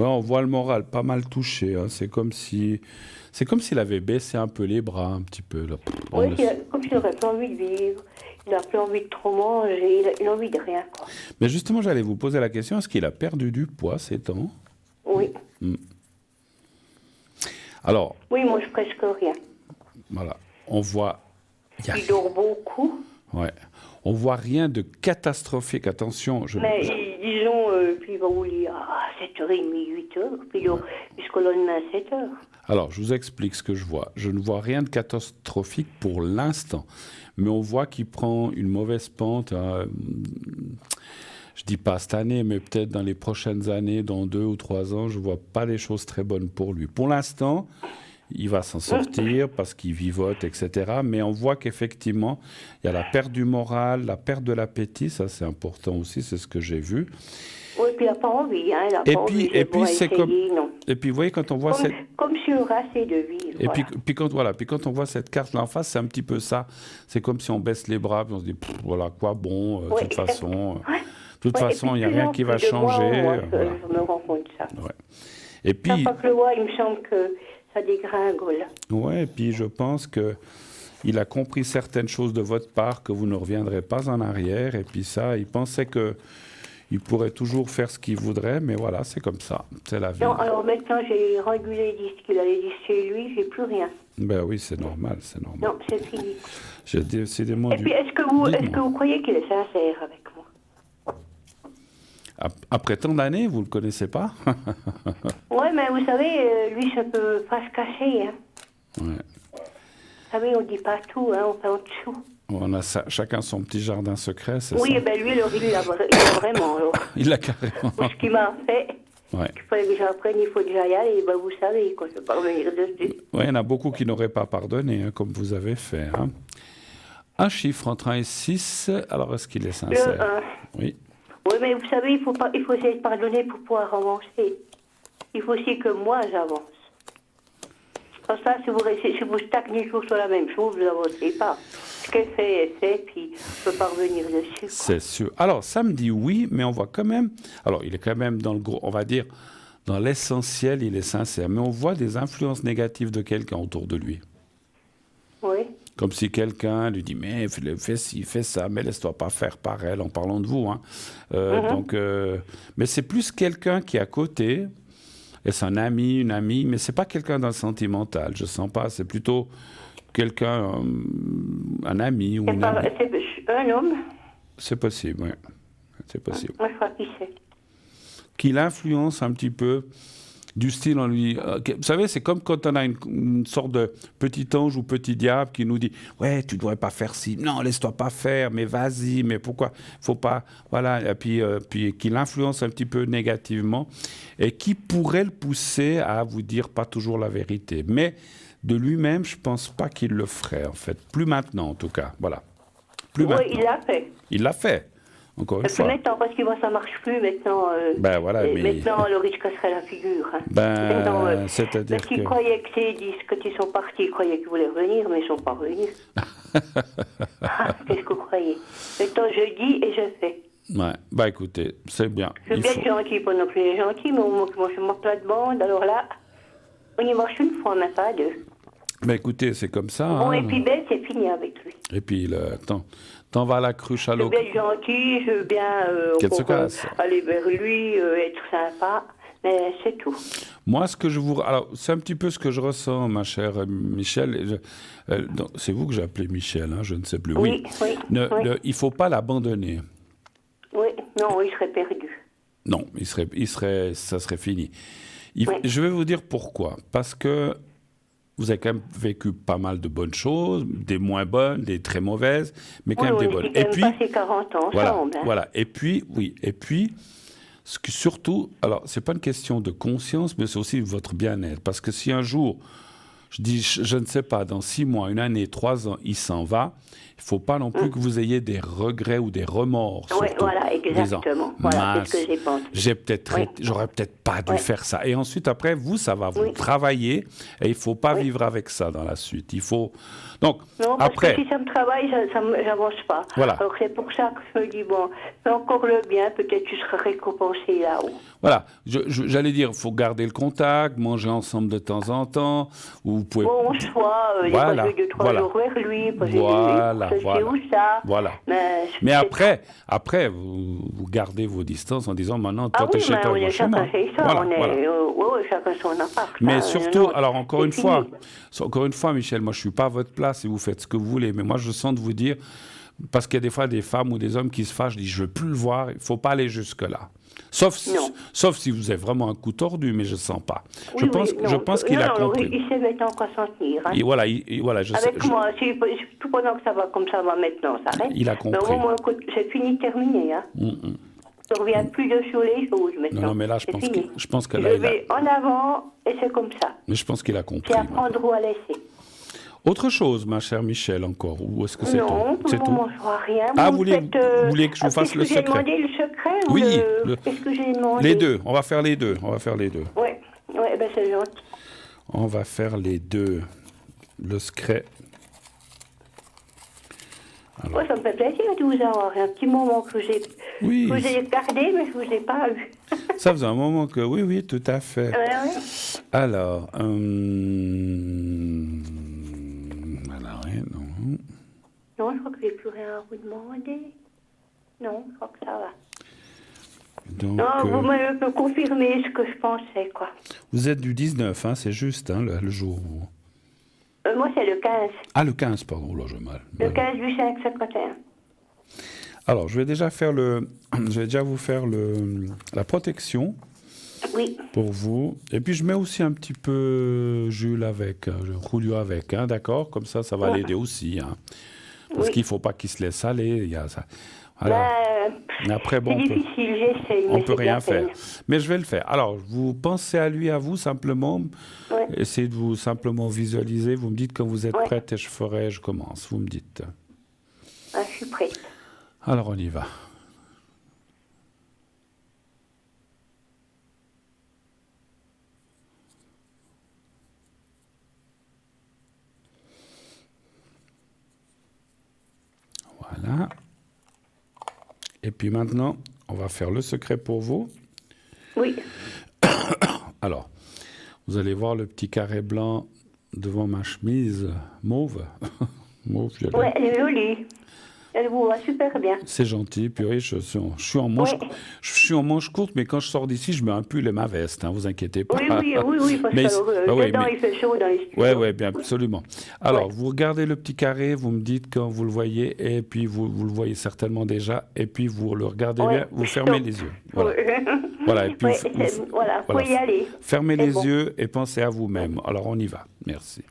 on voit le moral pas mal touché. Hein. C'est comme s'il avait baissé un peu les bras, un petit peu. Là. Oui, comme s'il n'aurait plus envie de vivre. Il n'a plus envie de trop manger. Il n'a envie de rien, quoi. Mais justement, j'allais vous poser la question, est-ce qu'il a perdu du poids ces temps? Oui. Alors... Oui, il mange presque rien. Voilà, on voit... Il dort beaucoup. Ouais. On voit rien de catastrophique, attention. Mais disons, puis il va au lit à 7h30, 8h, puis jusqu'au lendemain à 7h. Alors, je vous explique ce que je vois. Je ne vois rien de catastrophique pour l'instant, mais on voit qu'il prend une mauvaise pente. Je dis pas cette année, mais peut-être dans les prochaines années, dans 2 ou 3 ans, je vois pas des choses très bonnes pour lui. Pour l'instant, il va s'en sortir parce qu'il vivote, etc. Mais on voit qu'effectivement, il y a la perte du moral, la perte de l'appétit, ça c'est important aussi, c'est ce que j'ai vu. Oui, puis il n'a pas envie, hein, il a pas envie. Et puis c'est essayer, comme... Non. Et puis vous voyez, quand on voit cette... Comme si on rassait de vivre. Et voilà. puis quand on voit cette carte-là en face, c'est un petit peu ça. C'est comme si on baisse les bras, puis on se dit, voilà, quoi bon, de toute façon... De toute façon, il n'y a rien qui va changer. Moi, voilà. Je me rends compte de ça. Ouais. Et puis... Chaque fois que je le vois, il me semble que ça dégringole. Ouais, et puis je pense qu'il a compris certaines choses de votre part, que vous ne reviendrez pas en arrière. Et puis ça, il pensait qu'il pourrait toujours faire ce qu'il voudrait, mais voilà, c'est comme ça. C'est la vie. Non, alors maintenant, j'ai régulé les disques. Il a les disques chez lui, j'ai plus rien. Ben oui, c'est normal, Non, c'est fini. J'ai décidément Et puis, est-ce que vous croyez qu'il est sincère avec moi? Après tant d'années, vous ne le connaissez pas? Oui, mais vous savez, lui, ça peut pas se cacher. Hein. Ouais. Vous savez, on ne dit pas tout, hein, on fait en dessous. On a chacun son petit jardin secret, c'est ça? Oui, ben lui, alors, il l'a vraiment. Alors. Il l'a carrément. Pour ce qu'il m'a fait, il fallait que j'apprenne, il faut déjà y aller, ben, vous savez, quoi, je ne peux pas revenir dessus. Oui, il y en a beaucoup qui n'auraient pas pardonné, hein, comme vous avez fait. Hein. Un chiffre entre 1 et 6, alors est-ce qu'il est sincère? Le 1. Oui. Oui, mais vous savez, il faut essayer de pardonner pour pouvoir avancer. Il faut aussi que moi, j'avance. Parce que là, si vous stagnez toujours sur la même chose, vous n'avancez pas. Ce qu'elle fait, elle fait, puis je ne peux pas revenir dessus. Quoi. C'est sûr. Alors, ça me dit oui, mais on voit quand même... Alors, il est quand même dans le gros... On va dire, dans l'essentiel, il est sincère. Mais on voit des influences négatives de quelqu'un autour de lui. Oui. Comme si quelqu'un lui dit, mais fais ci, fais ça, mais laisse-toi pas faire par elle, en parlant de vous. Hein. Mais c'est plus quelqu'un qui est à côté, et c'est un ami, une amie, mais c'est pas quelqu'un dans le sentimental, je sens pas. C'est plutôt quelqu'un, un ami ou une amie. C'est un homme? C'est possible, oui. C'est possible. Moi, je crois qu'il sait. Qui l'influence un petit peu Du style, vous savez, c'est comme quand on a une sorte de petit ange ou petit diable qui nous dit « Ouais, tu ne devrais pas faire ci. Non, laisse-toi pas faire, mais vas-y, mais pourquoi? Faut pas... » Voilà, et puis qui l'influence un petit peu négativement et qui pourrait le pousser à vous dire pas toujours la vérité. Mais de lui-même, je ne pense pas qu'il le ferait, en fait. Plus maintenant, en tout cas. Voilà. Plus maintenant. Oui, il l'a fait. Il l'a fait. Encore une fois. Maintenant, parce que moi, ça marche plus, maintenant. Ben voilà, mais... Maintenant, le risque serait la figure. Hein. Ben, c'est-à-dire parce qu'ils croyaient que ces disques, quand ils sont partis, ils croyaient qu'ils voulaient revenir, mais ils ne sont pas revenus. Qu'est-ce que vous croyez? Maintenant, je dis et je fais. Ouais, bah écoutez, c'est bien. Je suis bien gentil, pas non plus les gentils, mais moi, je suis ma plate-bande, alors là, on y marche une fois, mais pas deux. Ben écoutez, c'est comme ça. Bon, hein. et puis Ben, c'est fini avec lui. Et puis, t'en vas à la cruche à l'eau. Je veux bien être gentil, je veux bien aller vers lui, être sympa, mais c'est tout. Moi, alors, c'est un petit peu ce que je ressens, ma chère Michel. C'est vous que j'ai appelé Michel, hein, je ne sais plus. Oui. Il ne faut pas l'abandonner. Oui, non, il serait perdu. Non, ça serait fini. Je vais vous dire pourquoi. Parce que vous avez quand même vécu pas mal de bonnes choses, des moins bonnes, des très mauvaises, mais quand même des bonnes. Et puis, passé 40 ans ensemble. Voilà. Et puis, surtout, alors, c'est pas une question de conscience, mais c'est aussi votre bien-être. Parce que si un jour, je ne sais pas, dans 6 mois, 1 année, 3 ans, il s'en va, il ne faut pas non plus que vous ayez des regrets ou des remords. Oui, voilà, exactement. Voilà, c'est ce que j'ai pensé. J'aurais peut-être pas dû faire ça. Et ensuite, après, ça va vous travailler et il ne faut pas vivre avec ça dans la suite. Il faut... Donc, non, parce après... que si ça me travaille, j'avance pas. Voilà. Alors c'est pour ça que je me dis, bon, fais encore le bien, peut-être tu seras récompensé là-haut. Voilà, j'allais dire, il faut garder le contact, manger ensemble de temps en temps, ou vous pouvez... Bon, soit, les 2-3 jours vers lui, Mais après, vous gardez vos distances en disant, maintenant, toi, t'es chez toi, moi, chez moi. Chacun son appart. Mais surtout, alors encore une fois, Michel, moi je suis pas à votre place et vous faites ce que vous voulez, mais moi je sens de vous dire, parce qu'il y a des fois des femmes ou des hommes qui se fâchent, je dis je veux plus le voir, il faut pas aller jusque là. Sauf si vous avez vraiment un coup tordu, mais je ne sens pas. Je pense qu'il a compris. Il sait maintenant quoi s'en tenir. Hein. Et voilà, moi, tout pendant que ça va comme ça va maintenant, ça reste. Il a compris. Mais au moment où c'est fini, terminé. Hein. Je ne reviens plus sur les choses maintenant. Non, mais là, je pense que là, je vais en avant et c'est comme ça. Mais je pense qu'il a compris. C'est à prendre ou à laisser. Autre chose, ma chère Michel, encore, ou est-ce que c'est tout? Non, pour le moment, je ne vois rien. Vous voulez que je vous fasse le secret? J'ai demandé le secret oui, qu'est-ce que j'ai demandé? Les deux, on va faire les deux. Oui, ben c'est gentil. On va faire les deux. Le secret. Alors... ça me fait plaisir de vous avoir. Un petit moment que j'ai gardé, mais je ne vous ai pas eu. Ça faisait un moment que... Oui, tout à fait. Alors... Non, je crois que j'ai plus rien à vous demander. Non, je crois que ça va. Donc, vous me confirmez ce que je pensais, quoi. Vous êtes du 19, hein, c'est juste, hein, le jour où... Moi, c'est le 15. Ah, le 15, pardon, là, j'ai mal. Le 15 du 5, 51. Alors, je vais déjà vous faire la protection. Oui. Pour vous. Et puis, je mets aussi un petit peu Jules avec, Julio avec, hein, d'accord? Comme ça va l'aider aussi, hein. Parce qu'il ne faut pas qu'il se laisse aller. Il y a ça. Voilà. Après, bon, c'est difficile, j'essaye. On ne peut rien faire. Mais je vais le faire. Alors, vous pensez à vous simplement. Essayez de vous simplement visualiser. Vous me dites quand vous êtes prête et je commence. Vous me dites. Je suis prête. Alors, on y va. Voilà. Et puis maintenant, on va faire le secret pour vous. Oui. Alors, vous allez voir le petit carré blanc devant ma chemise mauve. Mauve, ouais, elle est jolie. Elle vous va super bien. C'est gentil, purée, je suis en manche courte, mais quand je sors d'ici, je mets un pull et ma veste, hein, vous inquiétez pas. Oui, parce que dedans, il fait chaud dans les studios. Oui, bien, absolument. Alors, vous regardez le petit carré, vous me dites quand vous le voyez, et puis vous le voyez certainement déjà, et puis vous le regardez bien, vous fermez les yeux. Voilà. Voilà, et puis, voilà, faut y aller. Fermez les yeux et pensez à vous-même. Alors, on y va. Merci.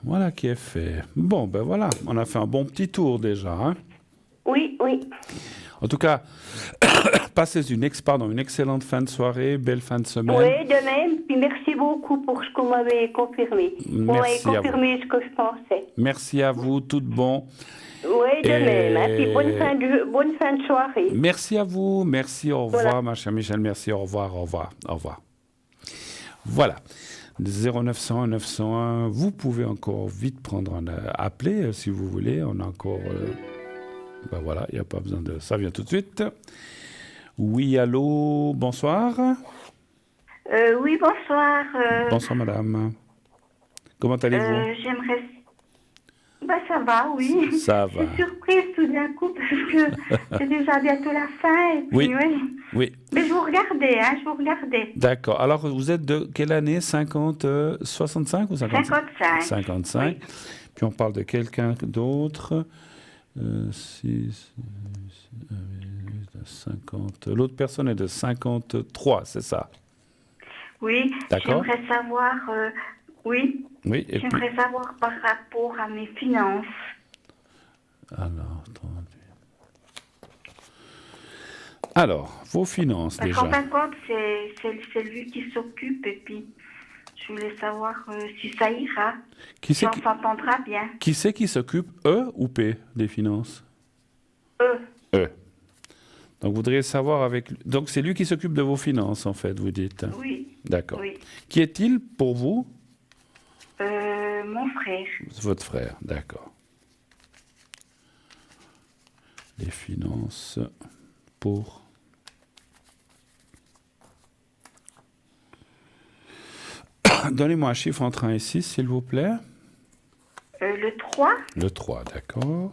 Voilà qui est fait. Bon, ben voilà, on a fait un bon petit tour déjà. Hein. Oui, oui. En tout cas, passez une excellente fin de soirée, belle fin de semaine. Oui, de même. Puis merci beaucoup pour ce que vous m'avez confirmé. Vous m'avez confirmé ce que je pensais. Merci à vous, tout de bon. Oui, de même. Hein. Puis bonne fin de soirée. Merci à vous. Merci, au revoir, ma chère Michel. Merci, au revoir, au revoir, au revoir. Voilà. 0901 901, vous pouvez encore vite appeler si vous voulez. On a encore... ben voilà, il n'y a pas besoin de... Ça vient tout de suite. Oui, allô, bonsoir. Oui, bonsoir. Bonsoir, madame. Comment allez-vous? J'aimerais... Bah, ça va, oui. Ça va. Je suis surprise tout d'un coup parce que c'est déjà bientôt la fin. Et puis, oui. Mais je vous regardais. D'accord. Alors, vous êtes de quelle année? 65 ou 55? 55. Oui. Puis on parle de quelqu'un d'autre. 50. L'autre personne est de 53, c'est ça? Oui. D'accord. J'aimerais savoir... Oui. J'aimerais savoir par rapport à mes finances. Alors, attendez. Alors, vos finances Parce déjà. qu'en fin de compte, c'est lui qui s'occupe et puis je voulais savoir si ça ira. Si on s'entendra bien. Qui c'est qui s'occupe, E ou P, des finances? E. Donc, vous voudriez savoir avec... Donc, c'est lui qui s'occupe de vos finances, en fait, vous dites? Oui. D'accord. Oui. Qui est-il pour vous? Mon frère. Votre frère, d'accord. Les finances pour... Donnez-moi un chiffre entre 1 et 6, s'il vous plaît. Le 3. Le 3, d'accord.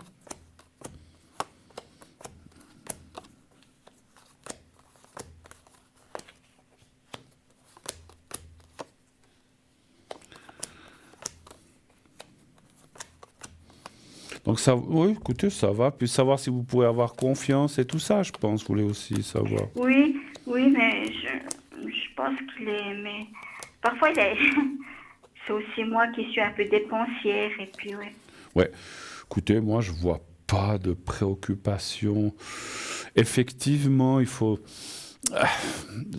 Donc ça, oui, écoutez, ça va. Puis savoir si vous pouvez avoir confiance et tout ça, je pense, vous voulez aussi savoir. Oui, mais je pense qu'il est... Mais parfois, c'est aussi moi qui suis un peu dépensière et puis Ouais, écoutez, moi, je vois pas de préoccupation. Effectivement, il faut...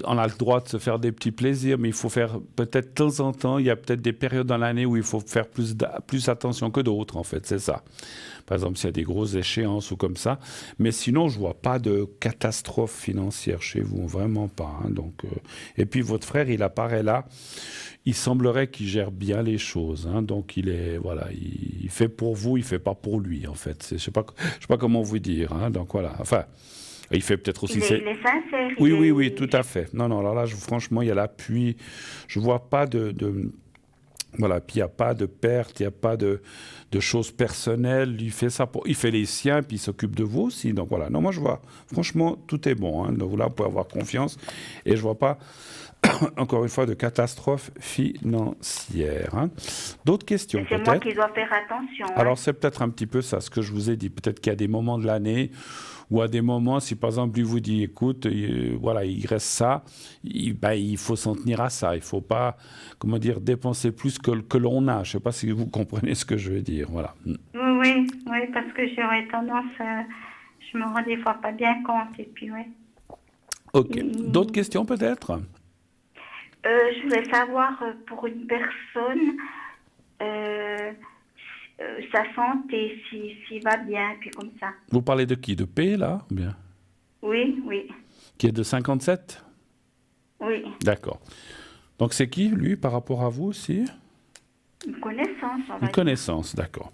On a le droit de se faire des petits plaisirs, mais il faut faire peut-être de temps en temps, il y a peut-être des périodes dans l'année où il faut faire plus attention que d'autres, en fait, c'est ça. Par exemple, s'il y a des grosses échéances ou comme ça. Mais sinon, je ne vois pas de catastrophe financière chez vous, vraiment pas. Hein, donc, et puis, votre frère, il apparaît là. Il semblerait qu'il gère bien les choses. Hein, donc, il fait pour vous, il ne fait pas pour lui, en fait. Je ne sais pas comment vous dire. Hein, donc, voilà. Enfin... Il fait peut-être aussi... Il est sincère. Oui, tout à fait. Non, alors là, franchement, il y a l'appui. Je ne vois pas voilà, puis il n'y a pas de perte, il n'y a pas de choses personnelles. Il fait ça il fait les siens, puis il s'occupe de vous aussi. Donc voilà, non, moi je vois, franchement, tout est bon. Hein. Donc là, vous pouvez avoir confiance. Et je ne vois pas, encore une fois, de catastrophe financière. Hein. D'autres questions peut-être? C'est moi qui dois faire attention. Alors c'est peut-être un petit peu ça, ce que je vous ai dit. Peut-être qu'il y a des moments de l'année... Ou à des moments, si par exemple, lui vous dit, écoute, voilà, il reste ça, il faut s'en tenir à ça. Il ne faut pas, dépenser plus que l'on a. Je ne sais pas si vous comprenez ce que je veux dire. Voilà. Oui, parce que j'aurais tendance, je me rends des fois pas bien compte. Et puis, Ok. D'autres questions peut-être? Je voulais savoir pour une personne... sa santé, s'il va bien, puis comme ça. Vous parlez de qui? De P, là? Bien. Oui. Qui est de 57? Oui. D'accord. Donc c'est qui, lui, par rapport à vous aussi? Une connaissance. on va Une dire. connaissance, d'accord.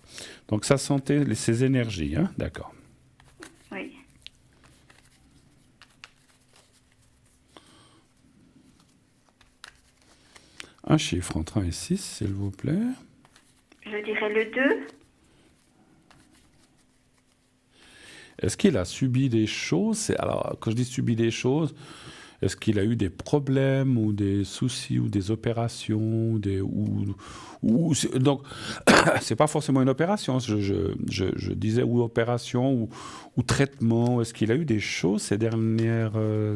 Donc sa santé, ses énergies, hein, d'accord. Oui. Un chiffre entre 1 et 6, s'il vous plaît. Je dirais le 2. Est-ce qu'il a subi des choses? Alors, quand je dis subi des choses, est-ce qu'il a eu des problèmes ou des soucis ou des opérations donc, c'est pas forcément une opération. Je disais ou opération ou traitement. Est-ce qu'il a eu des choses ces dernières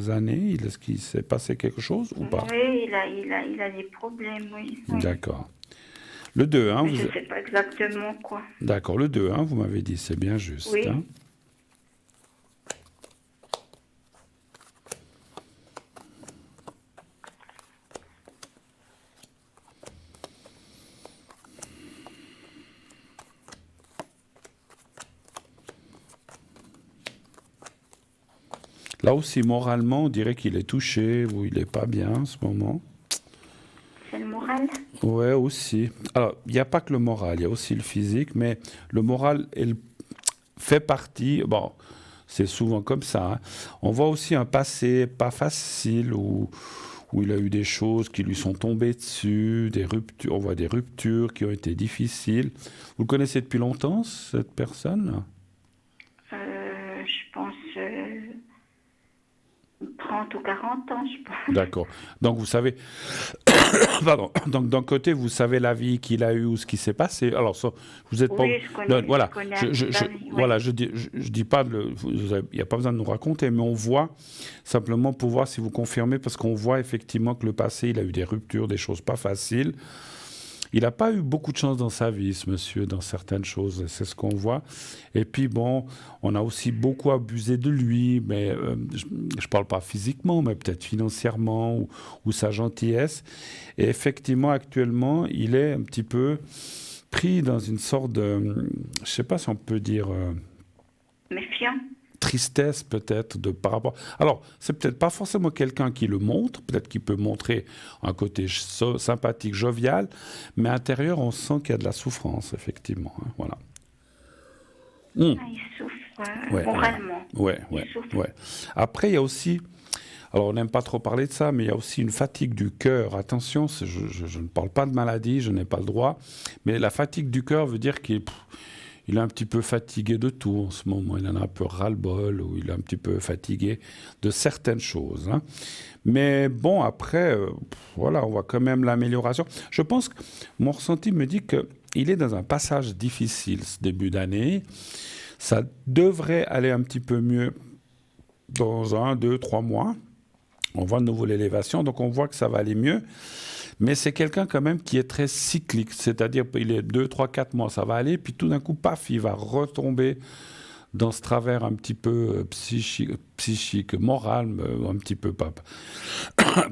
années? Est-ce qu'il s'est passé quelque chose ou pas? Oui, il a des problèmes, oui. D'accord. Le 2, hein, Mais je ne sais pas exactement quoi. D'accord, le 2, hein, vous m'avez dit, c'est bien juste. Oui. Hein. Là aussi, moralement, on dirait qu'il est touché ou il n'est pas bien en ce moment. C'est le moral? Ouais, aussi. Alors, il n'y a pas que le moral, il y a aussi le physique, mais le moral fait partie. Bon, c'est souvent comme ça. Hein. On voit aussi un passé pas facile où il a eu des choses qui lui sont tombées dessus, des ruptures. On voit des ruptures qui ont été difficiles. Vous le connaissez depuis longtemps, cette personne? Je pense 30 ou 40 ans, je pense. D'accord. Donc, vous savez, pardon. Donc, d'un côté, vous savez la vie qu'il a eue ou ce qui s'est passé. Alors, ça, vous êtes Oui, pas. je connais, Voilà. je connais un peu la vie, Voilà. Je dis pas. Il n'y a pas besoin de nous raconter, mais on voit simplement pour voir si vous confirmez, parce qu'on voit effectivement que le passé, il a eu des ruptures, des choses pas faciles. Il n'a pas eu beaucoup de chance dans sa vie, ce monsieur, dans certaines choses, c'est ce qu'on voit. Et puis, bon, on a aussi beaucoup abusé de lui, mais je ne parle pas physiquement, mais peut-être financièrement ou sa gentillesse. Et effectivement, actuellement, il est un petit peu pris dans une sorte de, je ne sais pas si on peut dire... Méfiant. Tristesse peut-être par rapport... Alors, c'est peut-être pas forcément quelqu'un qui le montre, peut-être qu'il peut montrer un côté sympathique, jovial, mais à l'intérieur, on sent qu'il y a de la souffrance, effectivement. Hein, voilà. Il souffre moralement. Ouais. Après, il y a aussi... Alors, on n'aime pas trop parler de ça, mais il y a aussi une fatigue du cœur. Attention, je ne parle pas de maladie, je n'ai pas le droit, mais la fatigue du cœur veut dire qu'il est un petit peu fatigué de tout en ce moment. Il en a un peu ras-le-bol ou il est un petit peu fatigué de certaines choses. Hein. Mais bon, après, voilà, on voit quand même l'amélioration. Je pense que mon ressenti me dit qu'il est dans un passage difficile ce début d'année. Ça devrait aller un petit peu mieux dans 1, 2, 3 mois. On voit de nouveau l'élévation, donc on voit que ça va aller mieux. Mais c'est quelqu'un quand même qui est très cyclique, c'est-à-dire qu'il est 2, 3, 4 mois, ça va aller, puis tout d'un coup, paf, il va retomber dans ce travers un petit peu psychique, moral, un petit peu pas.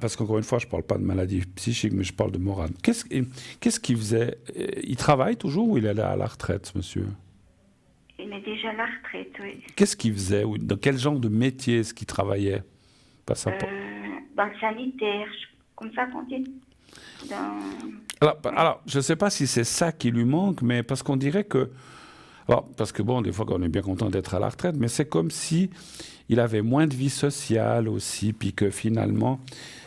Parce qu'encore une fois, je ne parle pas de maladie psychique, mais je parle de morale. Qu'est-ce qu'il faisait? Il travaille toujours ou il est à la retraite, ce monsieur? Il est déjà à la retraite, oui. Qu'est-ce qu'il faisait? Dans quel genre de métier est-ce qu'il travaillait? Dans le sanitaire, comme ça qu'on dit. Alors, je ne sais pas si c'est ça qui lui manque, mais parce qu'on dirait que... Alors, parce que bon, des fois, on est bien content d'être à la retraite, mais c'est comme si il avait moins de vie sociale aussi, puis que finalement,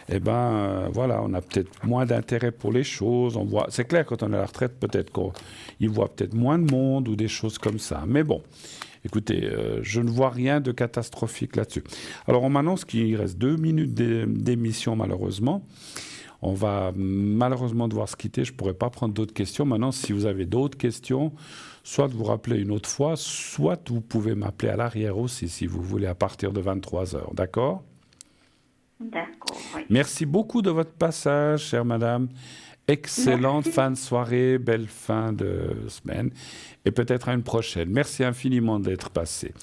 voilà, on a peut-être moins d'intérêt pour les choses. C'est clair, quand on est à la retraite, peut-être qu'il voit peut-être moins de monde ou des choses comme ça. Mais bon, écoutez, je ne vois rien de catastrophique là-dessus. Alors, on m'annonce qu'il reste 2 minutes d'émission, malheureusement. On va malheureusement devoir se quitter. Je ne pourrai pas prendre d'autres questions. Maintenant, si vous avez d'autres questions, soit vous rappelez une autre fois, soit vous pouvez m'appeler à l'arrière aussi, si vous voulez, à partir de 23h. D'accord? D'accord, oui. Merci beaucoup de votre passage, chère madame. Excellente fin de soirée, belle fin de semaine. Et peut-être à une prochaine. Merci infiniment d'être passé.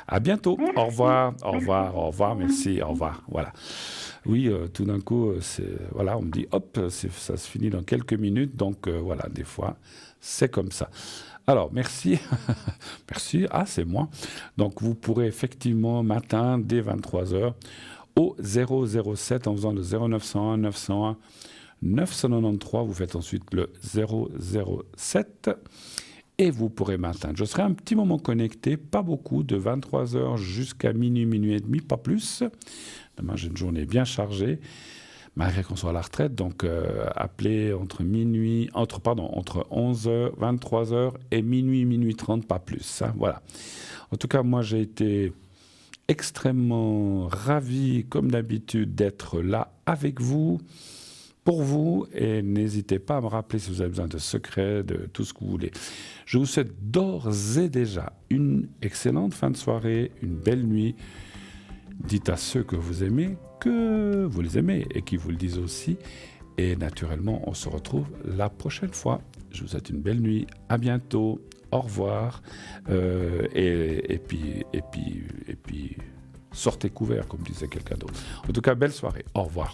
À bientôt. Merci. Au revoir, au revoir, au revoir. Merci, au revoir. Voilà. Oui, tout d'un coup, voilà, on me dit, hop, ça se finit dans quelques minutes. Donc, voilà, des fois, c'est comme ça. Alors, merci. Merci. Ah, c'est moi. Donc, vous pourrez effectivement, matin, dès 23h, au 007, en faisant le 0901 901 993. Vous faites ensuite le 007 et vous pourrez m'atteindre. Je serai un petit moment connecté, pas beaucoup, de 23h jusqu'à minuit, minuit et demi, pas plus. Demain, j'ai une journée bien chargée, malgré qu'on soit à la retraite. Donc, appelez entre 11h, 23h et minuit, minuit 30, pas plus. Hein, voilà. En tout cas, moi, j'ai été extrêmement ravi, comme d'habitude, d'être là avec vous, pour vous, et n'hésitez pas à me rappeler si vous avez besoin de secrets, de tout ce que vous voulez. Je vous souhaite d'ores et déjà une excellente fin de soirée, une belle nuit. Dites à ceux que vous aimez que vous les aimez et qui vous le disent aussi. Et naturellement, on se retrouve la prochaine fois. Je vous souhaite une belle nuit. À bientôt. Au revoir. Et puis, sortez couverts, comme disait quelqu'un d'autre. En tout cas, belle soirée. Au revoir.